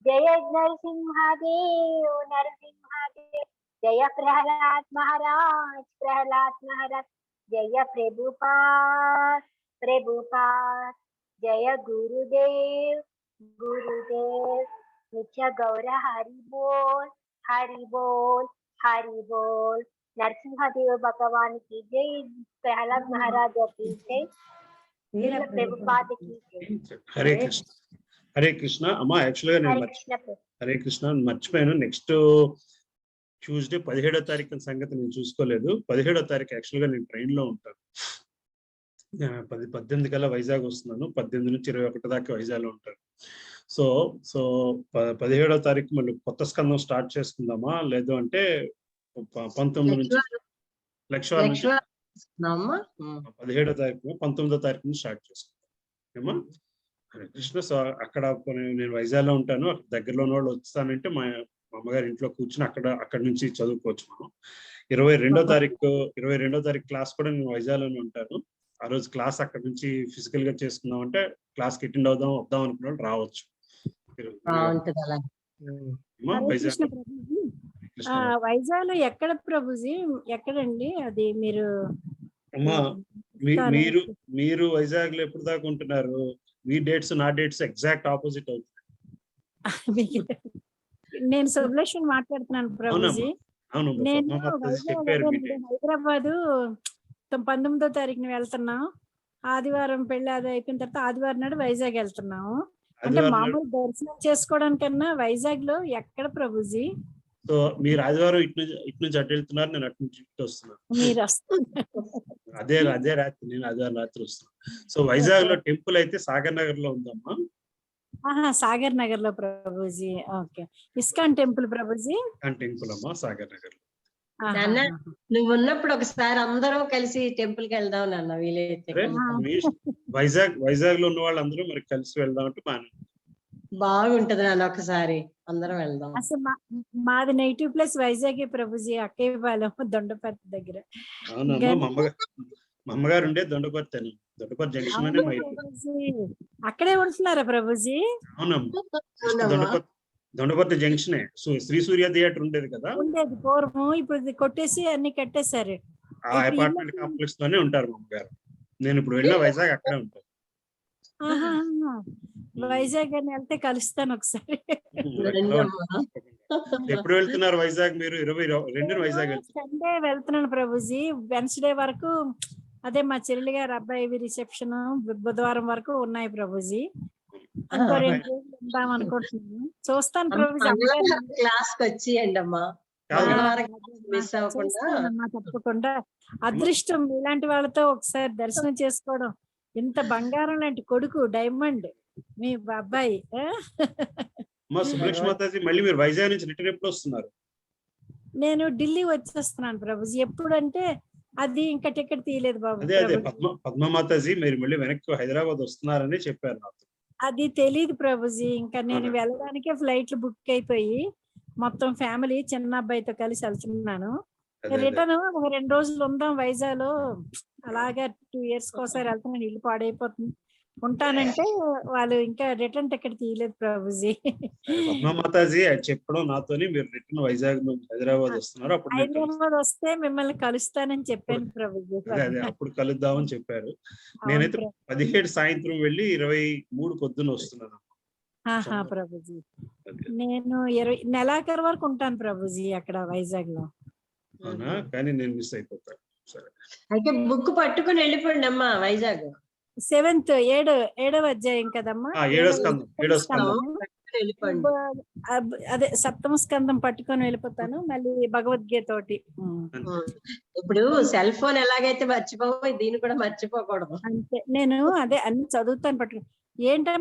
జయ నరసింహదేవ్ నరసింహదేవ్ जय प्रहलाद महाराज जय प्रभुपाद जय गुरुदेव नित्य गौर हरि बोल नरसिंहदेव भगवान की जय, प्रहलाद महाराज की जय, प्रभुपाद की जय. हरे कृष्ण. हरे कृष्ण अम्मा. యాక్చువల్గా నేను హరే కృష్ణ మర్చిపోయాను. నెక్స్ట్ ట్యూస్డే 17వ తారీఖు సంగతి నేను చూసుకోలేదు. 17వ తారీఖు యాక్చువల్గా నేను ట్రైన్లో ఉంటాను. 18 కల్లా వైజాగ్ వస్తున్నాను. 18 నుంచి 21 దాకా వైజాగ్లో ఉంటాను. సో 17వ తారీఖు మళ్ళీ కొత్త స్కందం స్టార్ట్ చేసుకుందామా, లేదు అంటే 19 నుంచి లక్ష్వాల నుంచి 17వ తారీఖు 19వ తారీఖు నుంచి స్టార్ట్ చేసుకుందాం. హరే కృష్ణ. సో అక్కడ నేను వైజాగ్లో ఉంటాను. దగ్గరలో ఉన్న వాళ్ళు వస్తానంటే మా అమ్మగారి ఇంట్లో కూర్చుని అక్కడ నుంచి చదువుకోవచ్చు మనం. 22వ తారీఖు క్లాస్ కూడా నేను వైజాగ్లోనే ఉంటాను. ఆ రోజు క్లాస్ అక్కడ నుంచి ఫిజికల్ గా చేసుకుందాం అంటే క్లాస్కి అటెండ్ వద్దాం అనుకున్న వాళ్ళు రావచ్చు. వైజాగ్ లో ఎక్కడ ప్రభుజీ? ఎక్కడండి అది? మీరు అమ్మా మీరు వైజాగ్ లో ఎప్పుడు దాకా ఉంటున్నారు? మీ డేట్స్ నా డేట్స్ ఎగ్జాక్ట్ ఆపోజిట్ అవుతుంది. నేను సుబ్లక్ష్మి మాట్లాడుతున్నాను ప్రభుజీ. నేను హైదరాబాదు 19వ తారీఖున వెళ్తున్నాం. ఆదివారం పెళ్లి అది అయిపోయిన తర్వాత ఆదివారం నాడు వైజాగ్ వెళ్తున్నాము. అంటే మామూలు దర్శనం చేసుకోవడానికన్నా వైజాగ్ లో ఎక్కడ ప్రభుజీ? సో మీరు ఆదివారం ఇటు నుంచి అటు వెళ్తున్నారు, నేను అటు నుంచి ఇటు వస్తున్నాను. మీరు వస్తున్నారు? అదే రాత్రి నేను ఆదివారం రాత్రి వస్తున్నాను. సో వైజాగ్ లో టెంపుల్ అయితే సాగర్ నగర్ లో ఉందమ్మా. సాగర్ నగర్ లో Prabhuji. Okay. ISKCON temple Prabhuji? Temple అమ్మా సాగర్ నగర్ లో. నువ్వు ఉన్నప్పుడు ఒకసారి అందరం కలిసి టెంపుల్ కి వెళ్దాం నాన్న వీలైతే. వైజాగ్ లో ఉన్న వాళ్ళందరూ మరి కలిసి వెళ్దాం అంటే బాగుంటది నాన్న. ఒకసారి అందరం వెళ్దాం. అసలు మాది నెగిటివ్ ప్లేస్ వైజాగ్ ప్రభుజీ, అక్కయ్యపాలెం దొండపర్తి దగ్గర. అవునమ్మా. మా మా అమ్మగారు ఉండే దొండపర్తి అని, దొండపర్తి జంక్షన్ లోనే మా ఇల్లు. అక్కడే ఉంటున్నారా ప్రభుజీ? అవునమ్మా, దొండపర్తి జంక్షనే. శ్రీ సూర్య థియేటర్ ఉండేది కదా, ఉండేది పూర్వం. ఇప్పుడు ఇది కొట్టేసి అన్ని కట్టేశారు. ఆ అపార్ట్మెంట్ కాంప్లెక్స్ లోనే ఉంటారు మా అమ్మగారు. నేను ఇప్పుడు వెళ్ళిన వైజాగ్ అక్కడే ఉంటాను. వైజాగ్ అని వెళ్తే కలుస్తాను ఒకసారి. ఎప్పుడు వెళ్తున్నారు వైజాగ్ మీరు? 22 వైజాగ్ వెళ్తున్నారు. సండే వెళ్తున్నాను ప్రభుజీ. వెన్స్డే వరకు అదే మా చెల్లి గారు అబ్బాయి రిసెప్షన్ బుధవారం వరకు ఉన్నాయి ప్రభుజీ. ఇంకో 2 రోజులు ఉందాం అనుకుంటున్నాను. చూస్తాను ప్రభుజీ. క్లాస్ కి వచ్చేయండి అమ్మా, మిస్ అవ్వకుండా. తప్పకుండా. అదృష్టం ఇలాంటి వాళ్ళతో ఒకసారి దర్శనం చేసుకోవడం. ఇంత బంగారం లాంటి కొడుకు, డైమండ్ మీ అబ్బాయి. సుబ్బలక్ష్మి మాతాజీ, మళ్ళీ మీరు వైజాగ్ నుంచి రిటర్న్ ఎప్పుడు వస్తున్నారు? నేను ఢిల్లీ వచ్చేస్తున్నాను ప్రభుజీ. ఎప్పుడంటే అది ఇంకా టికెట్ తీయలేదు బాబు. అదే పద్మ మాతాజీ, మీరు మళ్ళీ వెనక్కి హైదరాబాద్ వస్తున్నారని చెప్పారు నాకు. అది తెలీదు ప్రభుజీ. ఇంకా నేను వెళ్ళడానికే ఫ్లైట్లు బుక్ అయిపోయి మొత్తం ఫ్యామిలీ చిన్న అబ్బాయితో కలిసి వెళ్తున్నాను. రిటర్న్ ఒక 2 రోజులు ఉందాం వైజాగ్ లో. అలాగా 2 years కోసారి వెళ్తున్నాను. ఇల్లు పాడైపోతుంది, ఉంటానంటే వాళ్ళు ఇంకా రిటర్న్ టికెట్ తీయలేదు ప్రభుజీ. మాతాజీ చెప్పడం నాతోని మీరు రిటర్న్ వైజాగ్ నుంచి హైదరాబాద్ వస్తున్నారు. అప్పుడు హైదరాబాద్ వస్తే మిమ్మల్ని కలుస్తానని చెప్పాను ప్రభుజీ. అప్పుడు కలుద్దామని చెప్పారు. నేనైతే 17 సాయంత్రం వెళ్ళి 23 పొద్దున్న వస్తున్నాను. ప్రభుజీ నేను 20 నెలాఖరు వరకు ఉంటాను ప్రభుజీ అక్కడ వైజాగ్ లో. అవునా? కానీ నేను మిస్ అయిపోతాను. సరే, అయితే బుక్ పట్టుకుని వెళ్ళిపోండి అమ్మా వైజాగ్. 7వ అధ్యాయం కదమ్మా. 7వ స్కందం. అదే 7వ స్కందం పట్టుకొని వెళ్ళిపోతాను. మళ్ళీ భగవద్గీత తోటి. ఇప్పుడు సెల్ ఫోన్ ఎలాగైతే మర్చిపోవో దీన్ని కూడా మర్చిపోకూడదు. అంతే. నేను అదే అన్ని చదువుతాను పట్టుకుని. ఏంటమ్మా